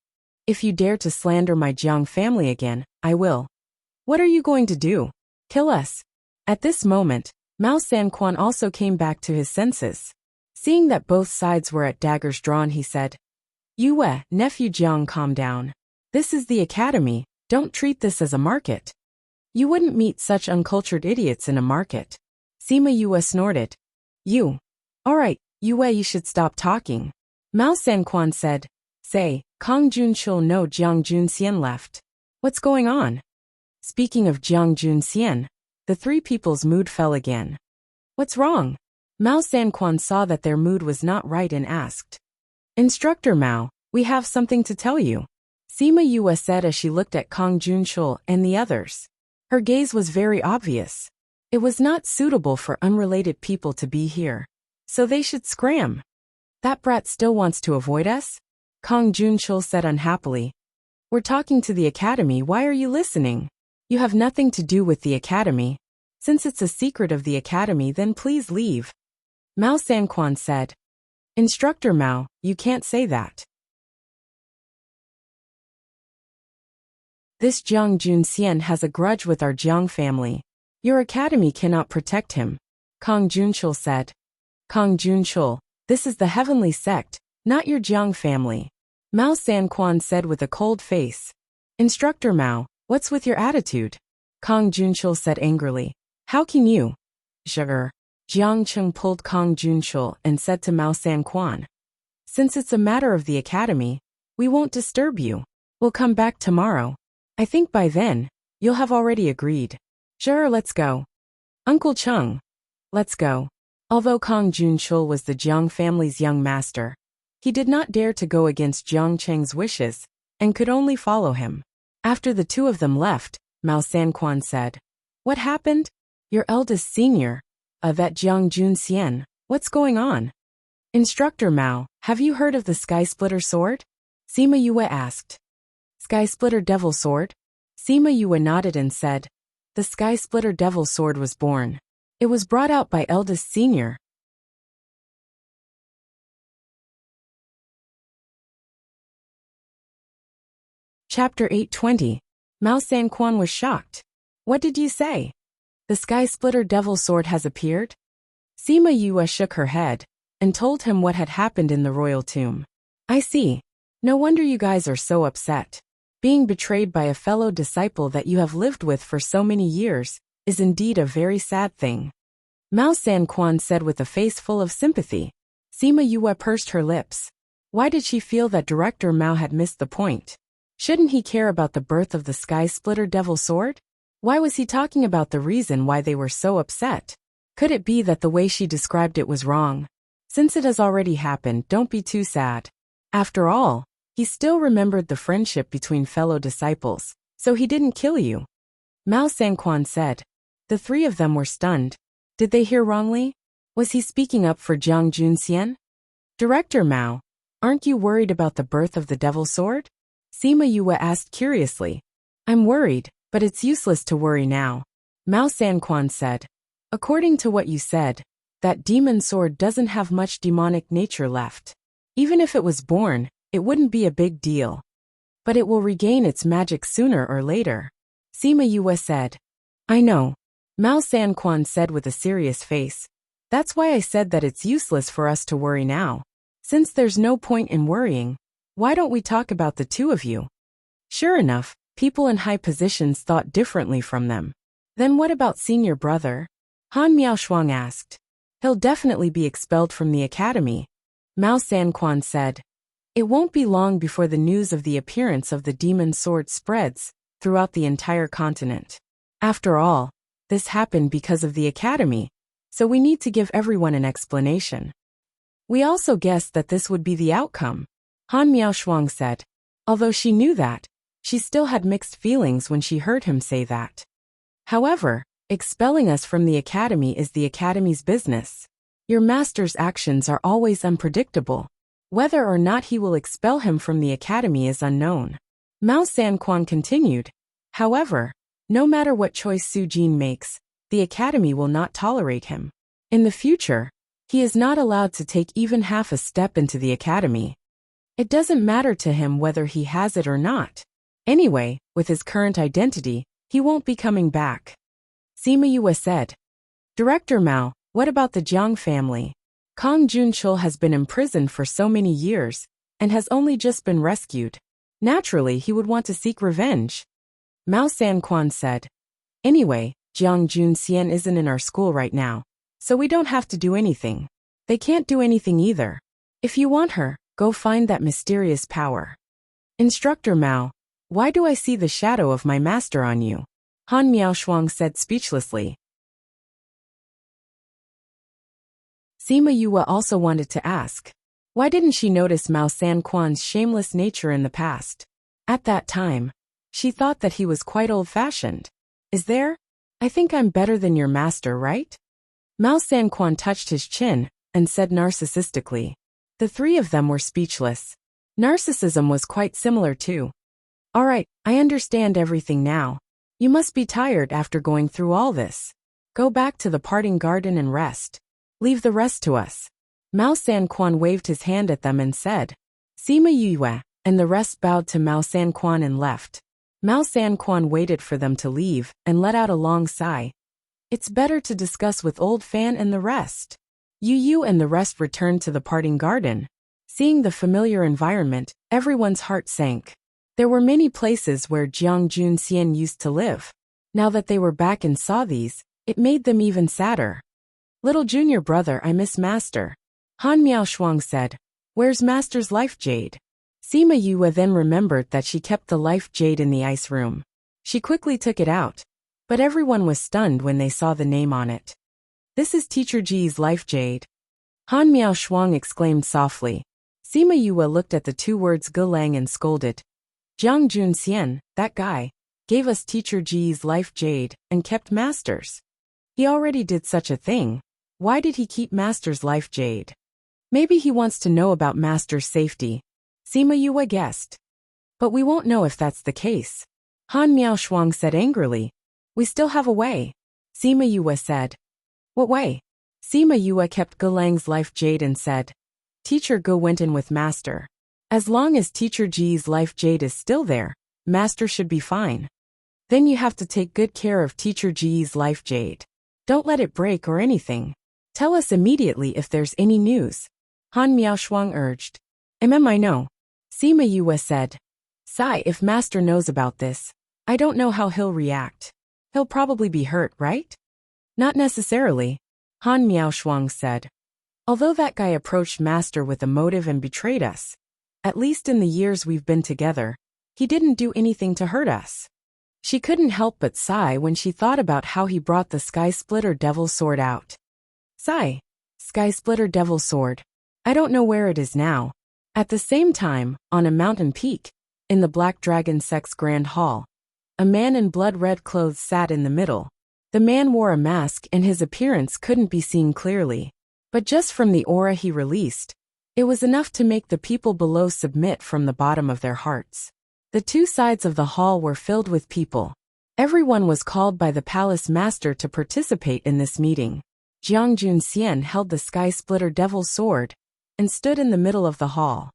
If you dare to slander my Jiang family again, I will. What are you going to do? Kill us? At this moment, Mao Sanquan also came back to his senses. Seeing that both sides were at daggers drawn, he said, Yue, nephew Jiang, calm down. This is the academy, don't treat this as a market. You wouldn't meet such uncultured idiots in a market. Sima Yue snorted. You. Alright, Yue, you should stop talking. Mao Sanquan said. Say, Kong Junchul no Jiang Junxian left. What's going on? Speaking of Jiang Junxian, the three people's mood fell again. What's wrong? Mao Sanquan saw that their mood was not right and asked. Instructor Mao, we have something to tell you. Sima Yue said as she looked at Kong Junchul and the others. Her gaze was very obvious. It was not suitable for unrelated people to be here. So they should scram. That brat still wants to avoid us? Kong Junchul said unhappily. We're talking to the academy, why are you listening? You have nothing to do with the academy. Since it's a secret of the academy, then please leave. Mao Sanquan said. Instructor Mao, you can't say that. This Jiang Junxian has a grudge with our Jiang family. Your academy cannot protect him. Kong Junchul said. Kong Junchul, this is the heavenly sect, not your Jiang family. Mao Sanquan said with a cold face. Instructor Mao, what's with your attitude? Kong Junchul said angrily. How can you? Jiang Cheng pulled Kong Junchul and said to Mao Sanquan. Since it's a matter of the academy, we won't disturb you. We'll come back tomorrow. I think by then, you'll have already agreed. Sure, let's go. Uncle Chung. Let's go. Although Kong Junchul was the Jiang family's young master, he did not dare to go against Jiang Cheng's wishes, and could only follow him. After the two of them left, Mao Sanquan said, "What happened? Your eldest senior, that Jiang Junxian, what's going on?" "Instructor Mao, have you heard of the Sky Splitter sword?" Sima Yue asked. "Sky Splitter Devil Sword?" Sima Yue nodded and said, "The Sky Splitter Devil Sword was born. It was brought out by eldest senior." Chapter 820. Mao Sanquan was shocked. "What did you say? The Sky Splitter Devil Sword has appeared?" Sima Yue shook her head and told him what had happened in the royal tomb. "I see. No wonder you guys are so upset. Being betrayed by a fellow disciple that you have lived with for so many years is indeed a very sad thing," Mao Sanquan said with a face full of sympathy. Sima Yue pursed her lips. Why did she feel that Director Mao had missed the point? Shouldn't he care about the birth of the Sky Splitter Devil Sword? Why was he talking about the reason why they were so upset? Could it be that the way she described it was wrong? Since it has already happened, don't be too sad. After all, he still remembered the friendship between fellow disciples, so he didn't kill you. Mao Sanquan said. The three of them were stunned. Did they hear wrongly? Was he speaking up for Jiang Junxian? "Director Mao, aren't you worried about the birth of the Devil Sword?" Sima Yue asked curiously. "I'm worried, but it's useless to worry now," Mao Sanquan said. "According to what you said, that demon sword doesn't have much demonic nature left. Even if it was born, it wouldn't be a big deal. But it will regain its magic sooner or later," Sima Yue said. "I know," Mao Sanquan said with a serious face. "That's why I said that it's useless for us to worry now. Since there's no point in worrying, why don't we talk about the two of you?" Sure enough, people in high positions thought differently from them. "Then what about senior brother?" Han Miaoshuang asked. "He'll definitely be expelled from the academy," Mao Sanquan said. "It won't be long before the news of the appearance of the demon sword spreads throughout the entire continent. After all, this happened because of the academy, so we need to give everyone an explanation." "We also guessed that this would be the outcome," Han Miaoshuang said. Although she knew that, she still had mixed feelings when she heard him say that. "However, expelling us from the academy is the academy's business. Your master's actions are always unpredictable. Whether or not he will expel him from the academy is unknown," Mao Sanquan continued. "However, no matter what choice Su Jin makes, the academy will not tolerate him. In the future, he is not allowed to take even half a step into the academy. It doesn't matter to him whether he has it or not. Anyway, with his current identity, he won't be coming back," Sima Yue said. "Director Mao, what about the Jiang family? Kong Junchul has been imprisoned for so many years, and has only just been rescued. Naturally, he would want to seek revenge," Mao Sanquan said. "Anyway, Jiang Junxian isn't in our school right now, so we don't have to do anything. They can't do anything either. If you want her, go find that mysterious power." "Instructor Mao, why do I see the shadow of my master on you?" Han Miaoshuang said speechlessly. Sima Yue also wanted to ask. Why didn't she notice Mao Sanquan's shameless nature in the past? At that time, she thought that he was quite old-fashioned. "Is there? I think I'm better than your master, right?" Mao Sanquan touched his chin and said narcissistically. The three of them were speechless. Narcissism was quite similar too. "All right, I understand everything now. You must be tired after going through all this. Go back to the parting garden and rest. Leave the rest to us." Mao Sanquan waved his hand at them and said. Sima Yue and the rest bowed to Mao Sanquan and left. Mao Sanquan waited for them to leave and let out a long sigh. It's better to discuss with old Fan and the rest. Yu and the rest returned to the parting garden. Seeing the familiar environment, everyone's heart sank. There were many places where Jiang Junxian used to live. Now that they were back and saw these, it made them even sadder. "Little junior brother, I miss master," Han Miaoshuang said. Where's Master's life jade? Sima Yue then remembered that she kept the life jade in the ice room. She quickly took it out, but everyone was stunned when they saw the name on it. This is Teacher Ji's life jade. Han Miao Shuang exclaimed softly. Sima Yue looked at the two words Gulang and scolded. Jiang Junxian, that guy, gave us Teacher Ji's life jade and kept Master's. He already did such a thing. Why did he keep Master's life jade? Maybe he wants to know about Master's safety. Sima Yue guessed. But we won't know if that's the case. Han Miao Shuang said angrily. We still have a way. Sima Yue said. What way? Sima Yue kept Gulang's life jade and said. Teacher Gu went in with Master. As long as Teacher Ji's life jade is still there, Master should be fine. Then you have to take good care of Teacher Ji's life jade. Don't let it break or anything. Tell us immediately if there's any news. Han Miao Shuang urged. I know. Sima Yue said. Sigh, if Master knows about this, I don't know how he'll react. He'll probably be hurt, right? Not necessarily, Han Miao Shuang said. Although that guy approached Master with a motive and betrayed us, at least in the years we've been together, he didn't do anything to hurt us. She couldn't help but sigh when she thought about how he brought the Sky Splitter Devil Sword out. Sigh. Sky Splitter Devil Sword. I don't know where it is now. At the same time, on a mountain peak, in the Black Dragon Sect's Grand Hall, a man in blood-red clothes sat in the middle. The man wore a mask and his appearance couldn't be seen clearly. But just from the aura he released, it was enough to make the people below submit from the bottom of their hearts. The two sides of the hall were filled with people. Everyone was called by the palace master to participate in this meeting. Jiang Junxian held the Sky Splitter Devil Sword and stood in the middle of the hall.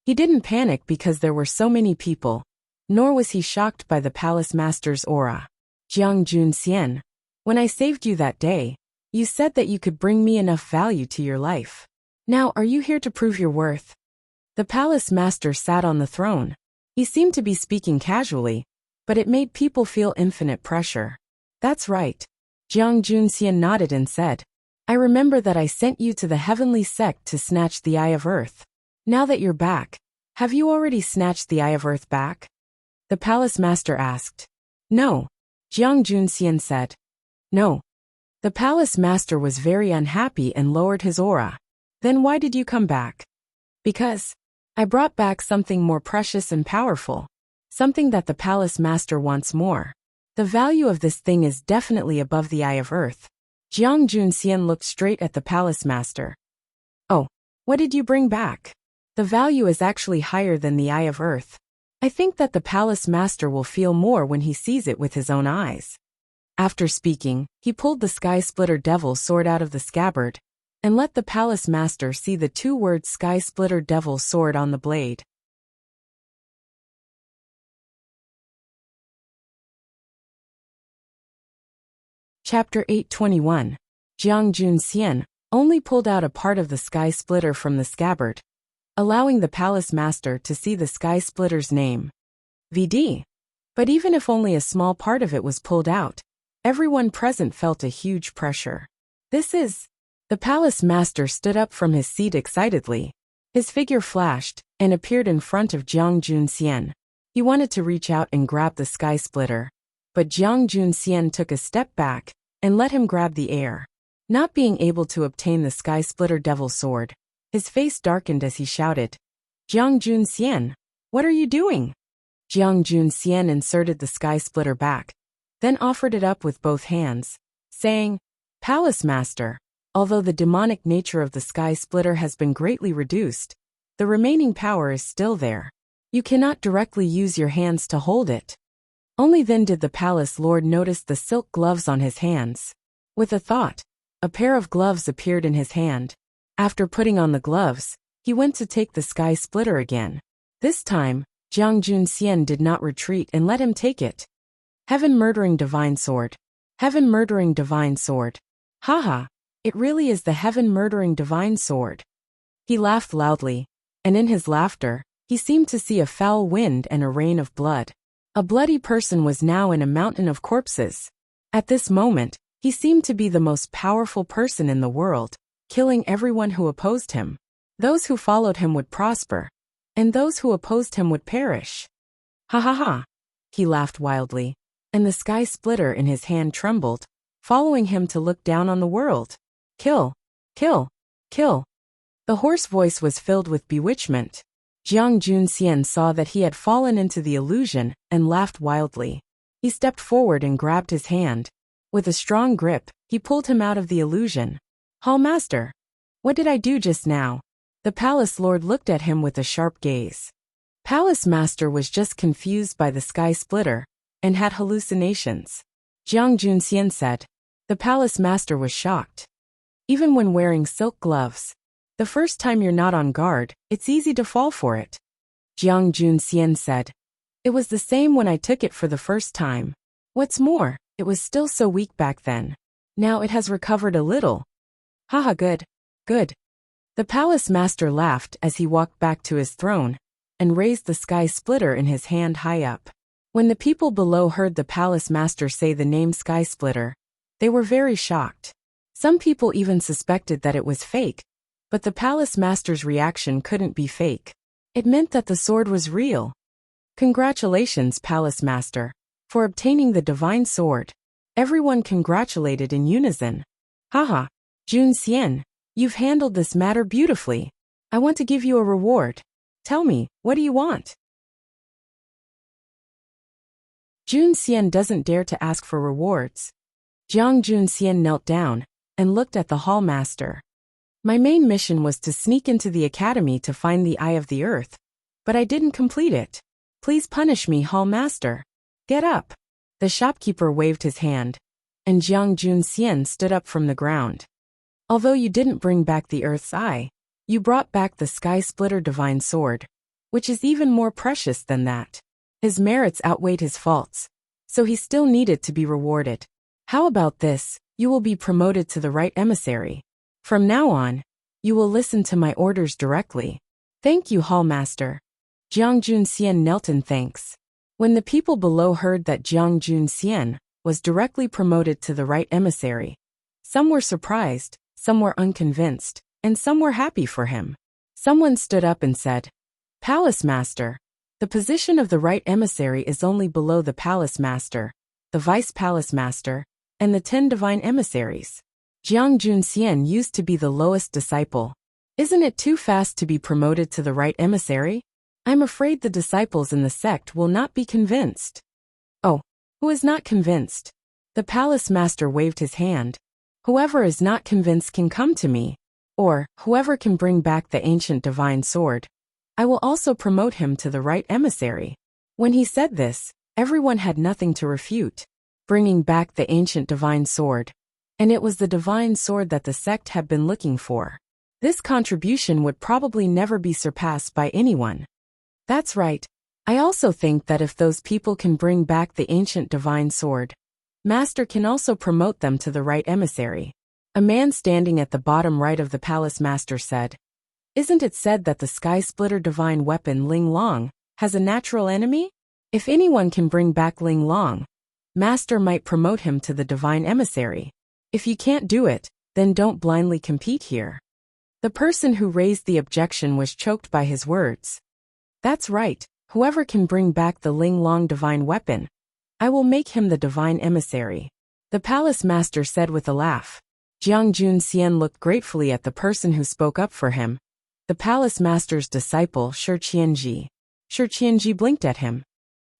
He didn't panic because there were so many people, nor was he shocked by the palace master's aura. Jiang Junxian, when I saved you that day, you said that you could bring me enough value to your life. Now are you here to prove your worth? The palace master sat on the throne. He seemed to be speaking casually, but it made people feel infinite pressure. That's right. Jiang Junxian nodded and said, I remember that I sent you to the heavenly sect to snatch the Eye of Earth. Now that you're back, have you already snatched the Eye of Earth back? The palace master asked. No. Jiang Junxian said. No. The palace master was very unhappy and lowered his aura. Then why did you come back? Because I brought back something more precious and powerful. Something that the palace master wants more. The value of this thing is definitely above the Eye of Earth. Jiang Junxian looked straight at the palace master. Oh, what did you bring back? The value is actually higher than the Eye of Earth. I think that the palace master will feel more when he sees it with his own eyes. After speaking, he pulled the Sky Splitter Devil Sword out of the scabbard and let the palace master see the two words Sky Splitter Devil Sword on the blade. Chapter 821. Jiang Junxian only pulled out a part of the Sky Splitter from the scabbard, allowing the palace master to see the Sky Splitter's name. VD. But even if only a small part of it was pulled out, everyone present felt a huge pressure. This is... The palace master stood up from his seat excitedly. His figure flashed and appeared in front of Jiang Junxian. He wanted to reach out and grab the Sky Splitter, but Jiang Junxian took a step back and let him grab the air. Not being able to obtain the Sky Splitter Devil Sword, his face darkened as he shouted, Jiang Junxian, what are you doing? Jiang Junxian inserted the Sky Splitter back, then offered it up with both hands, saying, Palace Master, although the demonic nature of the Sky Splitter has been greatly reduced, the remaining power is still there. You cannot directly use your hands to hold it. Only then did the palace lord notice the silk gloves on his hands. With a thought, a pair of gloves appeared in his hand. After putting on the gloves, he went to take the Sky Splitter again. This time, Jiang Junxian did not retreat and let him take it. Heaven Murdering Divine Sword. Heaven Murdering Divine Sword. Haha, it really is the Heaven Murdering Divine Sword. He laughed loudly, and in his laughter, he seemed to see a foul wind and a rain of blood. A bloody person was now in a mountain of corpses. At this moment, he seemed to be the most powerful person in the world. killing everyone who opposed him. Those who followed him would prosper, and those who opposed him would perish. Ha ha ha! He laughed wildly, and the sky splitter in his hand trembled, following him to look down on the world. Kill! Kill! Kill! The hoarse voice was filled with bewitchment. Jiang Junxian saw that he had fallen into the illusion and laughed wildly. He stepped forward and grabbed his hand. With a strong grip, he pulled him out of the illusion. Hall Master! What did I do just now? The palace lord looked at him with a sharp gaze. Palace Master was just confused by the sky splitter and had hallucinations. Jiang Junxian said. The palace master was shocked. Even when wearing silk gloves, the first time you're not on guard, it's easy to fall for it. Jiang Junxian said. It was the same when I took it for the first time. What's more, it was still so weak back then. Now it has recovered a little. Haha, good. Good. The palace master laughed as he walked back to his throne and raised the sky splitter in his hand high up. When the people below heard the palace master say the name Sky Splitter, they were very shocked. Some people even suspected that it was fake, but the palace master's reaction couldn't be fake. It meant that the sword was real. Congratulations, palace master, for obtaining the divine sword. Everyone congratulated in unison. Haha, Junxian, you've handled this matter beautifully. I want to give you a reward. Tell me, what do you want? Junxian doesn't dare to ask for rewards. Jiang Junxian knelt down and looked at the hall master. My main mission was to sneak into the academy to find the Eye of the Earth, but I didn't complete it. Please punish me, hall master. Get up. The shopkeeper waved his hand, and Jiang Junxian stood up from the ground. Although you didn't bring back the Earth's Eye, you brought back the Sky Splitter Divine Sword, which is even more precious than that. His merits outweighed his faults, so he still needed to be rewarded. How about this? You will be promoted to the right emissary. From now on, you will listen to my orders directly. Thank you, hall master. Jiang Junxian knelt in thanks. When the people below heard that Jiang Junxian was directly promoted to the right emissary, some were surprised, some were unconvinced, and some were happy for him. Someone stood up and said, Palace Master, the position of the right emissary is only below the Palace Master, the Vice Palace Master, and the 10 divine emissaries. Jiang Junxian used to be the lowest disciple. Isn't it too fast to be promoted to the right emissary? I'm afraid the disciples in the sect will not be convinced. Oh, who is not convinced? The Palace Master waved his hand. Whoever is not convinced can come to me. Or, whoever can bring back the ancient divine sword. I will also promote him to the right emissary. When he said this, everyone had nothing to refute. Bringing back the ancient divine sword. And it was the divine sword that the sect had been looking for. This contribution would probably never be surpassed by anyone. That's right. I also think that if those people can bring back the ancient divine sword, Master can also promote them to the right emissary. A man standing at the bottom right of the Palace Master said, Isn't it said that the Sky Splitter divine weapon Ling Long has a natural enemy? If anyone can bring back Ling Long, Master might promote him to the divine emissary. If you can't do it, then don't blindly compete here. The person who raised the objection was choked by his words. That's right, whoever can bring back the Ling Long divine weapon, I will make him the divine emissary. The Palace Master said with a laugh. Jiang Junxian looked gratefully at the person who spoke up for him. The Palace Master's disciple Shi Qianji. Shi Qianji blinked at him.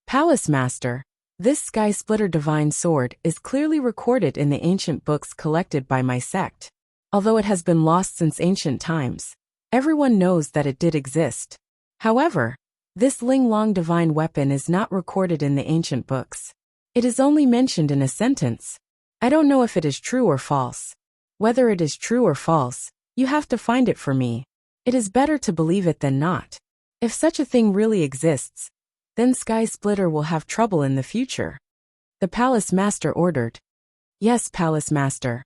Palace Master, this Sky Splitter divine sword is clearly recorded in the ancient books collected by my sect. Although it has been lost since ancient times, everyone knows that it did exist. However, this Ling Long divine weapon is not recorded in the ancient books. It is only mentioned in a sentence. I don't know if it is true or false. Whether it is true or false, you have to find it for me. It is better to believe it than not. If such a thing really exists, then Sky Splitter will have trouble in the future. The Palace Master ordered. Yes, Palace Master.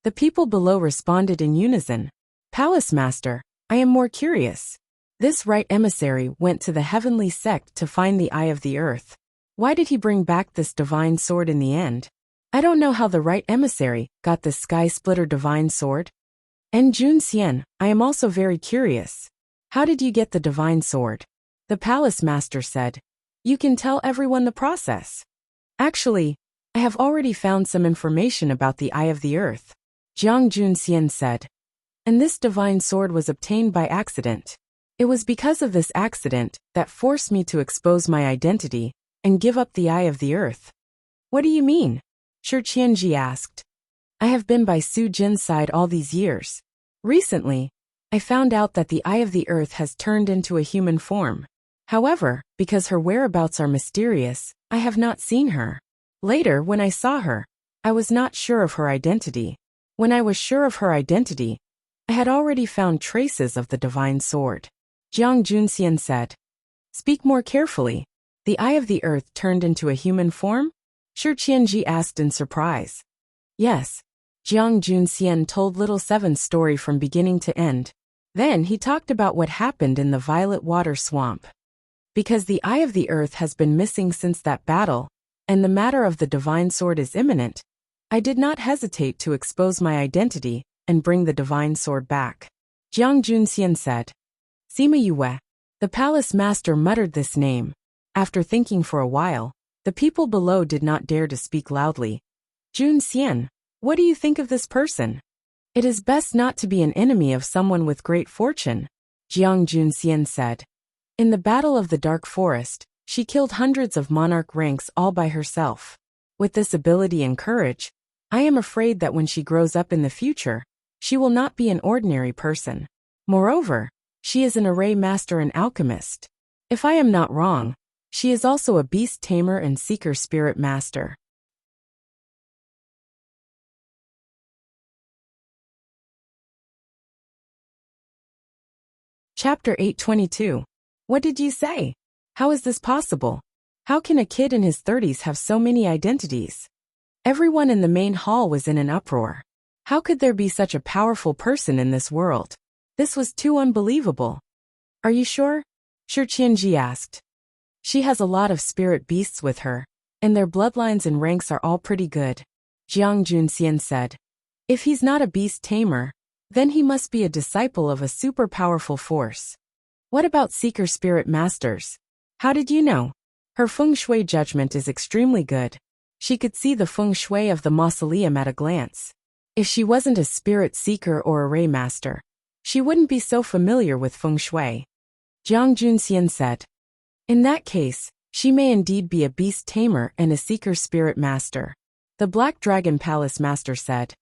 The people below responded in unison. Palace Master, I am more curious. This right emissary went to the heavenly sect to find the Eye of the Earth. Why did he bring back this divine sword in the end? I don't know how the right emissary got the Sky Splitter divine sword. And Jun Xian, I am also very curious. How did you get the divine sword? The palace master said. You can tell everyone the process. Actually, I have already found some information about the Eye of the Earth, Jiang Jun Xian said. And this divine sword was obtained by accident. It was because of this accident that forced me to expose my identity and give up the Eye of the Earth. What do you mean? Shi Qianji asked. I have been by Su Jin's side all these years. Recently, I found out that the Eye of the Earth has turned into a human form. However, because her whereabouts are mysterious, I have not seen her. Later, when I saw her, I was not sure of her identity. When I was sure of her identity, I had already found traces of the divine sword. Jiang Junxian said. Speak more carefully. The Eye of the Earth turned into a human form? Shi Qianji asked in surprise. Yes. Jiang Junxian told Little Seven's story from beginning to end. Then he talked about what happened in the Violet Water Swamp. Because the Eye of the Earth has been missing since that battle, and the matter of the divine sword is imminent, I did not hesitate to expose my identity and bring the divine sword back. Jiang Junxian said. Sima Yue. The palace master muttered this name. After thinking for a while, the people below did not dare to speak loudly. Jun Xian, what do you think of this person? It is best not to be an enemy of someone with great fortune, Jiang Junxian said. In the Battle of the Dark Forest, she killed hundreds of monarch ranks all by herself. With this ability and courage, I am afraid that when she grows up in the future, she will not be an ordinary person. Moreover, she is an array master and alchemist. If I am not wrong, she is also a beast tamer and seeker spirit master. Chapter 822. What did you say? How is this possible? How can a kid in his 30s have so many identities? Everyone in the main hall was in an uproar. How could there be such a powerful person in this world? This was too unbelievable. Are you sure? Shi Qianji asked. She has a lot of spirit beasts with her, and their bloodlines and ranks are all pretty good, Jiang Junxian said. If he's not a beast tamer, then he must be a disciple of a super powerful force. What about seeker spirit masters? How did you know? Her feng shui judgment is extremely good. She could see the feng shui of the mausoleum at a glance. If she wasn't a spirit seeker or array master, she wouldn't be so familiar with feng shui. Jiang Junxian said. In that case, she may indeed be a beast tamer and a seeker spirit master. The Black Dragon Palace master said.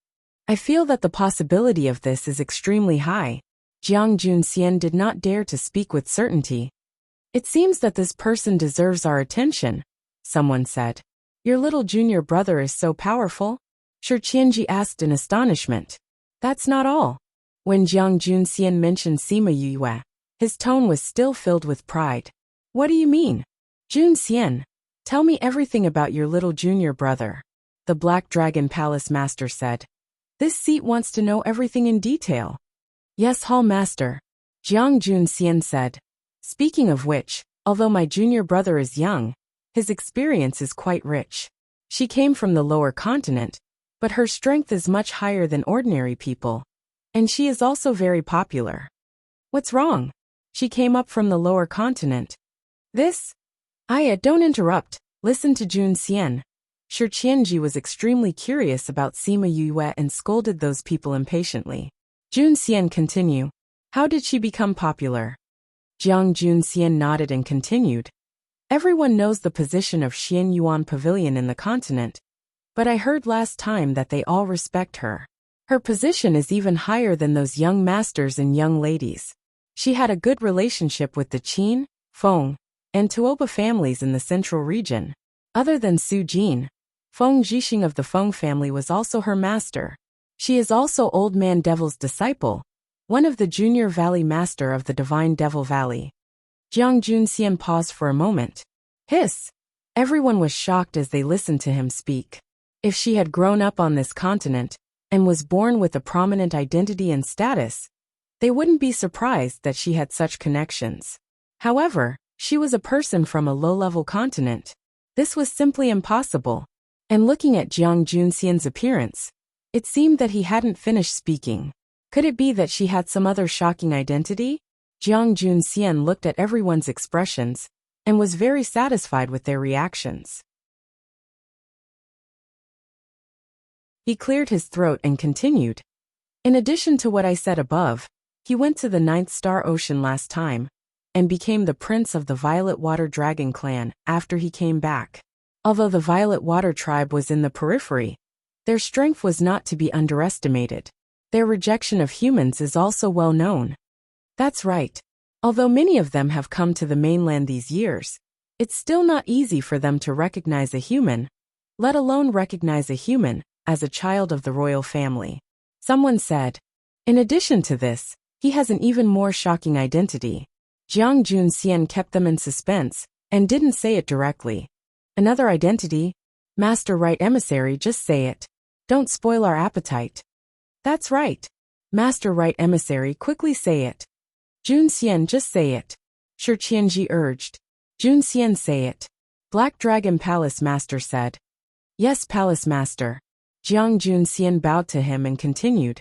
I feel that the possibility of this is extremely high. Jiang Junxian did not dare to speak with certainty. It seems that this person deserves our attention, someone said. Your little junior brother is so powerful? Shi Qianji asked in astonishment. That's not all. When Jiang Junxian mentioned Sima Yue, his tone was still filled with pride. What do you mean? Jun Xian, tell me everything about your little junior brother, the Black Dragon Palace master said. This seat wants to know everything in detail. Yes, Hall Master, Jiang Junxian said. Speaking of which, although my junior brother is young, his experience is quite rich. She came from the lower continent, but her strength is much higher than ordinary people. And she is also very popular. What's wrong? She came up from the lower continent. Don't interrupt, listen to Jun Xian. Shi Qianji was extremely curious about Sima Yue and scolded those people impatiently. Jun Xian continue. How did she become popular? Jiang Jun Xian nodded and continued. Everyone knows the position of Xian Yuan Pavilion in the continent, but I heard last time that they all respect her. Her position is even higher than those young masters and young ladies. She had a good relationship with the Qin, Feng, and Tuoba families in the central region. Other than Su Jin, Feng Zhixing of the Feng family was also her master. She is also Old Man Devil's disciple, one of the junior valley master of the Divine Devil Valley. Jiang Junxian paused for a moment. Hiss! Everyone was shocked as they listened to him speak. If she had grown up on this continent, and was born with a prominent identity and status, they wouldn't be surprised that she had such connections. However, she was a person from a low-level continent. This was simply impossible. And looking at Jiang Junxian's appearance, it seemed that he hadn't finished speaking. Could it be that she had some other shocking identity? Jiang Junxian looked at everyone's expressions and was very satisfied with their reactions. He cleared his throat and continued. In addition to what I said above, he went to the 9th star ocean last time and became the prince of the Violet Water Dragon clan after he came back. Although the Violet Water tribe was in the periphery, their strength was not to be underestimated. Their rejection of humans is also well known. That's right. Although many of them have come to the mainland these years, it's still not easy for them to recognize a human, let alone recognize a human as a child of the royal family. Someone said. In addition to this, he has an even more shocking identity. Jiang Junxian kept them in suspense and didn't say it directly. Another identity? Master Right Emissary, just say it. Don't spoil our appetite. That's right. Master Right Emissary, quickly say it. Junxian, just say it. Shi Qianji urged. Junxian, say it. Black Dragon Palace Master said. Yes, Palace Master. Jiang Junxian bowed to him and continued.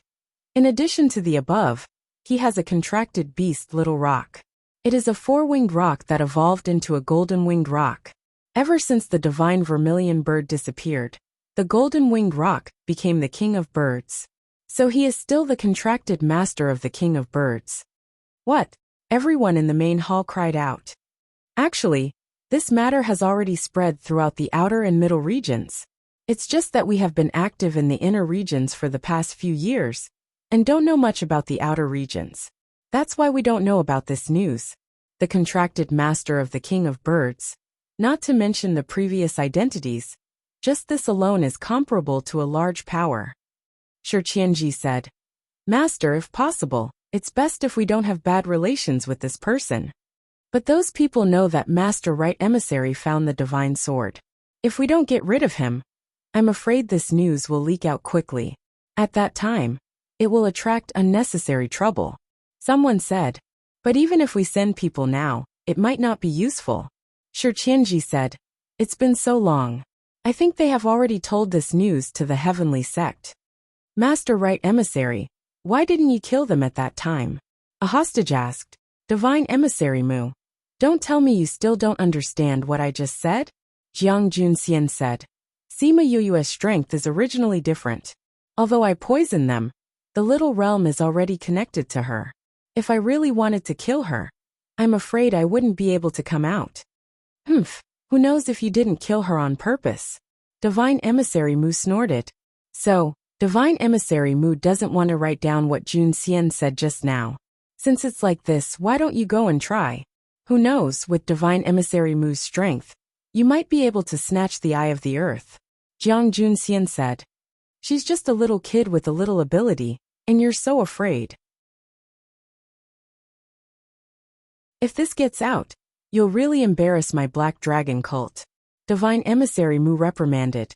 In addition to the above, he has a contracted beast Little Rock. It is a four-winged rock that evolved into a golden-winged rock. Ever since the divine vermilion bird disappeared, the golden-winged rock became the king of birds. So he is still the contracted master of the king of birds. What? Everyone in the main hall cried out. Actually, this matter has already spread throughout the outer and middle regions. It's just that we have been active in the inner regions for the past few years, and don't know much about the outer regions. That's why we don't know about this news. The contracted master of the king of birds, not to mention the previous identities, just this alone is comparable to a large power. Shi Qianji said. Master, if possible, it's best if we don't have bad relations with this person. But those people know that Master Right Emissary found the divine sword. If we don't get rid of him, I'm afraid this news will leak out quickly. At that time, it will attract unnecessary trouble. Someone said. But even if we send people now, it might not be useful. Shi Qianji said. It's been so long. I think they have already told this news to the heavenly sect. Master Right Emissary, why didn't you kill them at that time? A hostage asked. Divine Emissary Mu. Don't tell me you still don't understand what I just said? Jiang Junxian said. Sima Yu's strength is originally different. Although I poisoned them, the little realm is already connected to her. If I really wanted to kill her, I'm afraid I wouldn't be able to come out. Who knows if you didn't kill her on purpose? Divine Emissary Mu snorted. So, Divine Emissary Mu doesn't want to write down what Junxian said just now. Since it's like this, why don't you go and try? Who knows, with Divine Emissary Mu's strength, you might be able to snatch the eye of the earth. Jiang Junxian said. She's just a little kid with a little ability, and you're so afraid. If this gets out, you'll really embarrass my Black Dragon cult. Divine Emissary Mu reprimanded.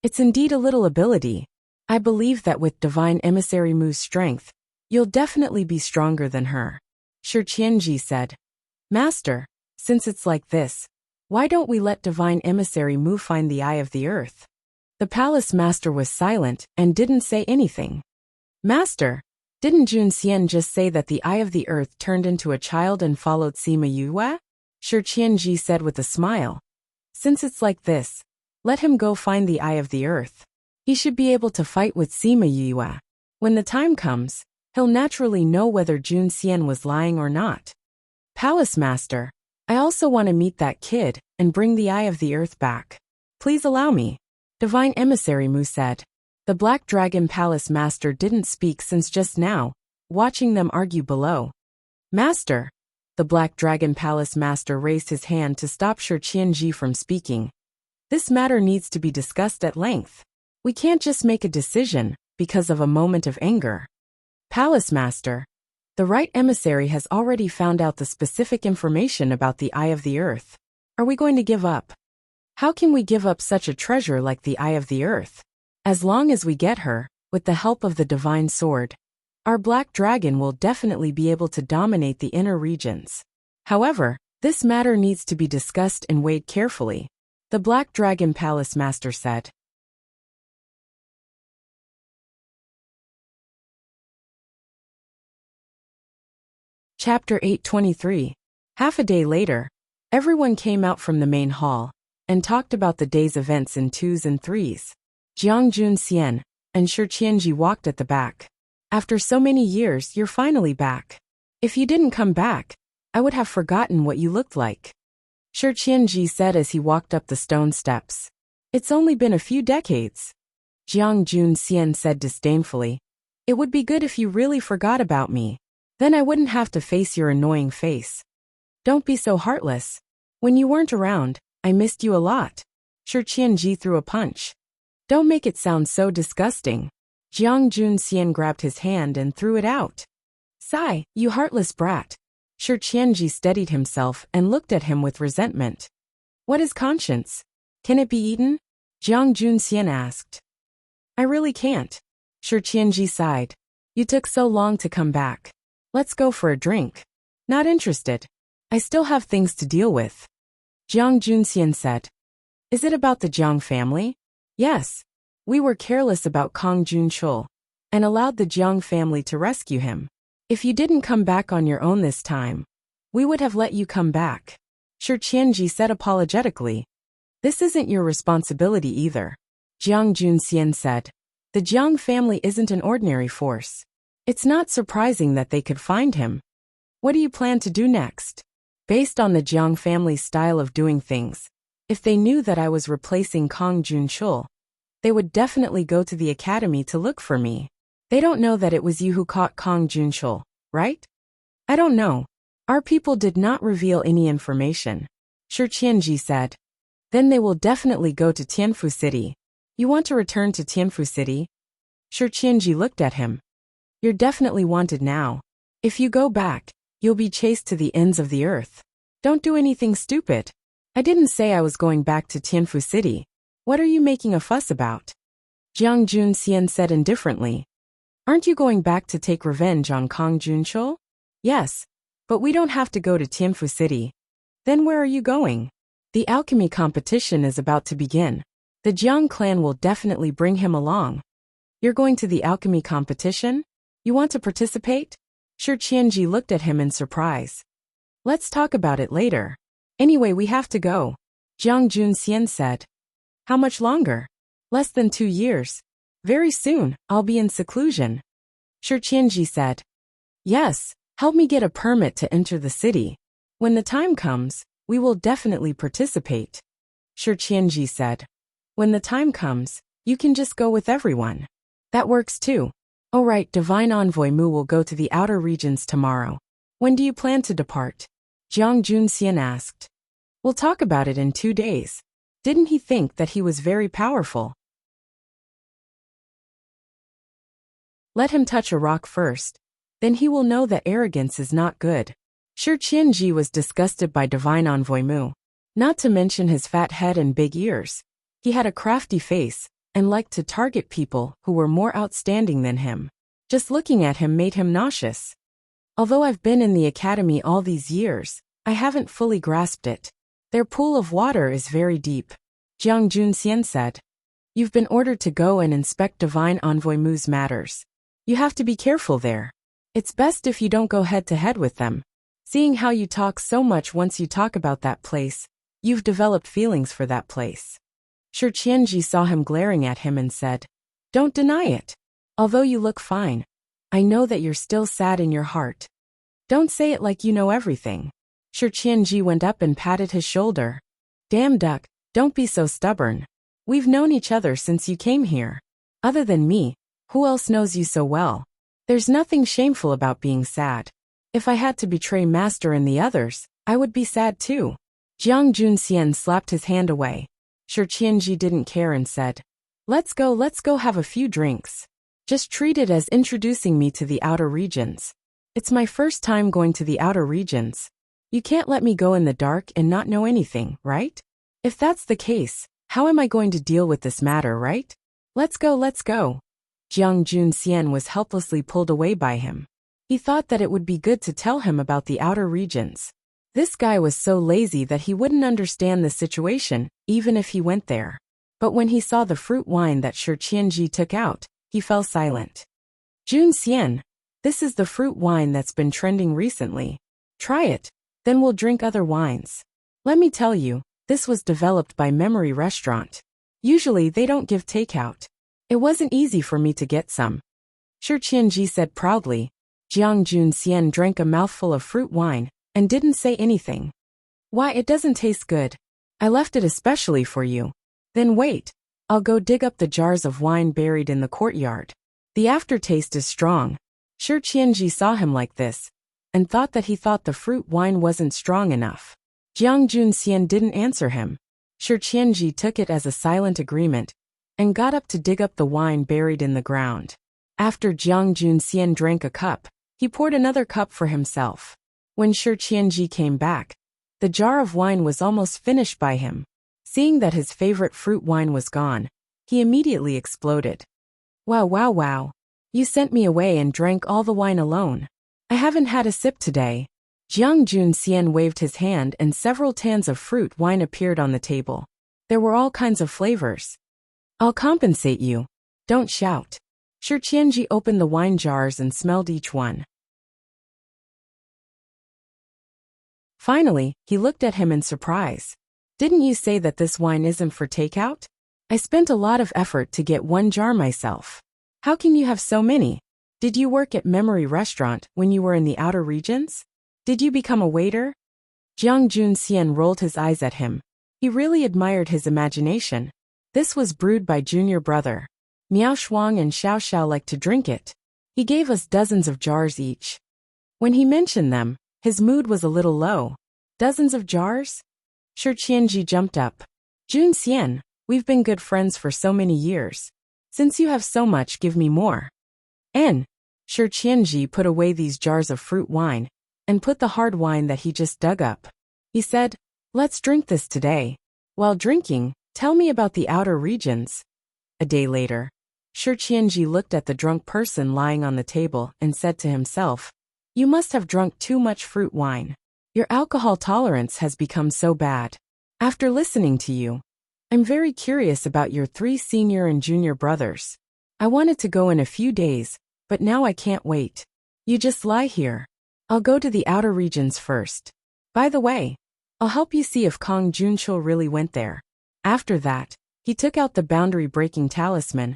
It's indeed a little ability. I believe that with Divine Emissary Mu's strength, you'll definitely be stronger than her. Shi Qianji said. Master, since it's like this, why don't we let Divine Emissary Mu find the eye of the earth? The palace master was silent and didn't say anything. Master, didn't Junxian just say that the eye of the earth turned into a child and followed Sima Yue? Shi Qianji said with a smile. Since it's like this, let him go find the eye of the earth. He should be able to fight with Sima Yue. When the time comes, he'll naturally know whether Junxian was lying or not. Palace Master, I also want to meet that kid and bring the eye of the earth back. Please allow me. Divine Emissary Mu said. The Black Dragon Palace Master didn't speak since just now, watching them argue below. Master. The Black Dragon Palace Master raised his hand to stop Shi Qianji from speaking. This matter needs to be discussed at length. We can't just make a decision because of a moment of anger. Palace Master. The right emissary has already found out the specific information about the Eye of the Earth. Are we going to give up? How can we give up such a treasure like the Eye of the Earth? As long as we get her, with the help of the Divine Sword, our Black Dragon will definitely be able to dominate the inner regions. However, this matter needs to be discussed and weighed carefully. The Black Dragon Palace Master said. Chapter 823. Half a day later, everyone came out from the main hall and talked about the day's events in twos and threes. Jiang Junxian and Shi Qianji walked at the back. After so many years, you're finally back. If you didn't come back, I would have forgotten what you looked like. Shi Qianji said as he walked up the stone steps. It's only been a few decades. Jiang Junxian said disdainfully. It would be good if you really forgot about me. Then I wouldn't have to face your annoying face. Don't be so heartless. When you weren't around, I missed you a lot. Shi Qianji threw a punch. Don't make it sound so disgusting. Jiang Junxian grabbed his hand and threw it out. Sigh, you heartless brat. Shi Qianji steadied himself and looked at him with resentment. What is conscience? Can it be eaten? Jiang Junxian asked. I really can't. Shi Qianji sighed. You took so long to come back. Let's go for a drink. Not interested. I still have things to deal with. Jiang Junxian said. Is it about the Jiang family? Yes. We were careless about Kong Junchul and allowed the Jiang family to rescue him. If you didn't come back on your own this time, we would have let you come back. Shi Qianji said apologetically. This isn't your responsibility either. Jiang Junxian said. The Jiang family isn't an ordinary force. It's not surprising that they could find him. What do you plan to do next? Based on the Jiang family's style of doing things, if they knew that I was replacing Kong Junchul, they would definitely go to the academy to look for me. They don't know that it was you who caught Kong Junchul, right? I don't know. Our people did not reveal any information. Shi Qianji said. Then they will definitely go to Tianfu City. You want to return to Tianfu City? Shi Qianji looked at him. You're definitely wanted now. If you go back, you'll be chased to the ends of the earth. Don't do anything stupid. I didn't say I was going back to Tianfu City. What are you making a fuss about? Jiang Junxian said indifferently. Aren't you going back to take revenge on Kong Junchul? Yes, but we don't have to go to Tianfu City. Then where are you going? The alchemy competition is about to begin. The Jiang clan will definitely bring him along. You're going to the alchemy competition? You want to participate? Shi Qianji looked at him in surprise. Let's talk about it later. Anyway, we have to go. Jiang Junxian said. How much longer? Less than 2 years. Very soon, I'll be in seclusion. Shi Qianji said. Yes, help me get a permit to enter the city. When the time comes, we will definitely participate. Shi Qianji said. When the time comes, you can just go with everyone. That works too. All right, Divine Envoy Mu will go to the outer regions tomorrow. When do you plan to depart? Jiang Junxian asked. We'll talk about it in 2 days. Didn't he think that he was very powerful? Let him touch a rock first. Then he will know that arrogance is not good. Shi Qianji was disgusted by Divine Envoy Mu. Not to mention his fat head and big ears. He had a crafty face and liked to target people who were more outstanding than him. Just looking at him made him nauseous. Although I've been in the academy all these years, I haven't fully grasped it. Their pool of water is very deep. Jiang Junxian said. You've been ordered to go and inspect Divine Envoy Mu's matters. You have to be careful there. It's best if you don't go head-to-head with them. Seeing how you talk so much once you talk about that place, you've developed feelings for that place. Shi Qianji saw him glaring at him and said, Don't deny it. Although you look fine, I know that you're still sad in your heart. Don't say it like you know everything. Shi Qianji went up and patted his shoulder. Damn duck, don't be so stubborn. We've known each other since you came here. Other than me, who else knows you so well? There's nothing shameful about being sad. If I had to betray Master and the others, I would be sad too. Jiang Junxian slapped his hand away. Shi Qianji didn't care and said, let's go have a few drinks. Just treat it as introducing me to the outer regions. It's my first time going to the outer regions. You can't let me go in the dark and not know anything, right? If that's the case, how am I going to deal with this matter, right? Let's go. Jiang Junxian was helplessly pulled away by him. He thought that it would be good to tell him about the outer regions. This guy was so lazy that he wouldn't understand the situation, even if he went there. But when he saw the fruit wine that Shi Qianji took out, he fell silent. Junxian, This is the fruit wine that's been trending recently. Try it, then we'll drink other wines. Let me tell you, this was developed by Memory Restaurant. Usually they don't give takeout. It wasn't easy for me to get some. Shi Qianji said proudly. Jiang Junxian drank a mouthful of fruit wine and didn't say anything. Why, it doesn't taste good. I left it especially for you. Then wait. I'll go dig up the jars of wine buried in the courtyard. The aftertaste is strong. Shi Qianji saw him like this and thought that he thought the fruit wine wasn't strong enough. Jiang Junxian didn't answer him. Shi Qianji took it as a silent agreement and got up to dig up the wine buried in the ground. After Jiang Junxian drank a cup, he poured another cup for himself. When Shi Qianji came back, the jar of wine was almost finished by him. Seeing that his favorite fruit wine was gone, he immediately exploded. Wow, wow, wow. You sent me away and drank all the wine alone. I haven't had a sip today. Jiang Junxian waved his hand and several tins of fruit wine appeared on the table. There were all kinds of flavors. I'll compensate you. Don't shout. Shi Qianji opened the wine jars and smelled each one. Finally, he looked at him in surprise. Didn't you say that this wine isn't for takeout? I spent a lot of effort to get one jar myself. How can you have so many? Did you work at Memory Restaurant when you were in the outer regions? Did you become a waiter? Jiang Junxian rolled his eyes at him. He really admired his imagination. This was brewed by junior brother. Miao Shuang and Xiao Xiao liked to drink it. He gave us dozens of jars each. When he mentioned them, his mood was a little low. Dozens of jars? Shi Qianji jumped up. Junxian, we've been good friends for so many years. Since you have so much, give me more. Shi Qianji put away these jars of fruit wine and put the hard wine that he just dug up. He said, let's drink this today. While drinking, tell me about the outer regions. A day later, Shi Qianji looked at the drunk person lying on the table and said to himself, you must have drunk too much fruit wine. Your alcohol tolerance has become so bad. After listening to you, I'm very curious about your 3 senior and junior brothers. I wanted to go in a few days, but now I can't wait. You just lie here. I'll go to the outer regions first. By the way, I'll help you see if Kong Junchul really went there. After that, he took out the boundary-breaking talisman,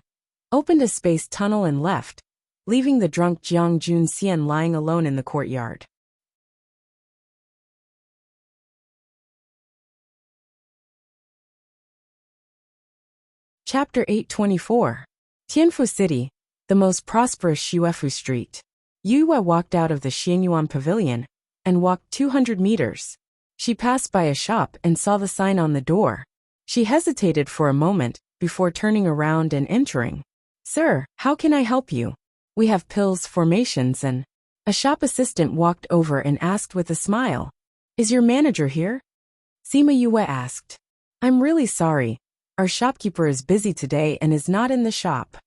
opened a space tunnel and left, leaving the drunk Jiang Junxian lying alone in the courtyard. Chapter 824. Tianfu City, the most prosperous Xuefu street. Yu Yue walked out of the Xianyuan pavilion and walked 200 meters. She passed by a shop and saw the sign on the door. She hesitated for a moment before turning around and entering. Sir, how can I help you? We have pills, formations and... A shop assistant walked over and asked with a smile. Is your manager here? Sima Yue asked. I'm really sorry. Our shopkeeper is busy today and is not in the shop.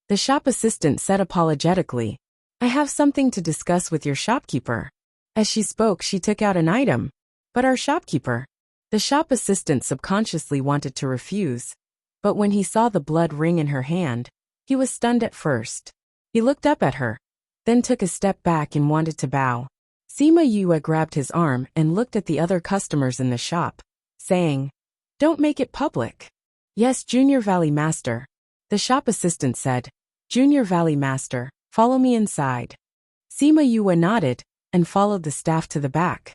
The shop assistant said apologetically. I have something to discuss with your shopkeeper. As she spoke, she took out an item. But our shopkeeper. The shop assistant subconsciously wanted to refuse. But when he saw the blood ring in her hand, he was stunned at first. He looked up at her, then took a step back and wanted to bow. Sima Yue grabbed his arm and looked at the other customers in the shop, saying, Don't make it public. Yes, Junior Valley Master. The shop assistant said, Junior Valley Master, follow me inside. Sima Yue nodded and followed the staff to the back.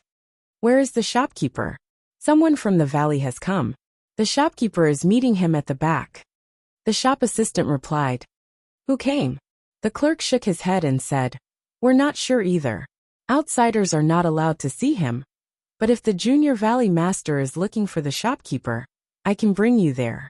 Where is the shopkeeper? Someone from the valley has come. The shopkeeper is meeting him at the back. The shop assistant replied. Who came? The clerk shook his head and said, We're not sure either. Outsiders are not allowed to see him. But if the Junior Valley Master is looking for the shopkeeper, I can bring you there.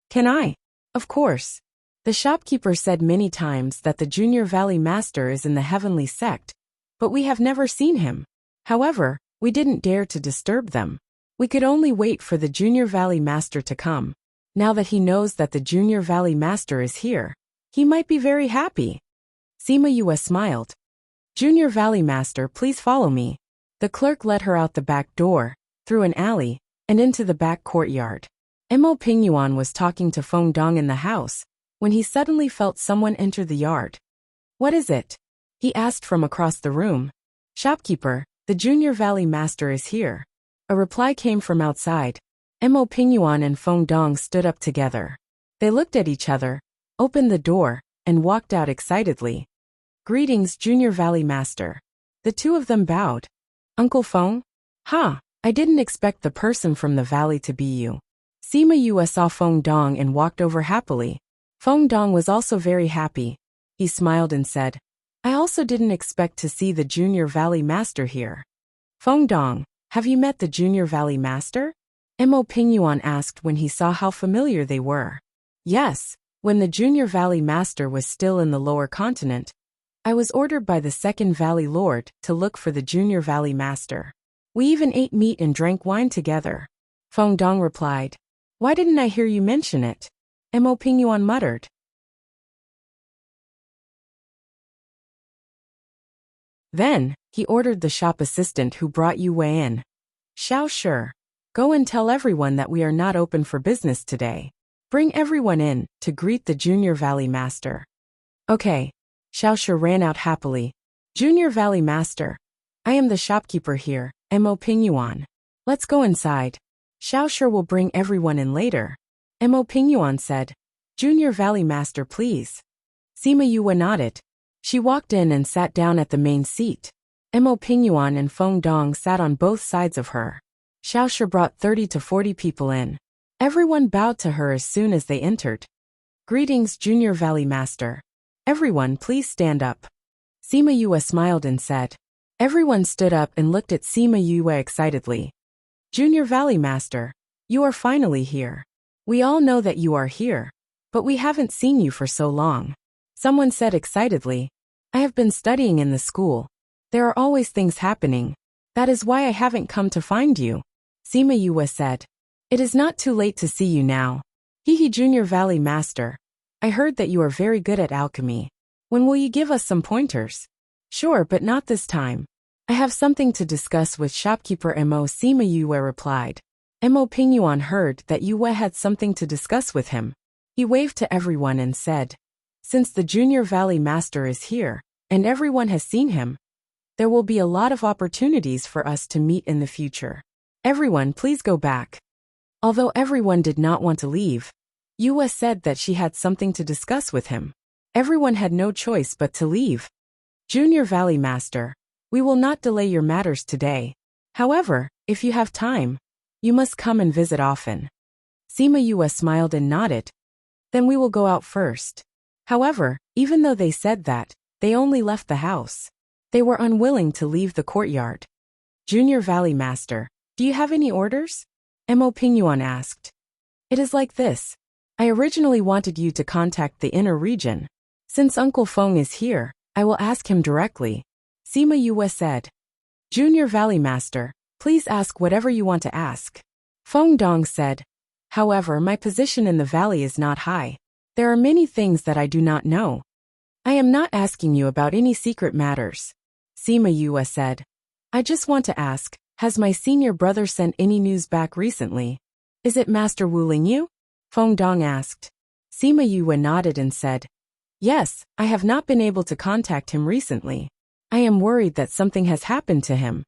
Can I? Of course. The shopkeeper said many times that the Junior Valley Master is in the heavenly sect, but we have never seen him. However, we didn't dare to disturb them. We could only wait for the Junior Valley Master to come. Now that he knows that the Junior Valley Master is here, he might be very happy. Sima Yue smiled. Junior Valley Master, please follow me. The clerk led her out the back door, through an alley, and into the back courtyard. Mo Pingyuan was talking to Feng Dong in the house, when he suddenly felt someone enter the yard. What is it? He asked from across the room. Shopkeeper, the Junior Valley Master is here. A reply came from outside. Mo Pingyuan and Feng Dong stood up together. They looked at each other, opened the door, and walked out excitedly. Greetings, Junior Valley Master. The two of them bowed. Uncle Feng? I didn't expect the person from the valley to be you. Sima Yue saw Feng Dong and walked over happily. Feng Dong was also very happy. He smiled and said, I also didn't expect to see the Junior Valley Master here. Feng Dong, have you met the Junior Valley Master? Mo Pingyuan asked when he saw how familiar they were. Yes, when the Junior Valley Master was still in the lower continent, I was ordered by the Second Valley Lord to look for the Junior Valley Master. We even ate meat and drank wine together. Feng Dong replied. Why didn't I hear you mention it? Mo Pingyuan muttered. Then, he ordered the shop assistant who brought Yue in. Xiao Shi, go and tell everyone that we are not open for business today. Bring everyone in to greet the Junior Valley Master. Okay. Xiao Shi ran out happily. Junior Valley Master. I am the shopkeeper here, Mo Pingyuan. Let's go inside. Xiao Shi will bring everyone in later. Mo Pingyuan said. Junior Valley Master, please. Sima Yue nodded. She walked in and sat down at the main seat. Mo Pingyuan and Feng Dong sat on both sides of her. Xiao Shi brought 30 to 40 people in. Everyone bowed to her as soon as they entered. Greetings, Junior Valley Master. Everyone, please stand up. Sima Yue smiled and said. Everyone stood up and looked at Sima Yue excitedly. Junior Valley Master, you are finally here. We all know that you are here, but we haven't seen you for so long. Someone said excitedly. I have been studying in the school. There are always things happening. That is why I haven't come to find you. Sima Yue said. It is not too late to see you now. Hehe, Junior Valley Master. I heard that you are very good at alchemy. When will you give us some pointers? Sure, but not this time. I have something to discuss with shopkeeper Mo, Sima Yue replied. Mo Pingyuan heard that Yue had something to discuss with him. He waved to everyone and said, Since the Junior Valley Master is here, and everyone has seen him, there will be a lot of opportunities for us to meet in the future. Everyone, please go back. Although everyone did not want to leave, Yue said that she had something to discuss with him. Everyone had no choice but to leave. Junior Valley Master, we will not delay your matters today. However, if you have time, you must come and visit often. Sima Yue smiled and nodded. Then we will go out first. However, even though they said that, they only left the house. They were unwilling to leave the courtyard. Junior Valley Master, do you have any orders? Mo Pingyuan asked. It is like this. I originally wanted you to contact the inner region. Since Uncle Feng is here, I will ask him directly. Sima Yue said. Junior Valley Master, please ask whatever you want to ask. Feng Dong said. However, my position in the valley is not high. There are many things that I do not know. I am not asking you about any secret matters. Sima Yue said. I just want to ask, has my senior brother sent any news back recently? Is it Master Wu Lingyu? Feng Dong asked. Sima Yue nodded and said. Yes, I have not been able to contact him recently. I am worried that something has happened to him.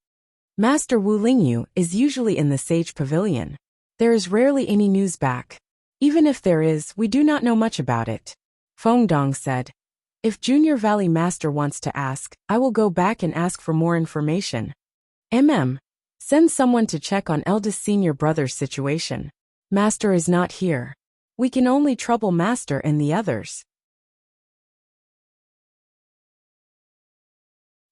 Master Wu Lingyu is usually in the Sage Pavilion. There is rarely any news back. Even if there is, we do not know much about it. Feng Dong said. If Junior Valley Master wants to ask, I will go back and ask for more information. Send someone to check on eldest senior brother's situation. Master is not here. We can only trouble Master and the others.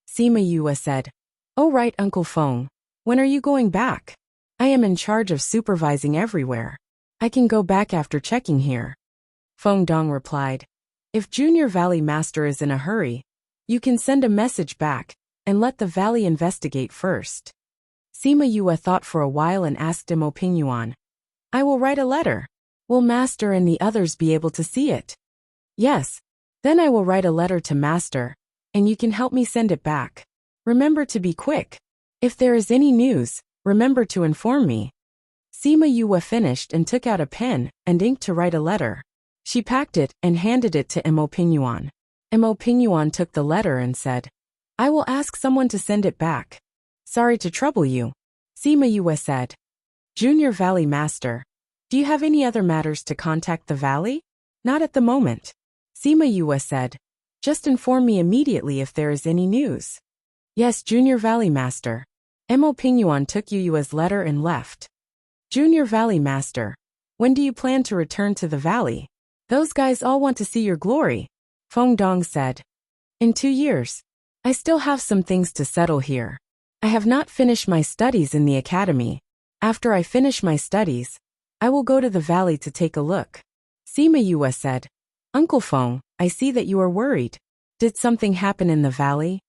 Sima Yue said. Oh right, Uncle Feng. When are you going back? I am in charge of supervising everywhere. I can go back after checking here. Feng Dong replied. If Junior Valley Master is in a hurry, you can send a message back and let the valley investigate first. Sima Yue thought for a while and asked Mo Pingyuan. I will write a letter. Will Master and the others be able to see it? Yes. Then I will write a letter to Master, and you can help me send it back. Remember to be quick. If there is any news, remember to inform me. Sima Yue finished and took out a pen and ink to write a letter. She packed it and handed it to Mo Pingyuan. Mo Pingyuan took the letter and said, I will ask someone to send it back. Sorry to trouble you. Sima Yue said. Junior Valley Master. Do you have any other matters to contact the valley? Not at the moment. Sima Yue said. Just inform me immediately if there is any news. Yes, Junior Valley Master. Mo Pingyuan took Yue's letter and left. Junior Valley Master. When do you plan to return to the valley? Those guys all want to see your glory. Feng Dong said. In 2 years. I still have some things to settle here. I have not finished my studies in the academy. After I finish my studies, I will go to the valley to take a look. Sima Yue said. Uncle Feng, I see that you are worried. Did something happen in the valley?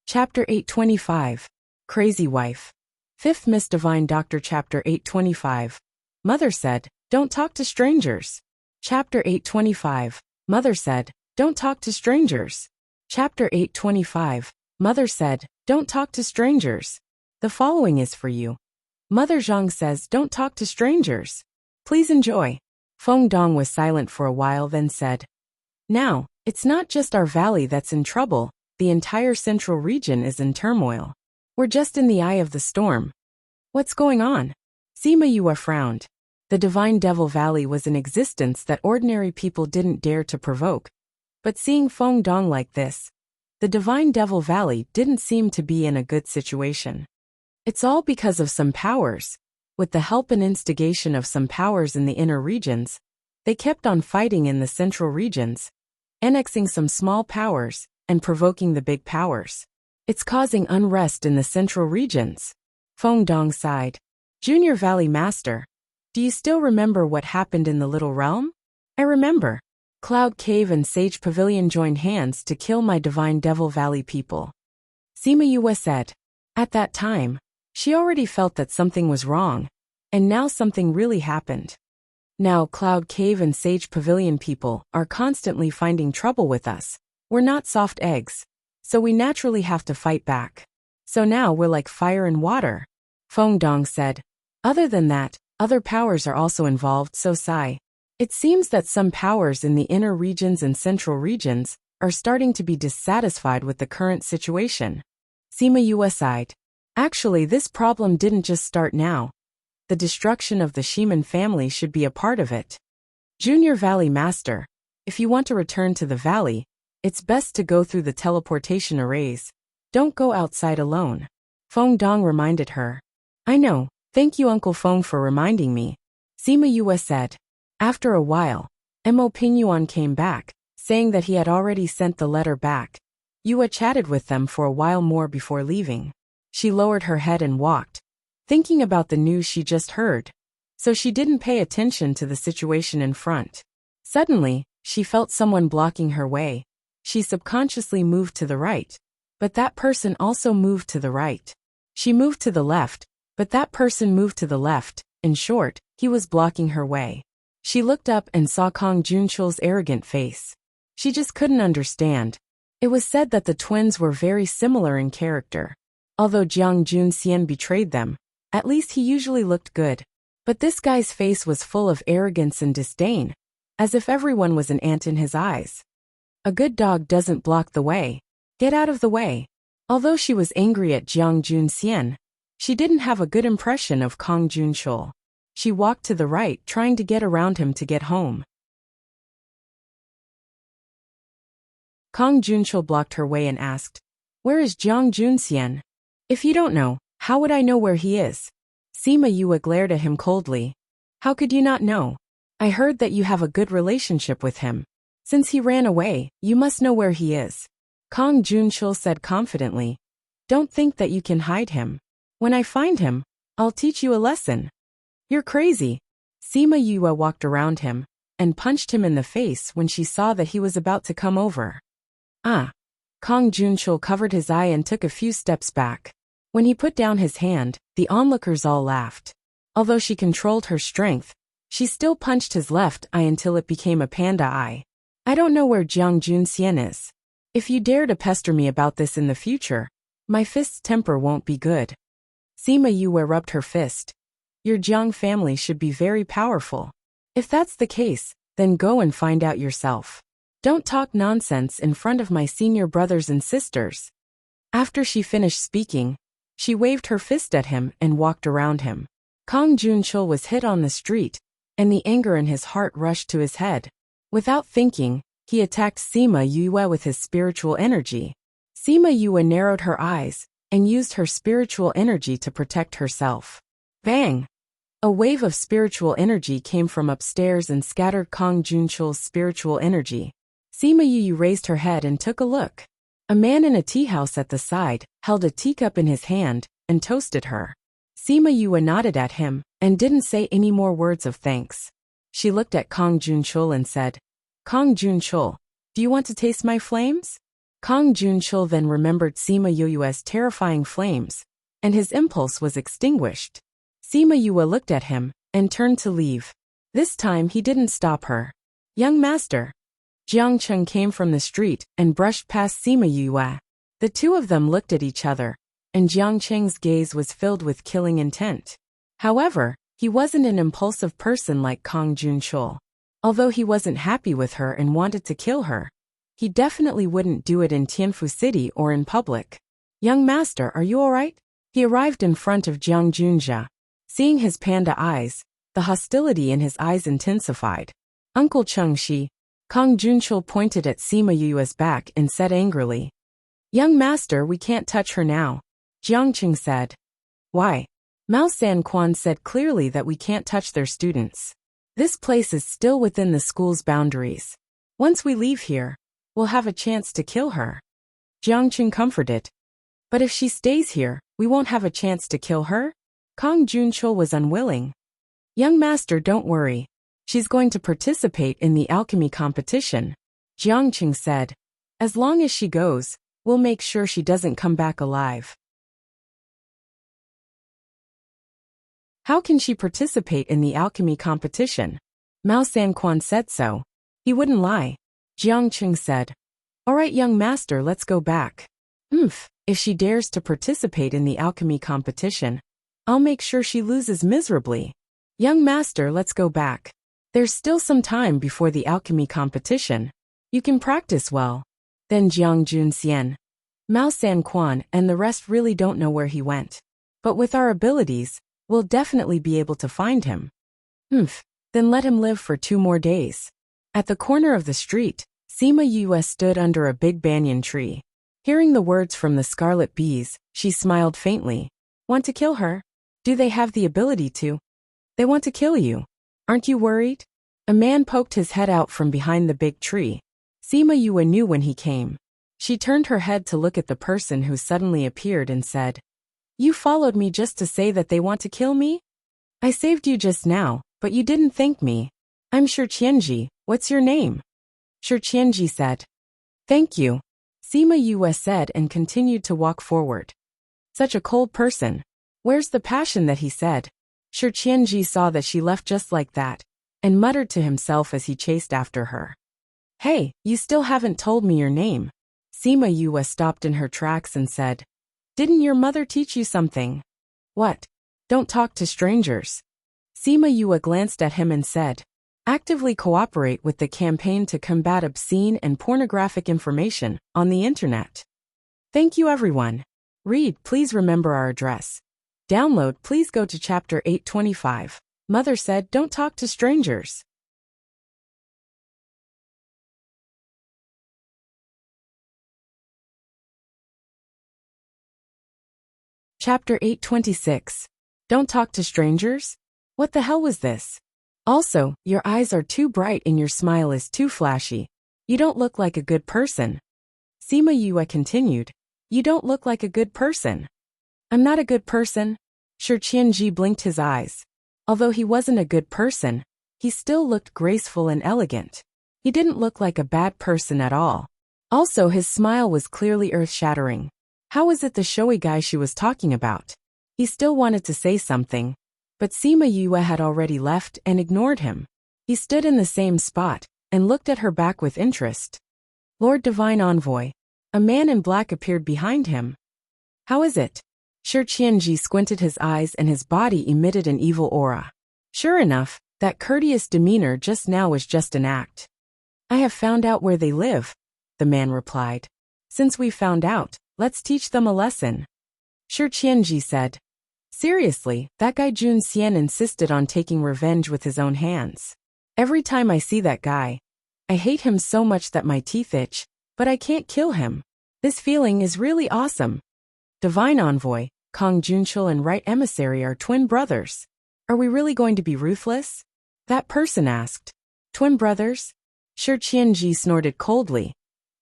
Chapter 825. Crazy Wife. 5th Miss Divine Doctor Chapter 825. Mother said, don't talk to strangers. Chapter 825. Mother said, don't talk to strangers. Chapter 825. Mother said, don't talk to strangers. The following is for you. Mother Zhang says don't talk to strangers. Please enjoy. Feng Dong was silent for a while then said, now, it's not just our valley that's in trouble, the entire central region is in turmoil. We're just in the eye of the storm. What's going on? Sima Yue frowned. The Divine Devil Valley was in existence that ordinary people didn't dare to provoke. But seeing Feng Dong like this, the Divine Devil Valley didn't seem to be in a good situation. It's all because of some powers. With the help and instigation of some powers in the inner regions, they kept on fighting in the central regions, annexing some small powers and provoking the big powers. It's causing unrest in the central regions. Feng Dong sighed. Junior Valley Master, do you still remember what happened in the Little Realm? I remember. Cloud Cave and Sage Pavilion joined hands to kill my Divine Devil Valley people. Sima Yue said. At that time, she already felt that something was wrong, and now something really happened. Now Cloud Cave and Sage Pavilion people are constantly finding trouble with us. We're not soft eggs, so we naturally have to fight back. So now we're like fire and water. Feng Dong said. Other than that, other powers are also involved, so sigh. It seems that some powers in the inner regions and central regions are starting to be dissatisfied with the current situation. Sima Yue sighed. Actually, this problem didn't just start now. The destruction of the Shiman family should be a part of it. Junior Valley Master, if you want to return to the valley, it's best to go through the teleportation arrays. Don't go outside alone. Feng Dong reminded her. I know, thank you Uncle Feng for reminding me. Sima Yue said. After a while, Mo Pingyuan came back, saying that he had already sent the letter back. Yue chatted with them for a while more before leaving. She lowered her head and walked, thinking about the news she just heard, so she didn't pay attention to the situation in front. Suddenly, she felt someone blocking her way. She subconsciously moved to the right, but that person also moved to the right. She moved to the left, but that person moved to the left. In short, he was blocking her way. She looked up and saw Kong Junchul's arrogant face. She just couldn't understand. It was said that the twins were very similar in character. Although Jiang Junxian betrayed them, at least he usually looked good. But this guy's face was full of arrogance and disdain, as if everyone was an ant in his eyes. A good dog doesn't block the way. Get out of the way. Although she was angry at Jiang Junxian, she didn't have a good impression of Kong Junchul. She walked to the right, trying to get around him to get home. Kong Junchul blocked her way and asked, Where is Jiang Junxian? If you don't know, how would I know where he is? Sima Yue glared at him coldly. How could you not know? I heard that you have a good relationship with him. Since he ran away, you must know where he is. Kong Junchul said confidently. Don't think that you can hide him. When I find him, I'll teach you a lesson. You're crazy. Sima Yue walked around him and punched him in the face when she saw that he was about to come over. Ah! Kong Junchul covered his eye and took a few steps back. When he put down his hand, the onlookers all laughed. Although she controlled her strength, she still punched his left eye until it became a panda eye. I don't know where Jiang Junxian is. If you dare to pester me about this in the future, my fist's temper won't be good. Sima Yue rubbed her fist. Your Jiang family should be very powerful. If that's the case, then go and find out yourself. Don't talk nonsense in front of my senior brothers and sisters." After she finished speaking, she waved her fist at him and walked around him. Kang Junchul was hit on the street, and the anger in his heart rushed to his head. Without thinking, he attacked Sima Yue with his spiritual energy. Sima Yue narrowed her eyes and used her spiritual energy to protect herself. Bang! A wave of spiritual energy came from upstairs and scattered Kang Junchul's spiritual energy. Sima Yue raised her head and took a look. A man in a tea house at the side held a teacup in his hand and toasted her. Sima Yue nodded at him and didn't say any more words of thanks. She looked at Kang Junchul and said, "Kang Junchul, do you want to taste my flames?" Kang Junchul then remembered Sima Yue's terrifying flames, and his impulse was extinguished. Sima Yue looked at him and turned to leave. This time he didn't stop her. "Young master." Jiang Cheng came from the street and brushed past Sima Yue. The two of them looked at each other, and Jiang Cheng's gaze was filled with killing intent. However, he wasn't an impulsive person like Kang Junchul. Although he wasn't happy with her and wanted to kill her, he definitely wouldn't do it in Tianfu City or in public. "Young master, are you alright?" He arrived in front of Jiang Junjia. Seeing his panda eyes, the hostility in his eyes intensified. "Uncle Chengxi." Kang Junchul pointed at Sima Yue's back and said angrily, "Young master, we can't touch her now." Jiangqing said, "Why?" Mao Sanquan said clearly that we can't touch their students. This place is still within the school's boundaries. Once we leave here, we'll have a chance to kill her. Jiangqing comforted. "But if she stays here, we won't have a chance to kill her?" Kang Junchul was unwilling. "Young master, don't worry. She's going to participate in the alchemy competition," Jiangqing said. "As long as she goes, we'll make sure she doesn't come back alive." "How can she participate in the alchemy competition?" Mao Sanquan said so. He wouldn't lie. Jiangqing said, "Alright young master, let's go back." If she dares to participate in the alchemy competition, I'll make sure she loses miserably. "Young master, let's go back. There's still some time before the alchemy competition. You can practice well." Then Jiang Junxian, Mao Sanquan and the rest really don't know where he went. But with our abilities, we'll definitely be able to find him. Then let him live for 2 more days. At the corner of the street, Sima Yue stood under a big banyan tree. Hearing the words from the scarlet bees, she smiled faintly. "Want to kill her? Do they have the ability to?" "They want to kill you. Aren't you worried?" A man poked his head out from behind the big tree. Sima Yue knew when he came. She turned her head to look at the person who suddenly appeared and said, "You followed me just to say that they want to kill me? I saved you just now, but you didn't thank me. I'm Shi Qianji. What's your name?" Shi Qianji said. "Thank you," Sima Yue said and continued to walk forward. Such a cold person. Where's the passion that he said? Shi Qianji saw that she left just like that, and muttered to himself as he chased after her. "Hey, you still haven't told me your name." Sima Yue stopped in her tracks and said, "Didn't your mother teach you something?" "What?" "Don't talk to strangers." Sima Yue glanced at him and said, "Actively cooperate with the campaign to combat obscene and pornographic information on the internet." Thank you everyone. Read, please remember our address. Download, please go to chapter 825. Mother said don't talk to strangers. Chapter 826. Don't talk to strangers? What the hell was this? Also, your eyes are too bright and your smile is too flashy. You don't look like a good person. Sima Yue continued. You don't look like a good person. I'm not a good person. Shi Qianji blinked his eyes. Although he wasn't a good person, he still looked graceful and elegant. He didn't look like a bad person at all. Also, his smile was clearly earth-shattering. How was it the showy guy she was talking about? He still wanted to say something, but Sima Yue had already left and ignored him. He stood in the same spot and looked at her back with interest. Lord Divine Envoy. A man in black appeared behind him. How is it? Shi Qianji squinted his eyes and his body emitted an evil aura. Sure enough, that courteous demeanor just now was just an act. I have found out where they live, the man replied. Since we found out, let's teach them a lesson. Shi Qianji said. Seriously, that guy Jun Xian insisted on taking revenge with his own hands. Every time I see that guy, I hate him so much that my teeth itch, but I can't kill him. This feeling is really awesome. Divine Envoy, Kong Junchul and Right Emissary are twin brothers. Are we really going to be ruthless? That person asked. Twin brothers? Shi Qianji snorted coldly.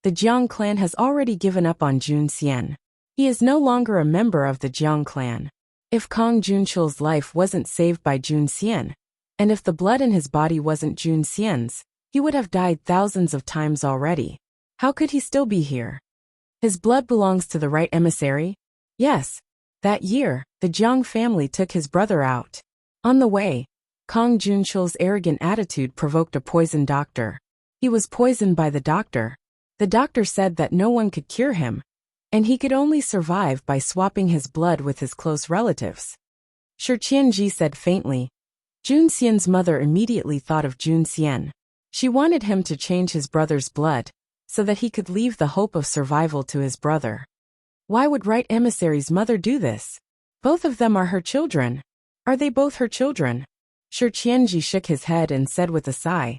The Jiang clan has already given up on Jun Xian. He is no longer a member of the Jiang clan. If Kong Junchul's life wasn't saved by Jun Xian, and if the blood in his body wasn't Jun Xian's, he would have died thousands of times already. How could he still be here? His blood belongs to the Right Emissary? Yes. That year, the Jiang family took his brother out. On the way, Kong Junchul's arrogant attitude provoked a poison doctor. He was poisoned by the doctor. The doctor said that no one could cure him, and he could only survive by swapping his blood with his close relatives. Shi Qianji said faintly. Jun Xian's mother immediately thought of Jun Xian. She wanted him to change his brother's blood, so that he could leave the hope of survival to his brother. Why would Right Emissary's mother do this? Both of them are her children. Are they both her children? Shi Qianji shook his head and said with a sigh.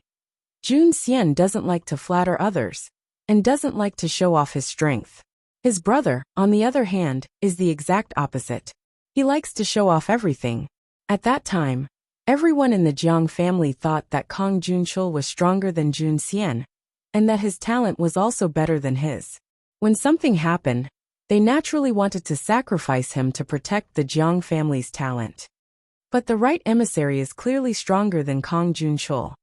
Jun Xian doesn't like to flatter others, and doesn't like to show off his strength. His brother, on the other hand, is the exact opposite. He likes to show off everything. At that time, everyone in the Jiang family thought that Kong Junchul was stronger than Jun Xian, and that his talent was also better than his. When something happened, they naturally wanted to sacrifice him to protect the Jiang family's talent. But the Right Emissary is clearly stronger than Kong Junchul.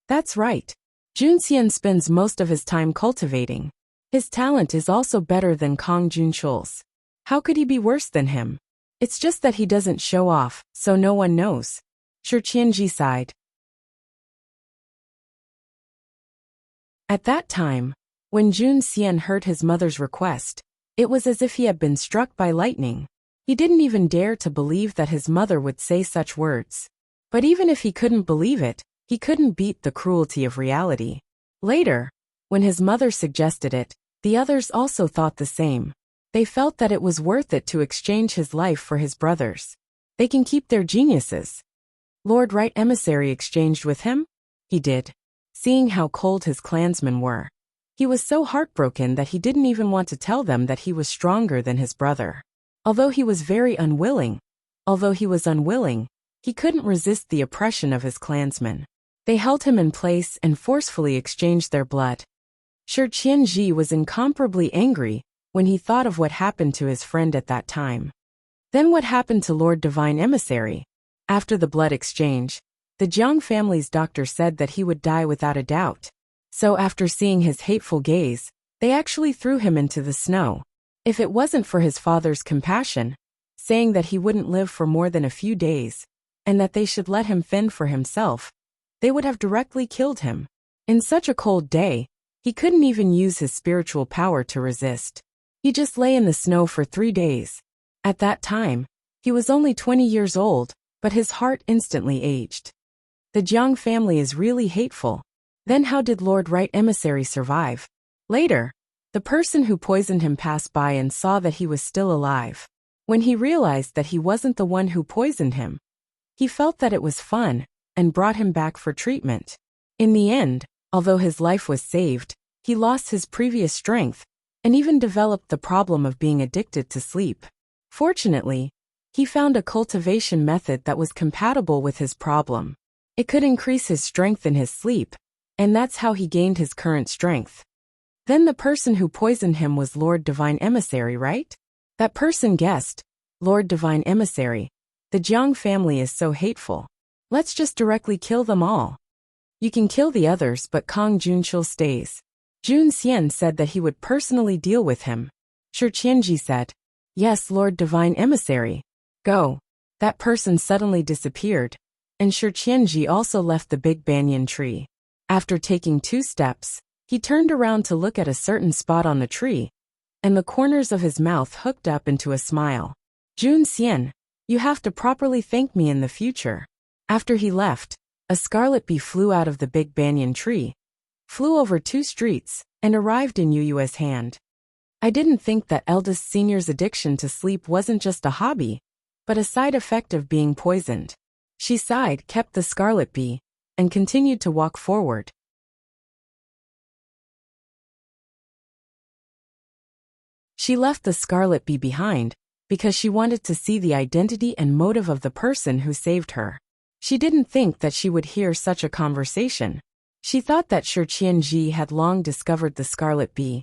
That's right. Jun Xian spends most of his time cultivating. His talent is also better than Kong Junchul's. How could he be worse than him? It's just that he doesn't show off, so no one knows. Shi Qianji sighed. At that time, when Jun Xian heard his mother's request, it was as if he had been struck by lightning. He didn't even dare to believe that his mother would say such words. But even if he couldn't believe it, he couldn't beat the cruelty of reality. Later, when his mother suggested it, the others also thought the same. They felt that it was worth it to exchange his life for his brother's. They can keep their geniuses. Lord Right Emissary exchanged with him? He did. Seeing how cold his clansmen were, he was so heartbroken that he didn't even want to tell them that he was stronger than his brother. Although he was unwilling, he couldn't resist the oppression of his clansmen. They held him in place and forcefully exchanged their blood. Shi Qianji was incomparably angry when he thought of what happened to his friend at that time. Then what happened to Lord Divine Emissary? After the blood exchange, the Jiang family's doctor said that he would die without a doubt. So after seeing his hateful gaze, they actually threw him into the snow. If it wasn't for his father's compassion, saying that he wouldn't live for more than a few days, and that they should let him fend for himself, they would have directly killed him. In such a cold day, he couldn't even use his spiritual power to resist. He just lay in the snow for 3 days. At that time, he was only 20 years old, but his heart instantly aged. The Jiang family is really hateful. Then how did Lord Right Emissary survive? Later, the person who poisoned him passed by and saw that he was still alive. When he realized that he wasn't the one who poisoned him, he felt that it was fun, and brought him back for treatment. In the end, although his life was saved, he lost his previous strength, and even developed the problem of being addicted to sleep. Fortunately, he found a cultivation method that was compatible with his problem. It could increase his strength in his sleep, and that's how he gained his current strength. Then the person who poisoned him was Lord Divine Emissary, right? That person guessed. Lord Divine Emissary. The Jiang family is so hateful. Let's just directly kill them all. You can kill the others, but Kong Junchul stays. Jun Xian said that he would personally deal with him. Shi Qianji said, Yes, Lord Divine Emissary. Go. That person suddenly disappeared, and Shi Qianji also left the big banyan tree. After taking 2 steps, he turned around to look at a certain spot on the tree, and the corners of his mouth hooked up into a smile. Jun Xian, you have to properly thank me in the future. After he left, a scarlet bee flew out of the big banyan tree, flew over 2 streets, and arrived in Yu Yue's hand. I didn't think that eldest senior's addiction to sleep wasn't just a hobby, but a side effect of being poisoned. She sighed, kept the scarlet bee, and continued to walk forward. She left the scarlet bee behind because she wanted to see the identity and motive of the person who saved her. She didn't think that she would hear such a conversation. She thought that Shi Qianji had long discovered the scarlet bee,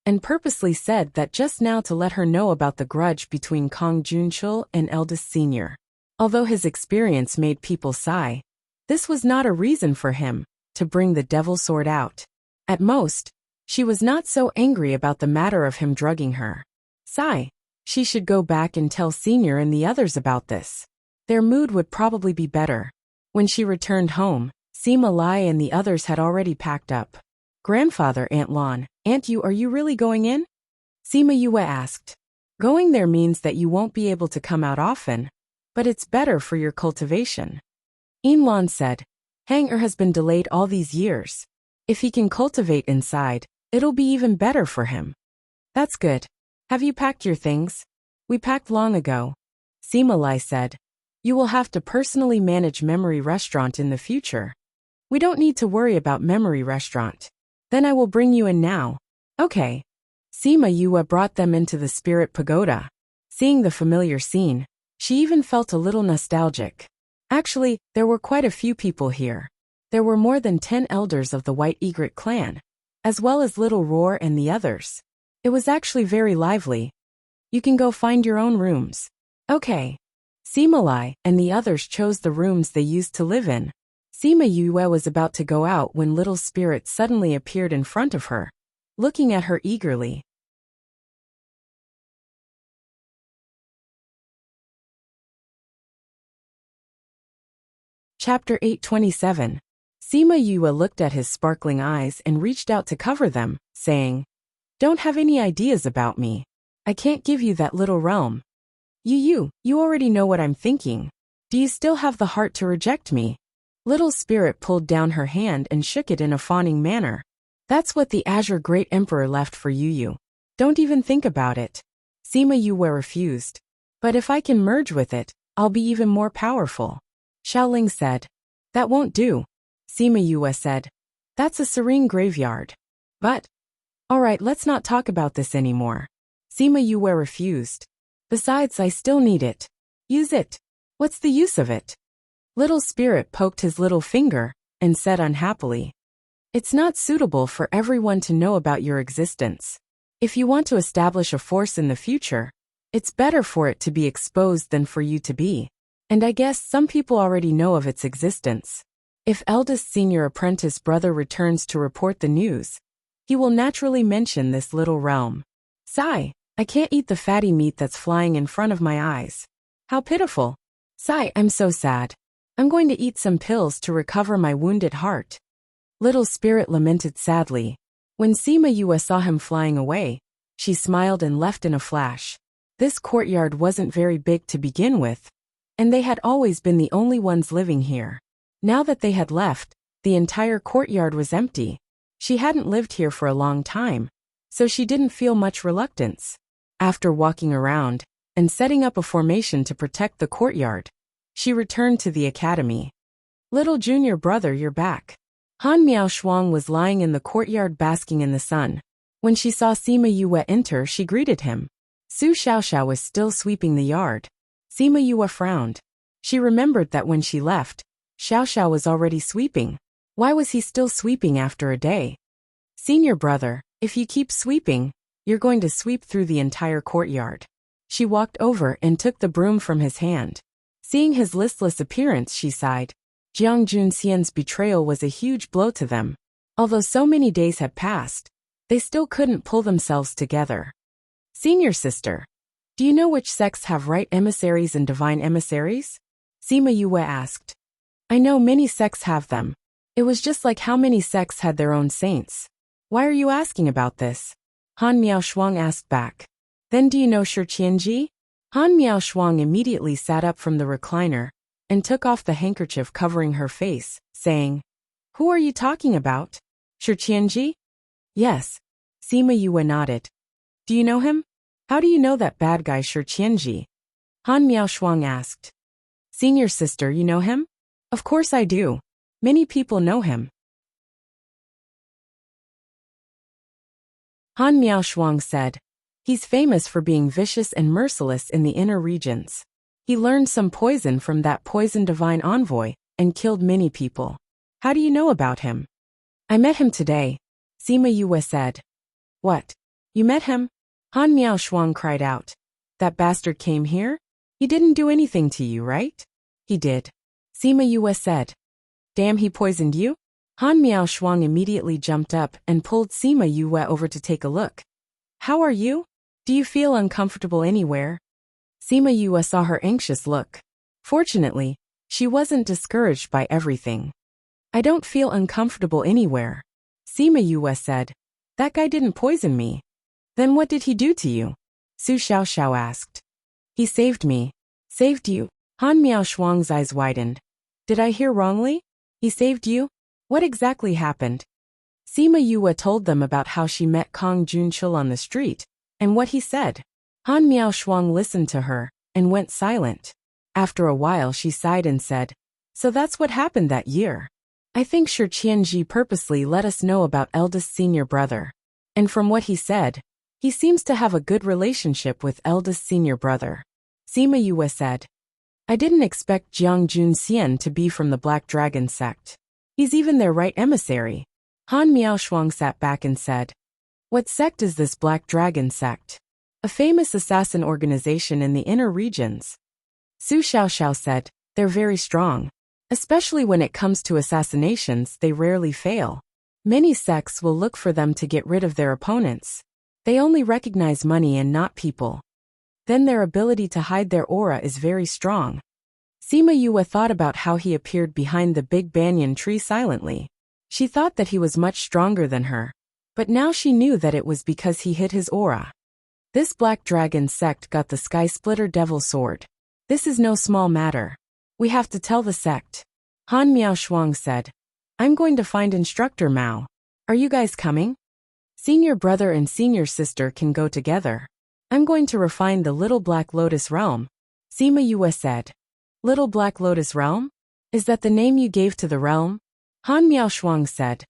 and purposely said that just now to let her know about the grudge between Kong Junchul and eldest senior. Although his experience made people sigh, this was not a reason for him to bring the devil sword out. At most, she was not so angry about the matter of him drugging her. Sigh, she should go back and tell senior and the others about this. Their mood would probably be better. When she returned home, Sima Lai and the others had already packed up. Grandfather Aunt Lon, Aunt Yu, are you really going in? Sima Yue asked. Going there means that you won't be able to come out often, but it's better for your cultivation. Yin Lon said, Hang-er has been delayed all these years. If he can cultivate inside, it'll be even better for him. That's good. Have you packed your things? We packed long ago. Sima Lai said, You will have to personally manage Memory Restaurant in the future. We don't need to worry about Memory Restaurant. Then I will bring you in now. Okay. Sima Yue brought them into the Spirit Pagoda. Seeing the familiar scene, she even felt a little nostalgic. Actually, there were quite a few people here. There were more than 10 elders of the White Egret clan, as well as Little Roar and the others. It was actually very lively. You can go find your own rooms. Okay. Sima Lai and the others chose the rooms they used to live in. Sima Yue was about to go out when Little Spirit suddenly appeared in front of her, looking at her eagerly. Chapter 827. Sima Yue looked at his sparkling eyes and reached out to cover them, saying, Don't have any ideas about me. I can't give you that little realm. You already know what I'm thinking. Do you still have the heart to reject me? Little Spirit pulled down her hand and shook it in a fawning manner. That's what the Azure Great Emperor left for Yu. Don't even think about it. Sima Yue refused. But if I can merge with it, I'll be even more powerful. Xiaoling said. That won't do. Sima Yue said. That's a serene graveyard. But. Alright, let's not talk about this anymore. Sima Yue refused. Besides, I still need it. Use it. What's the use of it? Little Spirit poked his little finger and said unhappily. It's not suitable for everyone to know about your existence. If you want to establish a force in the future, it's better for it to be exposed than for you to be. And I guess some people already know of its existence. If eldest senior apprentice brother returns to report the news, he will naturally mention this little realm. Sigh, I can't eat the fatty meat that's flying in front of my eyes. How pitiful. Sigh, I'm so sad. I'm going to eat some pills to recover my wounded heart. Little Spirit lamented sadly. When Sima Yue saw him flying away, she smiled and left in a flash. This courtyard wasn't very big to begin with, and they had always been the only ones living here. Now that they had left, the entire courtyard was empty. She hadn't lived here for a long time, so she didn't feel much reluctance. After walking around and setting up a formation to protect the courtyard, she returned to the academy. Little junior brother, you're back. Han Miao Shuang was lying in the courtyard basking in the sun. When she saw Sima Yue enter, she greeted him. Su Xiaoxiao was still sweeping the yard. Sima Yue frowned. She remembered that when she left, Xiaoxiao was already sweeping. Why was he still sweeping after a day? Senior brother, if you keep sweeping, you're going to sweep through the entire courtyard. She walked over and took the broom from his hand. Seeing his listless appearance, she sighed. Jiang Junxian's betrayal was a huge blow to them. Although so many days had passed, they still couldn't pull themselves together. Senior sister, do you know which sects have right emissaries and divine emissaries? Sima Yue asked. I know many sects have them. It was just like how many sects had their own saints. Why are you asking about this? Han Miao Shuang asked back. Then do you know Shi Qianji? Han Miaoshuang immediately sat up from the recliner and took off the handkerchief covering her face, saying, "Who are you talking about? Shi Qianji?" "Yes." Sima Yue nodded. "Do you know him? How do you know that bad guy Shi Qianji?" Han Miaoshuang asked. "Senior sister, you know him?" "Of course I do. Many people know him." Han Miaoshuang said, "He's famous for being vicious and merciless in the inner regions. He learned some poison from that poison divine envoy and killed many people. How do you know about him?" "I met him today," Sima Yue said. "What? You met him?" Han Miaoshuang cried out. "That bastard came here? He didn't do anything to you, right?" "He did," Sima Yue said. "Damn, he poisoned you?" Han Miaoshuang immediately jumped up and pulled Sima Yue over to take a look. "How are you? Do you feel uncomfortable anywhere?" Sima Yue saw her anxious look. Fortunately, she wasn't discouraged by everything. "I don't feel uncomfortable anywhere," Sima Yue said. "That guy didn't poison me." "Then what did he do to you?" Su Xiaoxiao asked. "He saved me." "Saved you?" Han Miaoshuang's eyes widened. "Did I hear wrongly? He saved you? What exactly happened?" Sima Yue told them about how she met Kong Junchul on the street, and what he said. Han Miaoshuang listened to her, and went silent. After a while she sighed and said, "So that's what happened that year. I think Shi Qianji purposely let us know about eldest senior brother. And from what he said, he seems to have a good relationship with eldest senior brother." Sima Yue said, "I didn't expect Jiang Junxian to be from the Black Dragon sect. He's even their right emissary." Han Miaoshuang sat back and said, "What sect is this Black Dragon sect?" "A famous assassin organization in the inner regions." Su Xiaoxiao said, "They're very strong. Especially when it comes to assassinations, they rarely fail. Many sects will look for them to get rid of their opponents. They only recognize money and not people. Then their ability to hide their aura is very strong." Sima Yue thought about how he appeared behind the big banyan tree silently. She thought that he was much stronger than her, but now she knew that it was because he hid his aura. This Black Dragon sect got the Sky Splitter Devil Sword. This is no small matter. We have to tell the sect. Han Miaoshuang said, "I'm going to find Instructor Mao. Are you guys coming? Senior brother and senior sister can go together. I'm going to refine the Little Black Lotus Realm." Sima Yue said. "Little Black Lotus Realm? Is that the name you gave to the realm?" Han Miaoshuang said.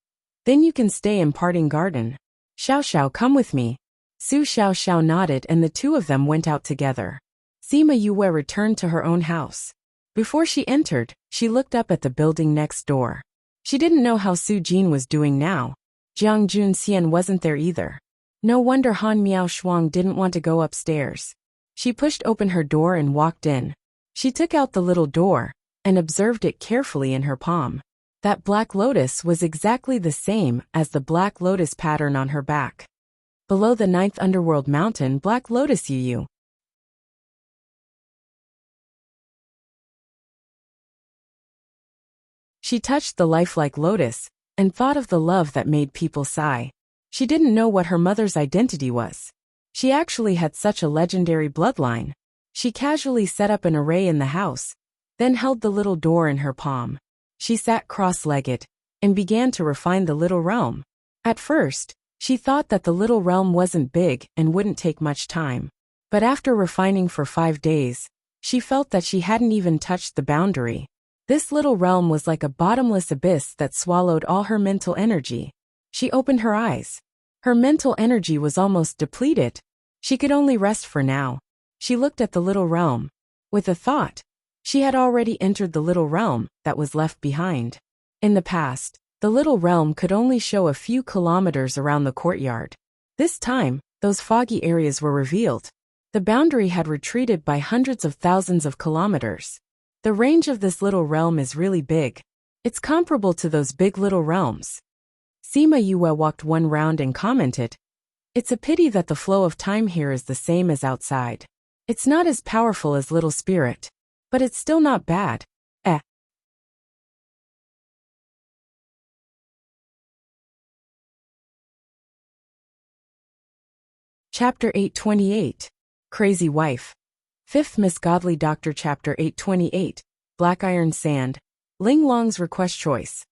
"Then you can stay in Parting Garden. Xiaoxiao, come with me." Su Xiaoxiao nodded and the two of them went out together. Sima Yue returned to her own house. Before she entered, she looked up at the building next door. She didn't know how Su Jin was doing now. Jiang Junxian wasn't there either. No wonder Han Miaoshuang didn't want to go upstairs. She pushed open her door and walked in. She took out the little door and observed it carefully in her palm. That black lotus was exactly the same as the black lotus pattern on her back. Below the 9th underworld mountain, Black Lotus Yu. She touched the lifelike lotus and thought of the love that made people sigh. She didn't know what her mother's identity was. She actually had such a legendary bloodline. She casually set up an array in the house, then held the little door in her palm. She sat cross-legged and began to refine the little realm. At first, she thought that the little realm wasn't big and wouldn't take much time. But after refining for 5 days, she felt that she hadn't even touched the boundary. This little realm was like a bottomless abyss that swallowed all her mental energy. She opened her eyes. Her mental energy was almost depleted. She could only rest for now. She looked at the little realm. With a thought, she had already entered the little realm that was left behind. In the past, the little realm could only show a few kilometers around the courtyard. This time, those foggy areas were revealed. The boundary had retreated by hundreds of thousands of kilometers. The range of this little realm is really big. It's comparable to those big little realms. Sima Yue walked one round and commented, "It's a pity that the flow of time here is the same as outside. It's not as powerful as Little Spirit, but it's still not bad. Chapter 828. Crazy Wife. Fifth Misgodly Doctor Chapter 828, Black Iron Sand. Ling Long's request choice.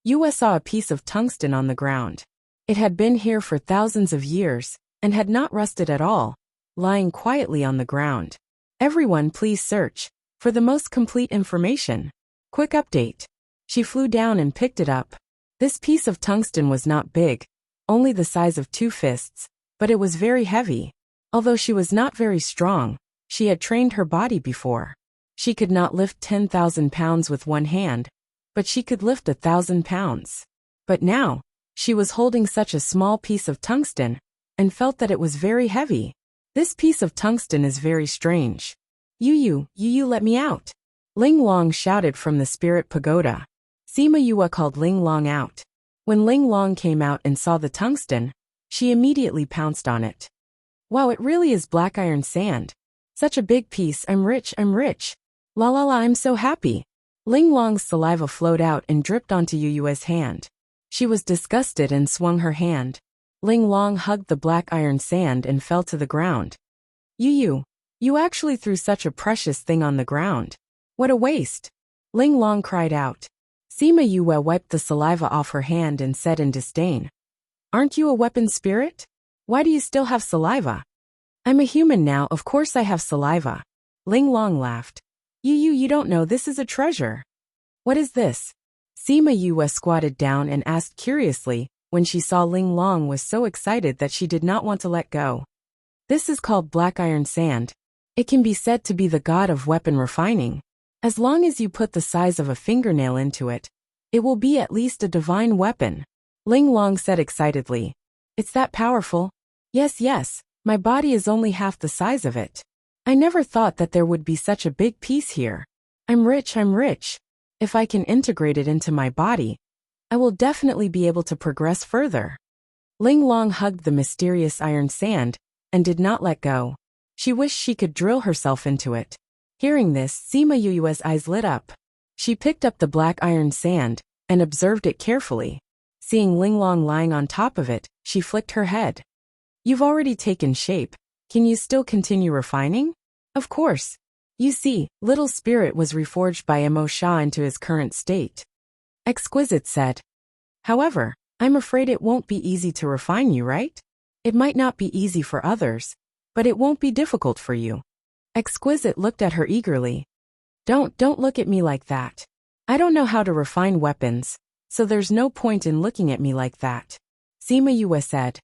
Yue saw a piece of tungsten on the ground. It had been here for thousands of years, and had not rusted at all, lying quietly on the ground. Everyone please search for the most complete information. Quick update. She flew down and picked it up. This piece of tungsten was not big, only the size of 2 fists, but it was very heavy. Although she was not very strong, she had trained her body before. She could not lift 10,000 pounds with one hand, but she could lift 1,000 pounds. But now, she was holding such a small piece of tungsten, and felt that it was very heavy. This piece of tungsten is very strange. You let me out. Ling Long shouted from the spirit pagoda. Sima Yue called Ling Long out. When Ling Long came out and saw the tungsten, she immediately pounced on it. Wow, it really is black iron sand. Such a big piece, I'm rich. La la la, I'm so happy. Ling Long's saliva flowed out and dripped onto Yue's hand. She was disgusted and swung her hand. Ling Long hugged the black iron sand and fell to the ground. You actually threw such a precious thing on the ground. What a waste. Ling Long cried out. Sima Yue wiped the saliva off her hand and said in disdain. Aren't you a weapon spirit? Why do you still have saliva? I'm a human now, of course I have saliva. Ling Long laughed. You don't know, this is a treasure. What is this? Sima Yue squatted down and asked curiously, when she saw Ling Long was so excited that she did not want to let go. This is called black iron sand. It can be said to be the god of weapon refining. As long as you put the size of a fingernail into it, it will be at least a divine weapon. Ling Long said excitedly. It's that powerful? Yes, my body is only half the size of it. I never thought that there would be such a big piece here. I'm rich. If I can integrate it into my body, I will definitely be able to progress further. Ling Long hugged the mysterious iron sand, and did not let go. She wished she could drill herself into it. Hearing this, Sima Yue's eyes lit up. She picked up the black iron sand, and observed it carefully. Seeing Ling Long lying on top of it, she flicked her head. You've already taken shape. Can you still continue refining? Of course. You see, Little Spirit was reforged by Mo Sha into his current state. Exquisite said. However, I'm afraid it won't be easy to refine you, right? It might not be easy for others, but it won't be difficult for you. Exquisite looked at her eagerly. Don't look at me like that. I don't know how to refine weapons, so there's no point in looking at me like that. Sima Yue said.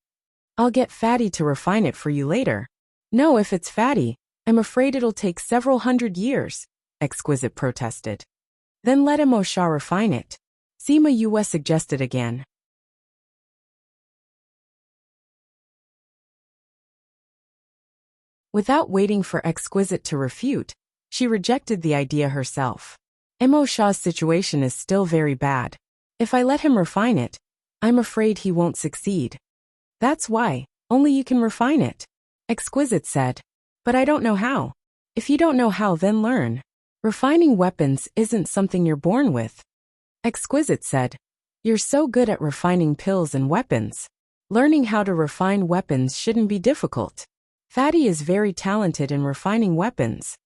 I'll get Fatty to refine it for you later. No, if it's Fatty, I'm afraid it'll take several hundred years, Exquisite protested. Then let Mo Sha refine it. Sima Yue suggested again. Without waiting for Exquisite to refute, she rejected the idea herself. Mo Sha's situation is still very bad. If I let him refine it, I'm afraid he won't succeed. That's why, only you can refine it, Exquisite said. But I don't know how. If you don't know how, then learn. Refining weapons isn't something you're born with. Exquisite said. You're so good at refining pills and weapons. Learning how to refine weapons shouldn't be difficult. Fatty is very talented in refining weapons.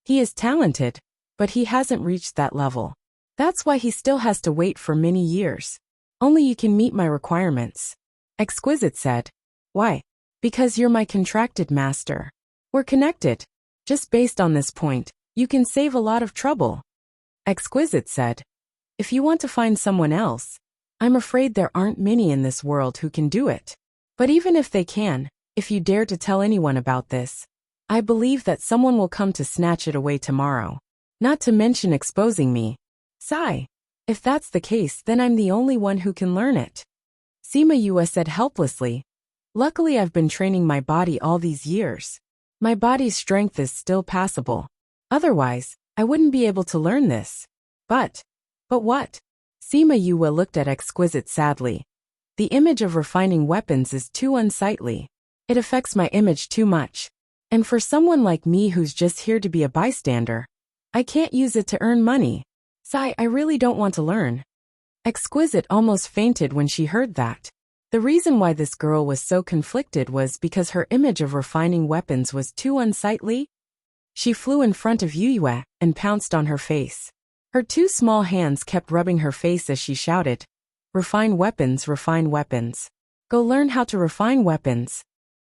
He is talented, but he hasn't reached that level. That's why he still has to wait for many years. Only you can meet my requirements. Exquisite said. Why? Because you're my contracted master. We're connected. Just based on this point, you can save a lot of trouble. Exquisite said. If you want to find someone else, I'm afraid there aren't many in this world who can do it. But even if they can, if you dare to tell anyone about this, I believe that someone will come to snatch it away tomorrow. Not to mention exposing me. Sigh. If that's the case, then I'm the only one who can learn it. Sima Yue said helplessly. Luckily I've been training my body all these years. My body's strength is still passable. Otherwise, I wouldn't be able to learn this. But what? Sima Yue looked at Exquisite sadly. The image of refining weapons is too unsightly. It affects my image too much. And for someone like me who's just here to be a bystander, I can't use it to earn money. Sigh, I really don't want to learn. Exquisite almost fainted when she heard that. The reason why this girl was so conflicted was because her image of refining weapons was too unsightly. She flew in front of Yue and pounced on her face. Her two small hands kept rubbing her face as she shouted, "Refine weapons, refine weapons. Go learn how to refine weapons."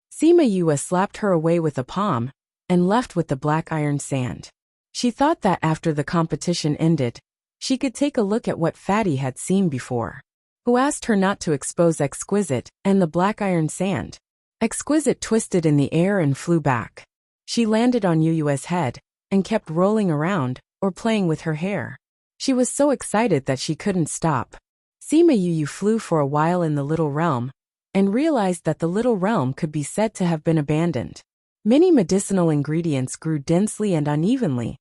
Sima Yue slapped her away with a palm and left with the black iron sand. She thought that after the competition ended, she could take a look at what Fatty had seen before. Who asked her not to expose Exquisite and the black iron sand? Exquisite twisted in the air and flew back. She landed on Yue's head and kept rolling around or playing with her hair. She was so excited that she couldn't stop. Sima Yue flew for a while in the little realm and realized that the little realm could be said to have been abandoned. Many medicinal ingredients grew densely and unevenly,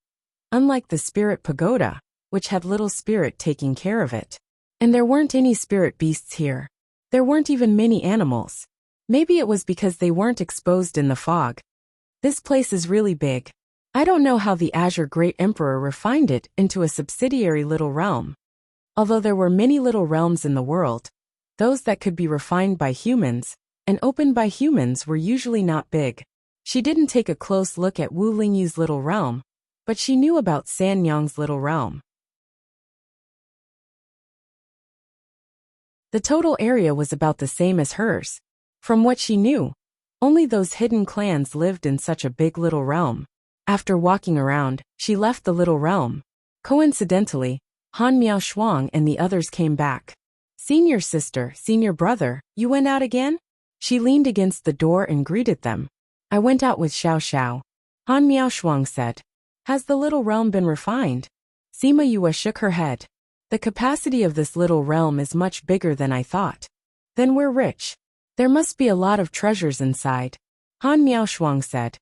unlike the spirit pagoda, which had little spirit taking care of it. And there weren't any spirit beasts here. There weren't even many animals. Maybe it was because they weren't exposed in the fog. This place is really big. I don't know how the Azure Great Emperor refined it into a subsidiary little realm. Although there were many little realms in the world, those that could be refined by humans and opened by humans were usually not big. She didn't take a close look at Wu Lingyu's little realm, but she knew about San Yang's little realm. The total area was about the same as hers. From what she knew, only those hidden clans lived in such a big little realm. After walking around, she left the little realm. Coincidentally, Han Miao Shuang and the others came back. "Senior sister, senior brother, you went out again?" She leaned against the door and greeted them. "I went out with Xiao Xiao." Han Miao Shuang said. "Has the little realm been refined?" Sima Yue shook her head. "The capacity of this little realm is much bigger than I thought." "Then we're rich. There must be a lot of treasures inside," Han Miao Shuang said.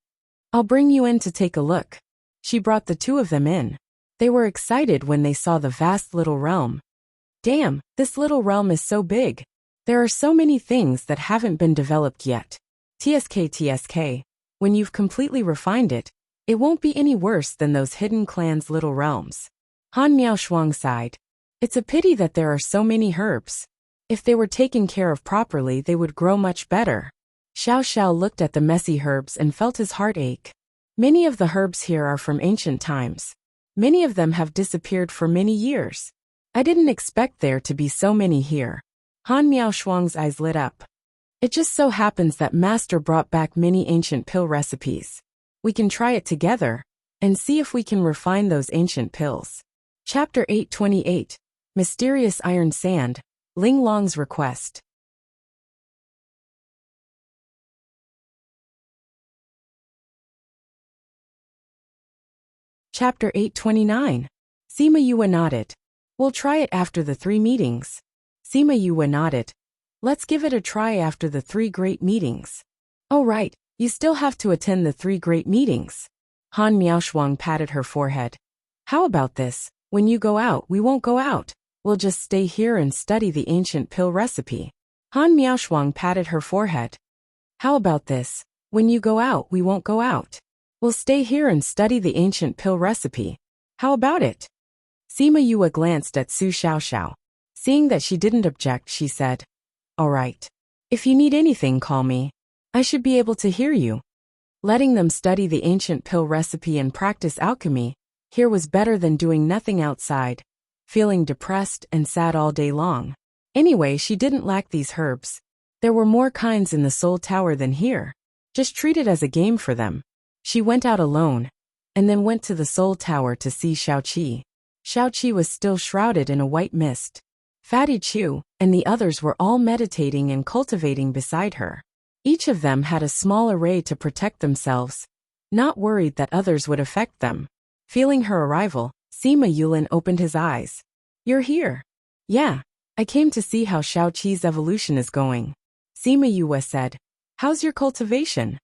"I'll bring you in to take a look." She brought the two of them in. They were excited when they saw the vast little realm. "Damn, this little realm is so big. There are so many things that haven't been developed yet. TSK, when you've completely refined it, it won't be any worse than those hidden clans' little realms." Han Miao Shuang sighed. "It's a pity that there are so many herbs. If they were taken care of properly, they would grow much better." Xiao Xiao looked at the messy herbs and felt his heart ache. Many of the herbs here are from ancient times. Many of them have disappeared for many years. I didn't expect there to be so many here. Han Miao Shuang's eyes lit up. "It just so happens that Master brought back many ancient pill recipes. We can try it together and see if we can refine those ancient pills." Chapter 828, Mysterious Iron Sand, Ling Long's Request. Chapter 829. Sima Yue nodded. "We'll try it after the 3 meetings." Sima Yue nodded. "Let's give it a try after the 3 great meetings." "Oh right, you still have to attend the 3 great meetings." Han Miao Shuang patted her forehead. "How about this? When you go out, we won't go out. We'll just stay here and study the ancient pill recipe." Han Miao Shuang patted her forehead. "How about this? When you go out, we won't go out. We'll stay here and study the ancient pill recipe. How about it?" Sima Yue glanced at Su Xiaoxiao. Seeing that she didn't object, she said, "All right. If you need anything, call me. I should be able to hear you." Letting them study the ancient pill recipe and practice alchemy here was better than doing nothing outside, feeling depressed and sad all day long. Anyway, she didn't lack these herbs. There were more kinds in the Soul Tower than here. Just treat it as a game for them. She went out alone, and then went to the Soul Tower to see Xiaoqi. Xiaoqi was still shrouded in a white mist. Fatty Chu and the others were all meditating and cultivating beside her. Each of them had a small array to protect themselves, not worried that others would affect them. Feeling her arrival, Sima Yulin opened his eyes. "You're here?" "Yeah, I came to see how Xiaoqi's evolution is going." Sima Yue said. "How's your cultivation?"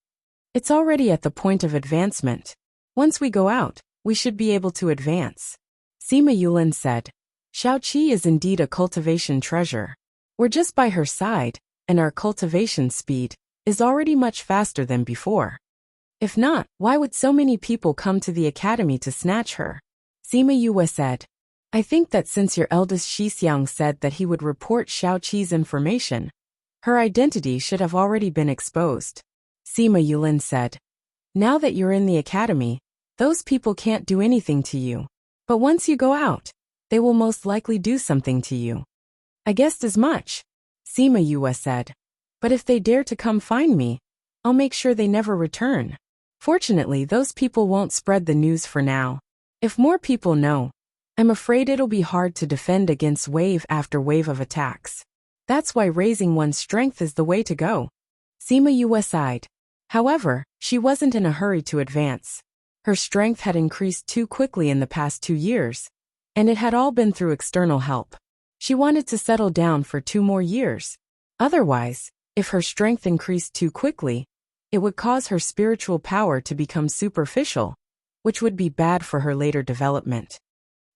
"It's already at the point of advancement. Once we go out, we should be able to advance." Sima Yulin said. "Xiaoqi is indeed a cultivation treasure. We're just by her side, and our cultivation speed is already much faster than before. If not, why would so many people come to the academy to snatch her?" Sima Yue said. "I think that since your eldest Shixiang said that he would report Xiaoqi's information, her identity should have already been exposed." Sima Yulin said. "Now that you're in the academy, Those people can't do anything to you. But once you go out, they will most likely do something to you. I guessed as much, Sima Yue said. But if they dare to come find me, I'll make sure they never return. Fortunately, those people won't spread the news for now. If more people know, I'm afraid it'll be hard to defend against wave after wave of attacks. That's why raising one's strength is the way to go. Sima Yue sighed. However, she wasn't in a hurry to advance. Her strength had increased too quickly in the past 2 years, and it had all been through external help. She wanted to settle down for 2 more years. Otherwise, if her strength increased too quickly, it would cause her spiritual power to become superficial, which would be bad for her later development.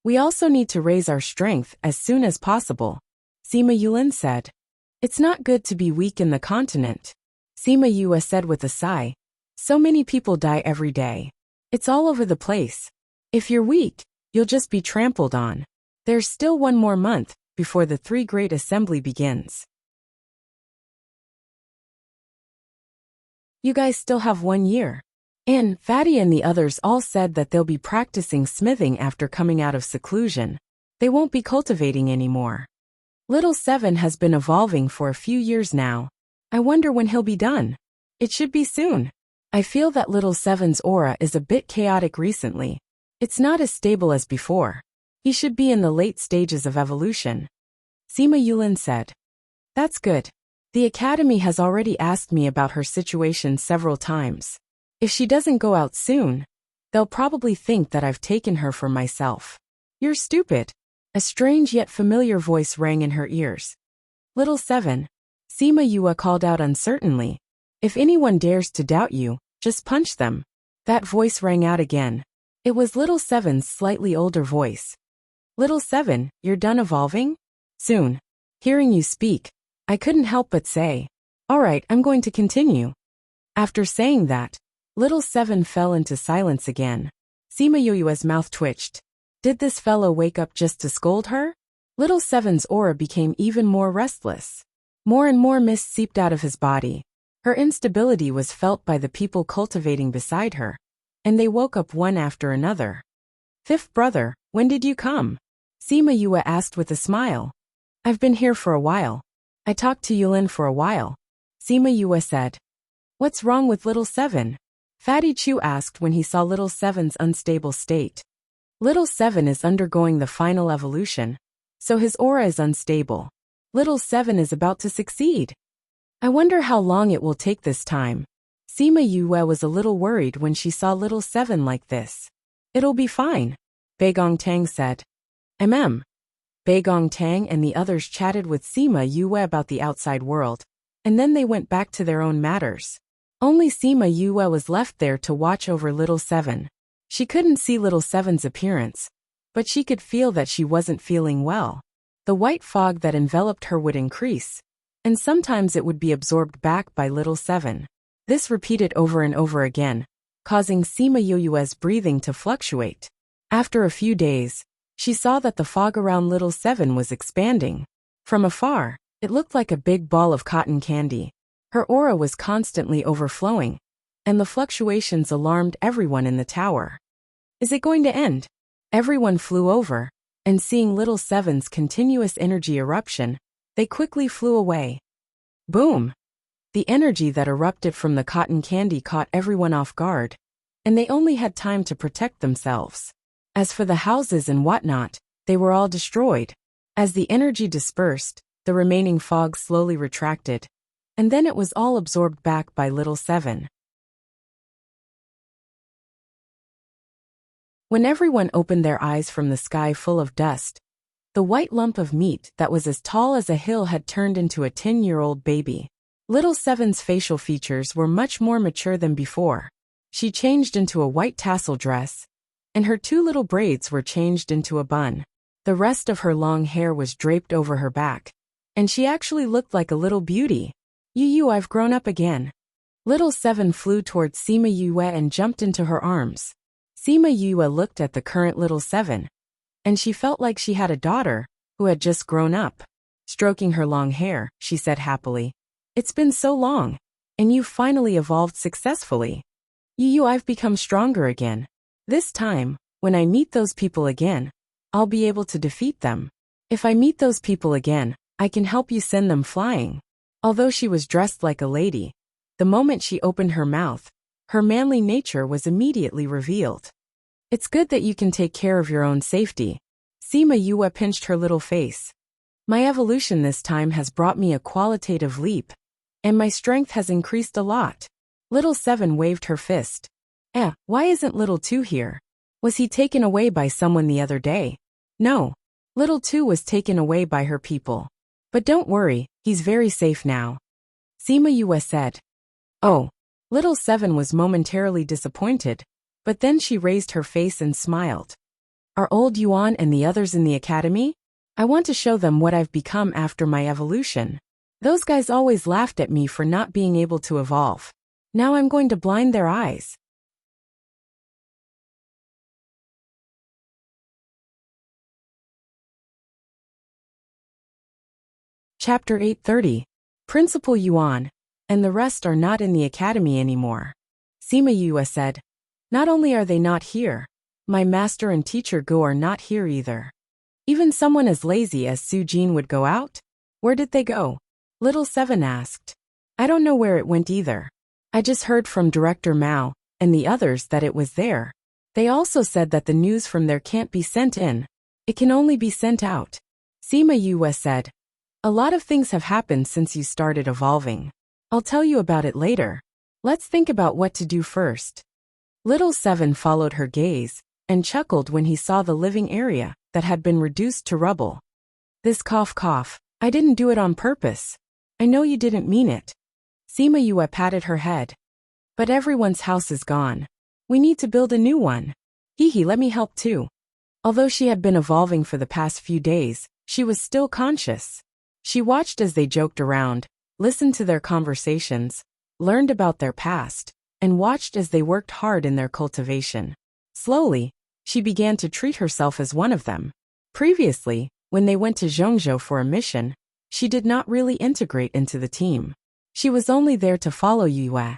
We also need to raise our strength as soon as possible, Sima Yulin said. It's not good to be weak in the continent, Sima Yue said with a sigh. So many people die every day. It's all over the place. If you're weak, you'll just be trampled on. There's still 1 more month before the 3 Great Assembly begins. You guys still have 1 year. Anne, Fatty and the others all said that they'll be practicing smithing after coming out of seclusion. They won't be cultivating anymore. Little Seven has been evolving for a few years now. I wonder when he'll be done. It should be soon. I feel that Little Seven's aura is a bit chaotic recently. It's not as stable as before. He should be in the late stages of evolution, Sima Yulin said. That's good. The academy has already asked me about her situation several times. If she doesn't go out soon, they'll probably think that I've taken her for myself. You're stupid. A strange yet familiar voice rang in her ears. Little Seven, Sima Yue called out uncertainly. If anyone dares to doubt you, just punch them. That voice rang out again. It was Little Seven's slightly older voice. Little Seven, you're done evolving? Soon. Hearing you speak, I couldn't help but say, all right, I'm going to continue. After saying that, Little Seven fell into silence again. Sima Yue's mouth twitched. Did this fellow wake up just to scold her? Little Seven's aura became even more restless. More and more mist seeped out of his body. Her instability was felt by the people cultivating beside her, and they woke up one after another. Fifth brother, when did you come? Sima Yue asked with a smile. I've been here for a while. I talked to Yulin for a while, Sima Yue said. What's wrong with Little Seven? Fatty Chu asked when he saw Little Seven's unstable state. Little Seven is undergoing the final evolution, so his aura is unstable. Little Seven is about to succeed. I wonder how long it will take this time. Sima Yue was a little worried when she saw Little Seven like this. It'll be fine, Beigong Tang said. Beigong Tang and the others chatted with Sima Yue about the outside world, and then they went back to their own matters. Only Sima Yue was left there to watch over Little Seven. She couldn't see Little Seven's appearance, but she could feel that she wasn't feeling well. The white fog that enveloped her would increase, and sometimes it would be absorbed back by Little Seven. This repeated over and over again, causing Sima Yue's breathing to fluctuate. After a few days, she saw that the fog around Little Seven was expanding. From afar, it looked like a big ball of cotton candy. Her aura was constantly overflowing, and the fluctuations alarmed everyone in the tower. Is it going to end? Everyone flew over, and seeing Little Seven's continuous energy eruption, they quickly flew away. Boom! The energy that erupted from the cotton candy caught everyone off guard, and they only had time to protect themselves. As for the houses and whatnot, they were all destroyed. As the energy dispersed, the remaining fog slowly retracted, and then it was all absorbed back by Little Seven. When everyone opened their eyes from the sky full of dust, the white lump of meat that was as tall as a hill had turned into a 10-year-old baby. Little Seven's facial features were much more mature than before. She changed into a white tassel dress, and her 2 little braids were changed into a bun. The rest of her long hair was draped over her back, and she actually looked like a little beauty. I've grown up again. Little Seven flew towards Sima Yue and jumped into her arms. Sima Yue looked at the current Little Seven, and she felt like she had a daughter who had just grown up. Stroking her long hair, she said happily, It's been so long, and you've finally evolved successfully. I've become stronger again. This time, when I meet those people again, I'll be able to defeat them. If I meet those people again, I can help you send them flying. Although she was dressed like a lady, the moment she opened her mouth, her manly nature was immediately revealed. It's good that you can take care of your own safety. Sima Yue pinched her little face. My evolution this time has brought me a qualitative leap, and my strength has increased a lot. Little Seven waved her fist. Why isn't Little Two here? Was he taken away by someone the other day? No. Little Two was taken away by her people. But don't worry, he's very safe now. Sima Yue said. Oh. Little Seven was momentarily disappointed, but then she raised her face and smiled. Are old Yuan and the others in the academy? I want to show them what I've become after my evolution. Those guys always laughed at me for not being able to evolve. Now I'm going to blind their eyes. Chapter 830. Principal Yuan, and the rest are not in the academy anymore. Sima Yue said. Not only are they not here, my master and teacher Gu are not here either. Even someone as lazy as Su Jin would go out? Where did they go? Little Seven asked. I don't know where it went either. I just heard from Director Mao and the others that it was there. They also said that the news from there can't be sent in. It can only be sent out. Sima Yue said. A lot of things have happened since you started evolving. I'll tell you about it later. Let's think about what to do first. Little Seven followed her gaze and chuckled when he saw the living area that had been reduced to rubble. This cough. I didn't do it on purpose. I know you didn't mean it. Sima Yue patted her head. But everyone's house is gone. We need to build a new one. Let me help too. Although she had been evolving for the past few days, she was still conscious. She watched as they joked around, listened to their conversations, learned about their past, and watched as they worked hard in their cultivation. Slowly, she began to treat herself as one of them. Previously, when they went to Zhongzhou for a mission, she did not really integrate into the team. She was only there to follow Yue.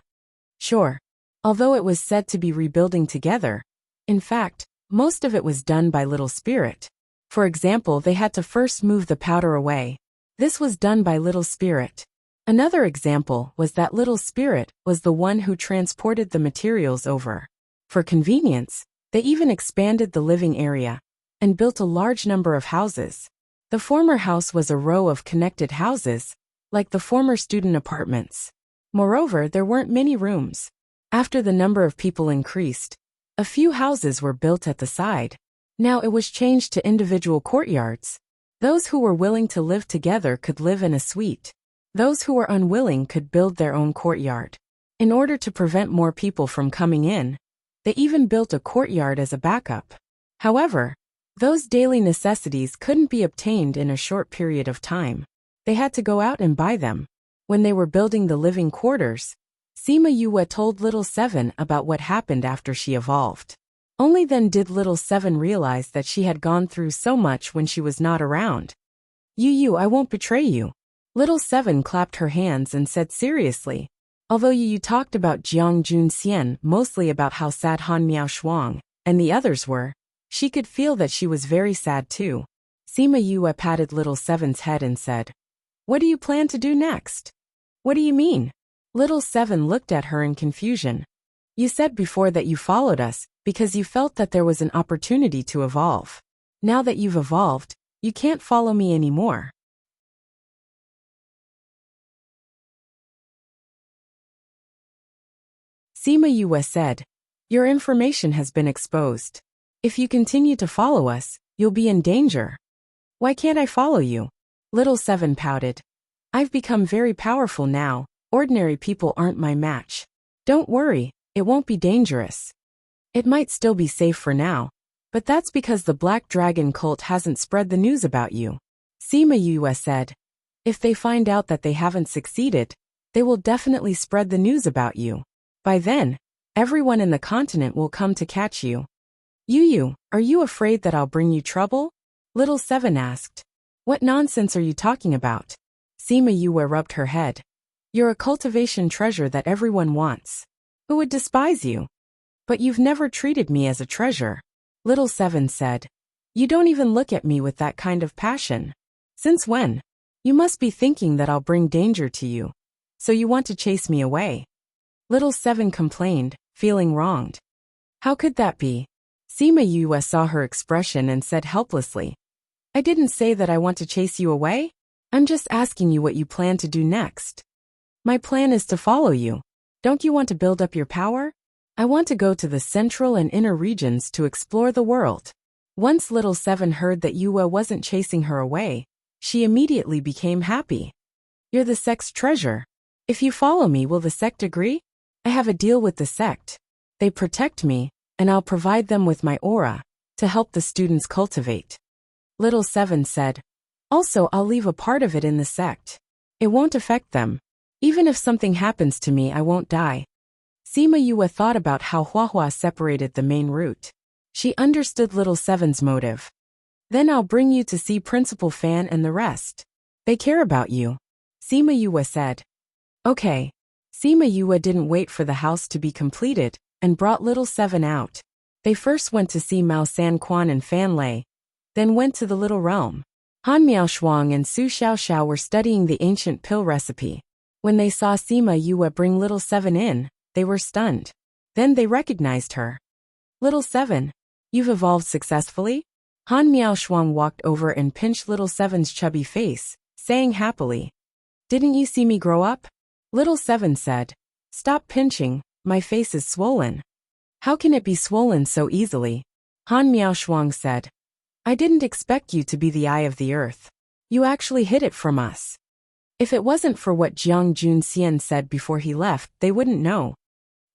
Sure, although it was said to be rebuilding together, in fact, most of it was done by Little Spirit. For example, they had to first move the powder away. This was done by Little Spirit. Another example was that Little Spirit was the one who transported the materials over. For convenience, they even expanded the living area and built a large number of houses. The former house was a row of connected houses, like the former student apartments. Moreover, there weren't many rooms. After the number of people increased, a few houses were built at the side. Now it was changed to individual courtyards. Those who were willing to live together could live in a suite. Those who were unwilling could build their own courtyard. In order to prevent more people from coming in, they even built a courtyard as a backup. However, those daily necessities couldn't be obtained in a short period of time. They had to go out and buy them. When they were building the living quarters, Sima Yue told Little Seven about what happened after she evolved. Only then did Little Seven realize that she had gone through so much when she was not around. I won't betray you. Little Seven clapped her hands and said seriously. Although you talked about Jiang Junxian, mostly about how sad Han Miao Shuang and the others were, she could feel that she was very sad too. Sima Yue patted Little Seven's head and said, What do you plan to do next? What do you mean? Little Seven looked at her in confusion. You said before that you followed us because you felt that there was an opportunity to evolve. Now that you've evolved, you can't follow me anymore. Sima Yue said, Your information has been exposed. If you continue to follow us, you'll be in danger. Why can't I follow you? Little Seven pouted. I've become very powerful now. Ordinary people aren't my match. Don't worry, it won't be dangerous. It might still be safe for now, but that's because the Black Dragon cult hasn't spread the news about you. Sima Yue said, If they find out that they haven't succeeded, they will definitely spread the news about you. By then, everyone in the continent will come to catch you. Are you afraid that I'll bring you trouble? Little Seven asked. What nonsense are you talking about? Sima Yue rubbed her head. You're a cultivation treasure that everyone wants. Who would despise you? But you've never treated me as a treasure. Little Seven said. You don't even look at me with that kind of passion. Since when? You must be thinking that I'll bring danger to you. So you want to chase me away. Little Seven complained, feeling wronged. How could that be? Sima Yue saw her expression and said helplessly. I didn't say that I want to chase you away. I'm just asking you what you plan to do next. My plan is to follow you. Don't you want to build up your power? I want to go to the central and inner regions to explore the world. Once Little Seven heard that Yue wasn't chasing her away, she immediately became happy. You're the sect's treasure. If you follow me, will the sect agree? I have a deal with the sect. They protect me, and I'll provide them with my aura to help the students cultivate. Little Seven said. Also, I'll leave a part of it in the sect. It won't affect them. Even if something happens to me, I won't die. Sima Yue thought about how Huahua separated the main route. She understood Little Seven's motive. Then I'll bring you to see Principal Fan and the rest. They care about you. Sima Yue said. Okay. Sima Yue didn't wait for the house to be completed and brought Little Seven out. They first went to see Mao San Quan and Fan Lei, then went to the Little Realm. Han Miaoshuang and Su Xiaoxiao were studying the ancient pill recipe. When they saw Sima Yue bring Little Seven in, they were stunned. Then they recognized her. Little Seven, you've evolved successfully? Han Miaoshuang walked over and pinched Little Seven's chubby face, saying happily. Didn't you see me grow up? Little Seven said. Stop pinching, my face is swollen. How can it be swollen so easily? Han Miaoshuang said. I didn't expect you to be the eye of the earth. You actually hid it from us. If it wasn't for what Jiang Junxian said before he left, they wouldn't know.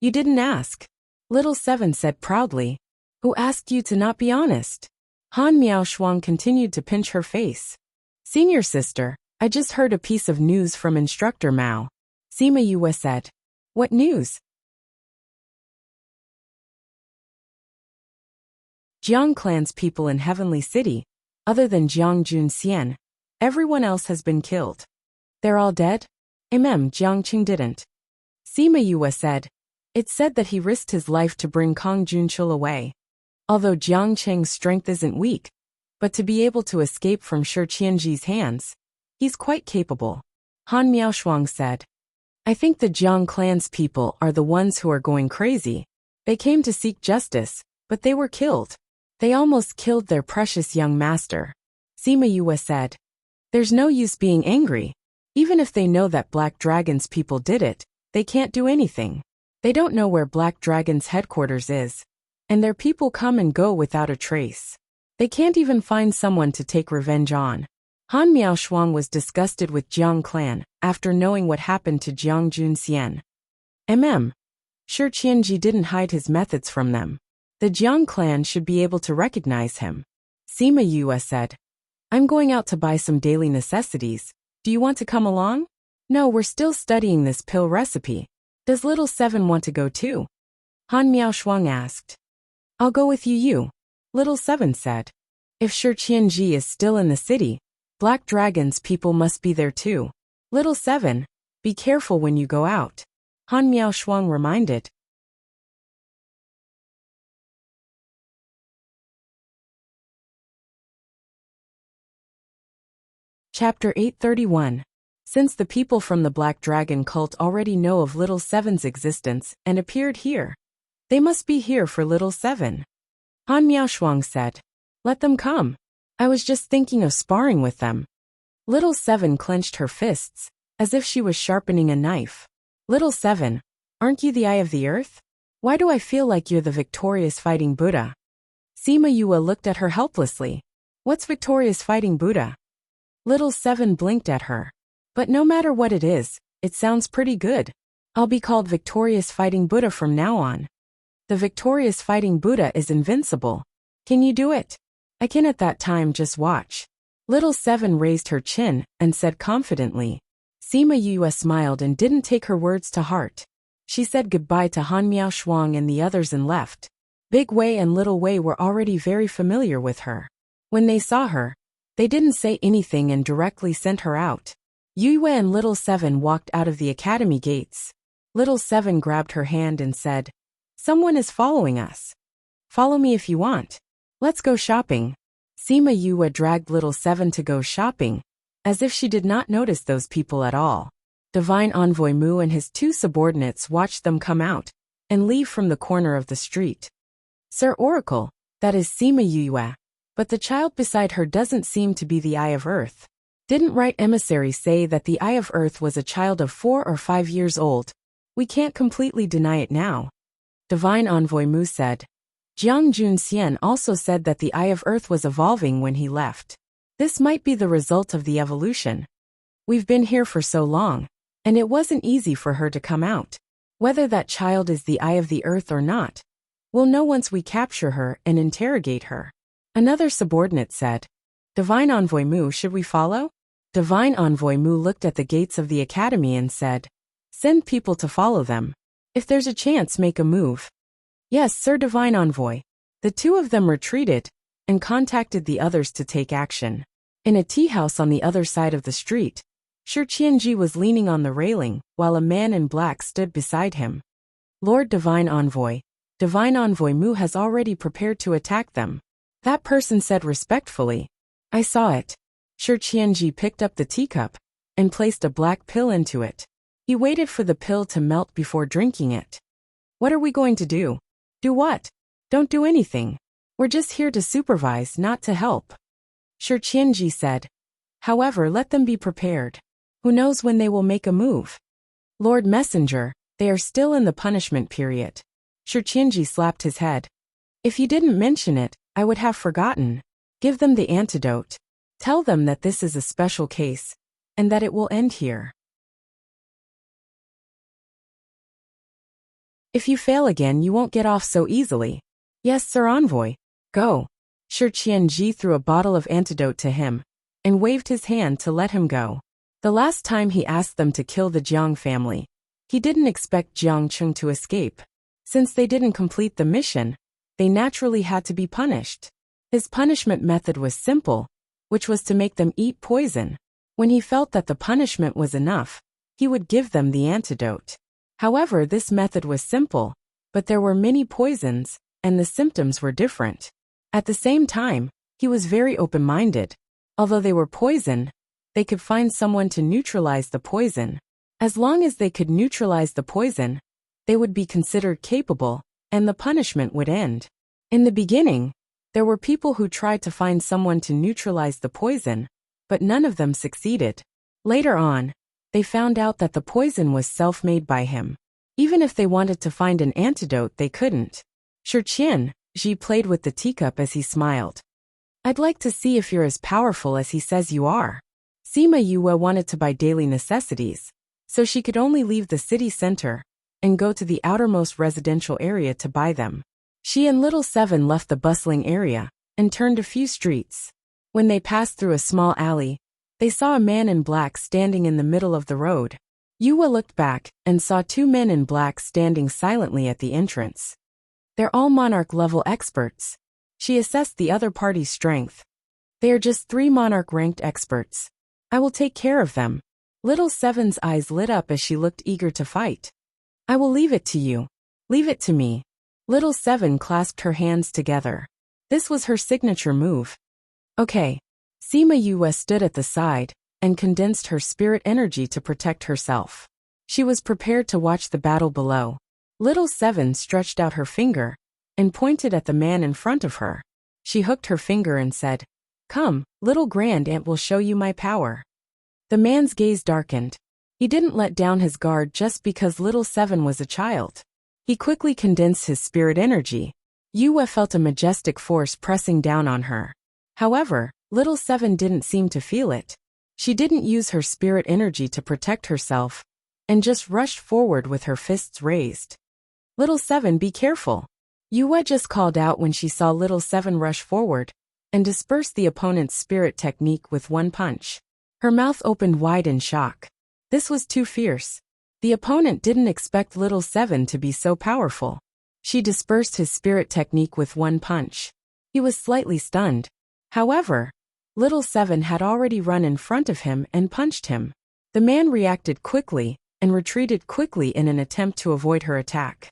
You didn't ask. Little Seven said proudly. Who asked you to not be honest? Han Miaoshuang continued to pinch her face. Senior sister, I just heard a piece of news from Instructor Mao. Sima Yue said. What news? Jiang clan's people in Heavenly City, other than Jiang Junxian, everyone else has been killed. They're all dead? Jiang Qing didn't. Sima Yue said. It's said that he risked his life to bring Kong Junchul away. Although Jiang Qing's strength isn't weak, but to be able to escape from Shi Qianji's hands, he's quite capable. Han Miaoshuang said. I think the Jiang clan's people are the ones who are going crazy. They came to seek justice, but they were killed. They almost killed their precious young master. Sima Yue said. There's no use being angry. Even if they know that Black Dragon's people did it, they can't do anything. They don't know where Black Dragon's headquarters is, and their people come and go without a trace. They can't even find someone to take revenge on. Han Miaoshuang was disgusted with Jiang clan after knowing what happened to Jiang Junxian. Shi Qianji didn't hide his methods from them. The Jiang clan should be able to recognize him. Sima Yue said. I'm going out to buy some daily necessities. Do you want to come along? No, we're still studying this pill recipe. Does Little Seven want to go too? Han Miaoshuang asked. I'll go with you. Little Seven said. If Shi Qianji is still in the city, Black Dragon's people must be there too. Little Seven, be careful when you go out. Han Miaoshuang reminded. Chapter 831. Since the people from the Black Dragon cult already know of Little Seven's existence and appeared here, they must be here for Little Seven. Han Miaoshuang said. Let them come. I was just thinking of sparring with them. Little Seven clenched her fists, as if she was sharpening a knife. Little Seven, aren't you the eye of the earth? Why do I feel like you're the victorious fighting Buddha? Sima Yue looked at her helplessly. What's victorious fighting Buddha? Little Seven blinked at her. But no matter what it is, it sounds pretty good. I'll be called Victorious Fighting Buddha from now on. The Victorious Fighting Buddha is invincible. Can you do it? I can at that time just watch. Little Seven raised her chin and said confidently. Sima Yue smiled and didn't take her words to heart. She said goodbye to Han Miaoshuang and the others and left. Big Wei and Little Wei were already very familiar with her. When they saw her, they didn't say anything and directly sent her out. Yue and Little Seven walked out of the academy gates. Little Seven grabbed her hand and said, Someone is following us. Follow me if you want. Let's go shopping. Sima Yue dragged little Seven to go shopping, as if she did not notice those people at all. Divine Envoy Mu and his two subordinates watched them come out and leave from the corner of the street. Sir Oracle, that is Sima Yue, but the child beside her doesn't seem to be the Eye of Earth. Didn't Right Emissary say that the Eye of Earth was a child of 4 or 5 years old? We can't completely deny it now. Divine Envoy Mu said. Jiang Junxian also said that the Eye of Earth was evolving when he left. This might be the result of the evolution. We've been here for so long, and it wasn't easy for her to come out. Whether that child is the Eye of the Earth or not, we'll know once we capture her and interrogate her. Another subordinate said. Divine Envoy Mu, should we follow? Divine Envoy Mu looked at the gates of the academy and said, send people to follow them. If there's a chance, make a move. Yes, Sir Divine Envoy. The two of them retreated and contacted the others to take action. In a tea house on the other side of the street, Shi Qianji was leaning on the railing while a man in black stood beside him. Lord Divine Envoy Mu has already prepared to attack them. That person said respectfully. I saw it. Shi Qianji picked up the teacup and placed a black pill into it. He waited for the pill to melt before drinking it. What are we going to do? Do what? Don't do anything. We're just here to supervise, not to help. Shi Qianji said. However, let them be prepared. Who knows when they will make a move? Lord Messenger, they are still in the punishment period. Shi Qianji slapped his head. If you didn't mention it, I would have forgotten. Give them the antidote. Tell them that this is a special case, and that it will end here. If you fail again, you won't get off so easily. Yes, Sir Envoy. Go. Shi Qianji threw a bottle of antidote to him and waved his hand to let him go. The last time he asked them to kill the Jiang family, he didn't expect Jiang Cheng to escape. Since they didn't complete the mission, they naturally had to be punished. His punishment method was simple, which was to make them eat poison. When he felt that the punishment was enough, he would give them the antidote. However, this method was simple, but there were many poisons, and the symptoms were different. At the same time, he was very open-minded. Although they were poison, they could find someone to neutralize the poison. As long as they could neutralize the poison, they would be considered capable, and the punishment would end. In the beginning, there were people who tried to find someone to neutralize the poison, but none of them succeeded. Later on, they found out that the poison was self-made by him. Even if they wanted to find an antidote, they couldn't. Shi Qianji played with the teacup as he smiled. I'd like to see if you're as powerful as he says you are. Sima Yue wanted to buy daily necessities, so she could only leave the city center and go to the outermost residential area to buy them. She and Little Seven left the bustling area and turned a few streets. When they passed through a small alley, they saw a man in black standing in the middle of the road. Yue looked back and saw two men in black standing silently at the entrance. They're all Monarch-level experts. She assessed the other party's strength. They are just 3 Monarch-ranked experts. I will take care of them. Little Seven's eyes lit up as she looked eager to fight. I will leave it to you. Leave it to me. Little Seven clasped her hands together. This was her signature move. Okay. Sima Yue stood at the side and condensed her spirit energy to protect herself. She was prepared to watch the battle below. Little Seven stretched out her finger and pointed at the man in front of her. She hooked her finger and said, Come, little Grand Ant will show you my power. The man's gaze darkened. He didn't let down his guard just because Little Seven was a child. He quickly condensed his spirit energy. Yue felt a majestic force pressing down on her. However, Little Seven didn't seem to feel it. She didn't use her spirit energy to protect herself and just rushed forward with her fists raised. Little Seven, be careful. Yue just called out when she saw Little Seven rush forward and disperse the opponent's spirit technique with one punch. Her mouth opened wide in shock. This was too fierce. The opponent didn't expect Little Seven to be so powerful. She dispersed his spirit technique with one punch. He was slightly stunned. However, Little Seven had already run in front of him and punched him. The man reacted quickly and retreated quickly in an attempt to avoid her attack.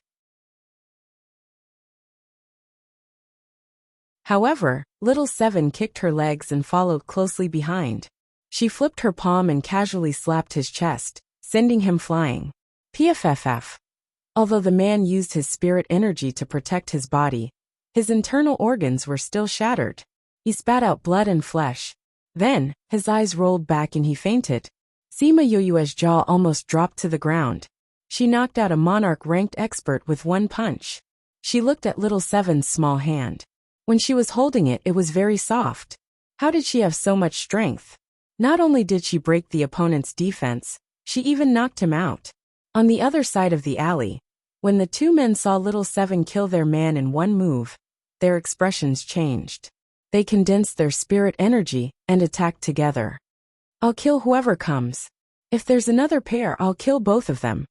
However, little Seven kicked her legs and followed closely behind. She flipped her palm and casually slapped his chest, sending him flying. Pfff. Although the man used his spirit energy to protect his body, his internal organs were still shattered. He spat out blood and flesh. Then, his eyes rolled back and he fainted. Sima Yoyue's jaw almost dropped to the ground. She knocked out a monarch-ranked expert with one punch. She looked at little Seven's small hand. When she was holding it, it was very soft. How did she have so much strength? Not only did she break the opponent's defense, she even knocked him out. On the other side of the alley, when the two men saw little Seven kill their man in one move, their expressions changed. They condensed their spirit energy and attacked together. I'll kill whoever comes. If there's another pair, I'll kill both of them.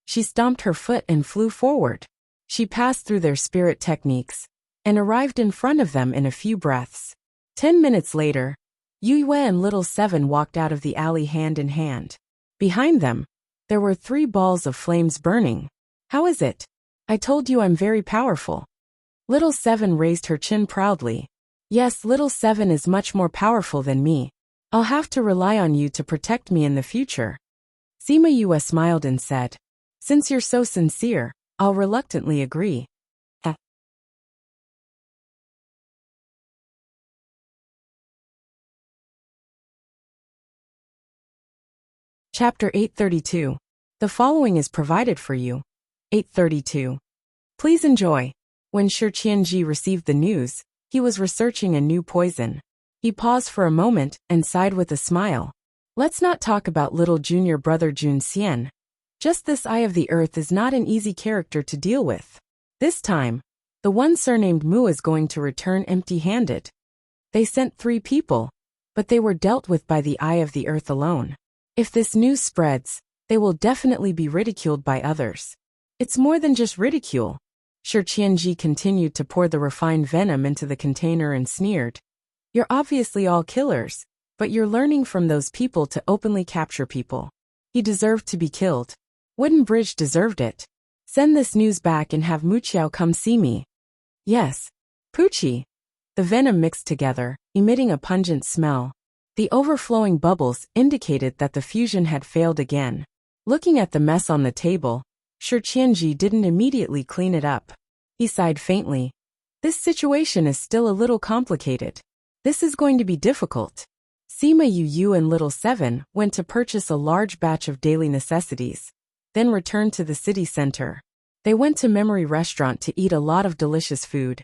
She stomped her foot and flew forward. She passed through their spirit techniques and arrived in front of them in a few breaths. 10 minutes later, Yue and little Seven walked out of the alley hand in hand. Behind them, there were 3 balls of flames burning. How is it? I told you I'm very powerful. Little Seven raised her chin proudly. Yes, little Seven is much more powerful than me. I'll have to rely on you to protect me in the future. Sima Yue smiled and said, since you're so sincere, I'll reluctantly agree. Chapter 832. The following is provided for you. 832. Please enjoy. When Shi Qianji received the news, he was researching a new poison. He paused for a moment and sighed with a smile. Let's not talk about little junior brother Jun Xian. Just this Eye of the Earth is not an easy character to deal with. This time, the one surnamed Mu is going to return empty-handed. They sent 3 people, but they were dealt with by the Eye of the Earth alone. If this news spreads, they will definitely be ridiculed by others. It's more than just ridicule. Shi Qianji continued to pour the refined venom into the container and sneered. You're obviously all killers, but you're learning from those people to openly capture people. He deserved to be killed. Wooden Bridge deserved it. Send this news back and have Muqiao come see me. Yes. Poochie. The venom mixed together, emitting a pungent smell. The overflowing bubbles indicated that the fusion had failed again. Looking at the mess on the table, Shi Qianji didn't immediately clean it up. He sighed faintly. This situation is still a little complicated. This is going to be difficult. Sima Yu and little Seven went to purchase a large batch of daily necessities, then returned to the city center. They went to Memory Restaurant to eat a lot of delicious food,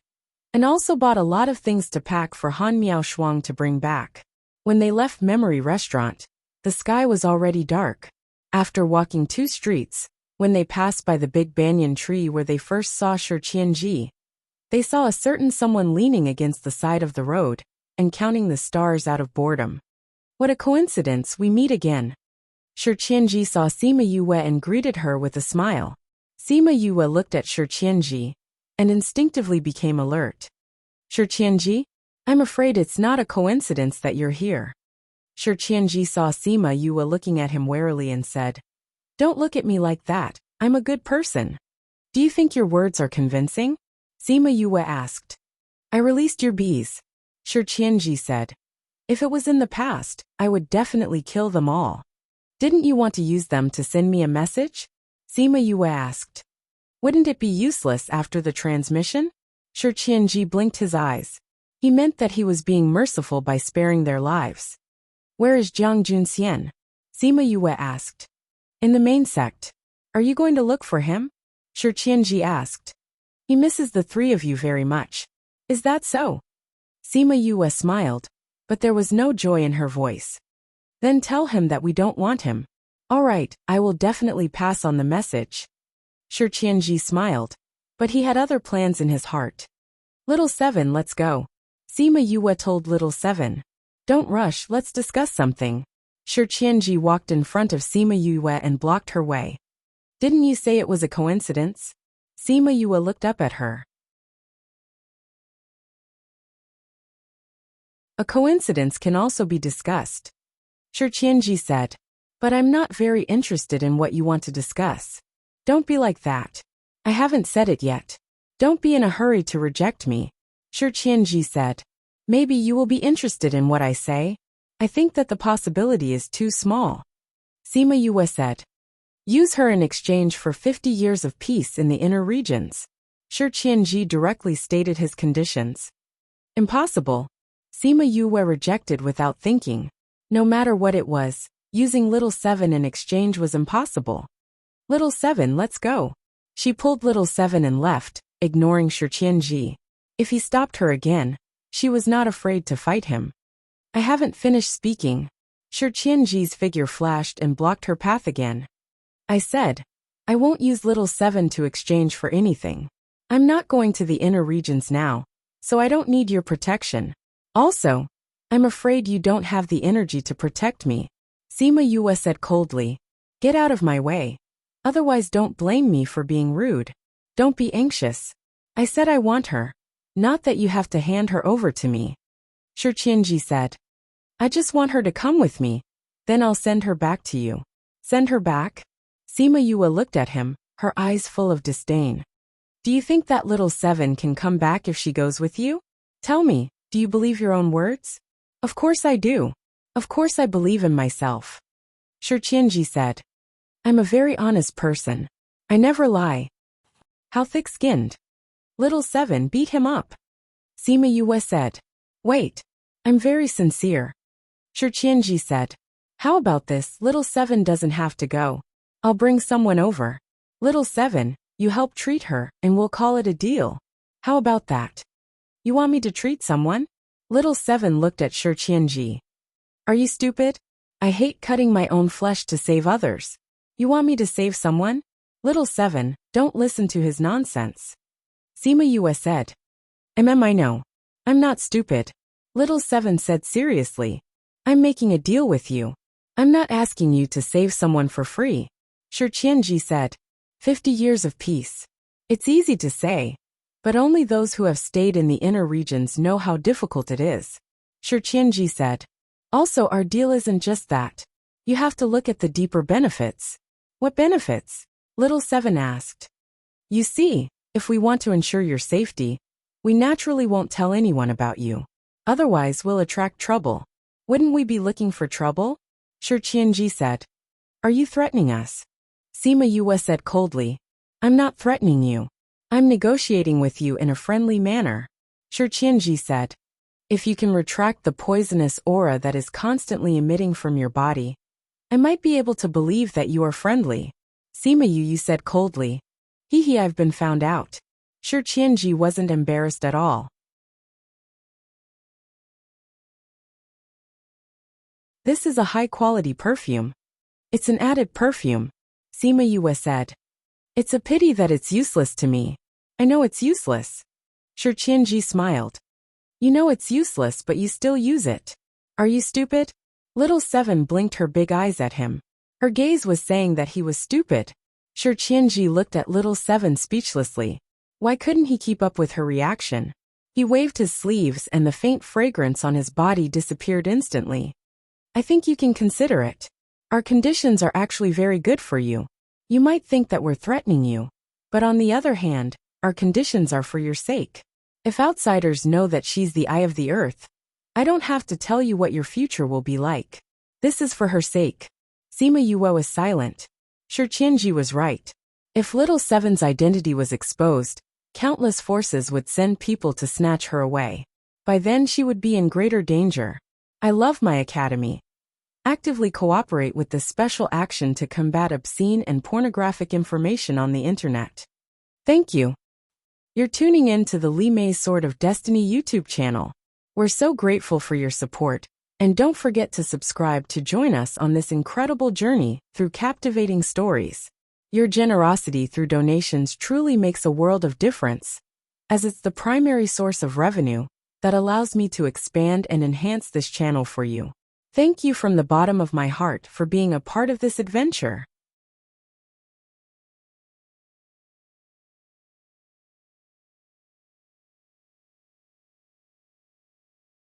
and also bought a lot of things to pack for Han Miao Shuang to bring back. When they left Memory Restaurant, the sky was already dark. After walking 2 streets, when they passed by the big banyan tree where they first saw Shi Qianji, they saw a certain someone leaning against the side of the road and counting the stars out of boredom. What a coincidence, we meet again. Shi Qianji saw Sima Yue and greeted her with a smile. Sima Yue looked at Shi Qianji and instinctively became alert. Shi Qianji? I'm afraid it's not a coincidence that you're here. Shi Qianji saw Sima Yue looking at him warily and said, don't look at me like that, I'm a good person. Do you think your words are convincing? Sima Yue asked. I released your bees. Shi Qianji said. If it was in the past, I would definitely kill them all. Didn't you want to use them to send me a message? Sima Yue asked. Wouldn't it be useless after the transmission? Shi Qianji blinked his eyes. He meant that he was being merciful by sparing their lives. Where is Jiang Junxian? Sima Yue asked. In the main sect. Are you going to look for him? Shi Qianji asked. He misses the 3 of you very much. Is that so? Sima Yue smiled, but there was no joy in her voice. Then tell him that we don't want him. All right, I will definitely pass on the message. Shi Qianji smiled, but he had other plans in his heart. Little Seven, let's go. Sima Yue told little Seven. Don't rush, let's discuss something. Shi Qianji walked in front of Sima Yue and blocked her way. Didn't you say it was a coincidence? Sima Yue looked up at her. A coincidence can also be discussed. Shi Qianji said. But I'm not very interested in what you want to discuss. Don't be like that. I haven't said it yet. Don't be in a hurry to reject me. Shi Qianji said. Maybe you will be interested in what I say. I think that the possibility is too small. Sima Yue said. Use her in exchange for 50 years of peace in the inner regions. Shi Qianji directly stated his conditions. Impossible. Sima Yue rejected without thinking. No matter what it was, using Little Seven in exchange was impossible. Little Seven, let's go. She pulled Little Seven and left, ignoring Shi Qianji. If he stopped her again, she was not afraid to fight him. I haven't finished speaking. Shi Qianji's figure flashed and blocked her path again. I said, I won't use Little Seven to exchange for anything. I'm not going to the inner regions now, so I don't need your protection. Also, I'm afraid you don't have the energy to protect me. Sima Yue said coldly. Get out of my way. Otherwise don't blame me for being rude. Don't be anxious. I said I want her. Not that you have to hand her over to me. Shi Qianji said. I just want her to come with me. Then I'll send her back to you. Send her back? Sima Yue looked at him, her eyes full of disdain. Do you think that Little Seven can come back if she goes with you? Tell me, do you believe your own words? Of course I do. Of course I believe in myself. Shi Qianji said. I'm a very honest person. I never lie. How thick-skinned. Little Seven beat him up. Sima Yue said. Wait. I'm very sincere. Shi Qianji said. How about this? Little Seven doesn't have to go. I'll bring someone over. Little Seven, you help treat her, and we'll call it a deal. How about that? You want me to treat someone? Little Seven looked at Shi Qianji. Are you stupid? I hate cutting my own flesh to save others. You want me to save someone? Little Seven, don't listen to his nonsense. Sima Yue said. I know. I'm not stupid. Little Seven said seriously. I'm making a deal with you. I'm not asking you to save someone for free. Shi Qianji said. 50 years of peace. It's easy to say, but only those who have stayed in the inner regions know how difficult it is. Shi Qianji said. Also, our deal isn't just that. You have to look at the deeper benefits. What benefits? Little Seven asked. You see, if we want to ensure your safety, we naturally won't tell anyone about you. Otherwise, we'll attract trouble. Wouldn't we be looking for trouble? Shi Qianji said. Are you threatening us? Sima Yue said coldly. I'm not threatening you. I'm negotiating with you in a friendly manner. Shi Qianji said. If you can retract the poisonous aura that is constantly emitting from your body, I might be able to believe that you are friendly. Sima Yue said coldly. Hee, I've been found out. Shi Qianji wasn't embarrassed at all. This is a high-quality perfume. It's an added perfume, Sima Yue said. It's a pity that it's useless to me. I know it's useless. Shi Qianji smiled. You know it's useless, but you still use it. Are you stupid? Little Seven blinked her big eyes at him. Her gaze was saying that he was stupid. Shi Qianji looked at Little Seven speechlessly. Why couldn't he keep up with her reaction? He waved his sleeves and the faint fragrance on his body disappeared instantly. I think you can consider it. Our conditions are actually very good for you. You might think that we're threatening you, but on the other hand, our conditions are for your sake. If outsiders know that she's the eye of the earth, I don't have to tell you what your future will be like. This is for her sake. Sima Yue was silent. Shi Qianji was right. If Little Seven's identity was exposed, countless forces would send people to snatch her away. By then she would be in greater danger. I love my academy. Actively cooperate with this special action to combat obscene and pornographic information on the internet. Thank you. You're tuning in to the Li Mei Sword of Destiny YouTube channel. We're so grateful for your support, and don't forget to subscribe to join us on this incredible journey through captivating stories. Your generosity through donations truly makes a world of difference, as it's the primary source of revenue that allows me to expand and enhance this channel for you. Thank you from the bottom of my heart for being a part of this adventure.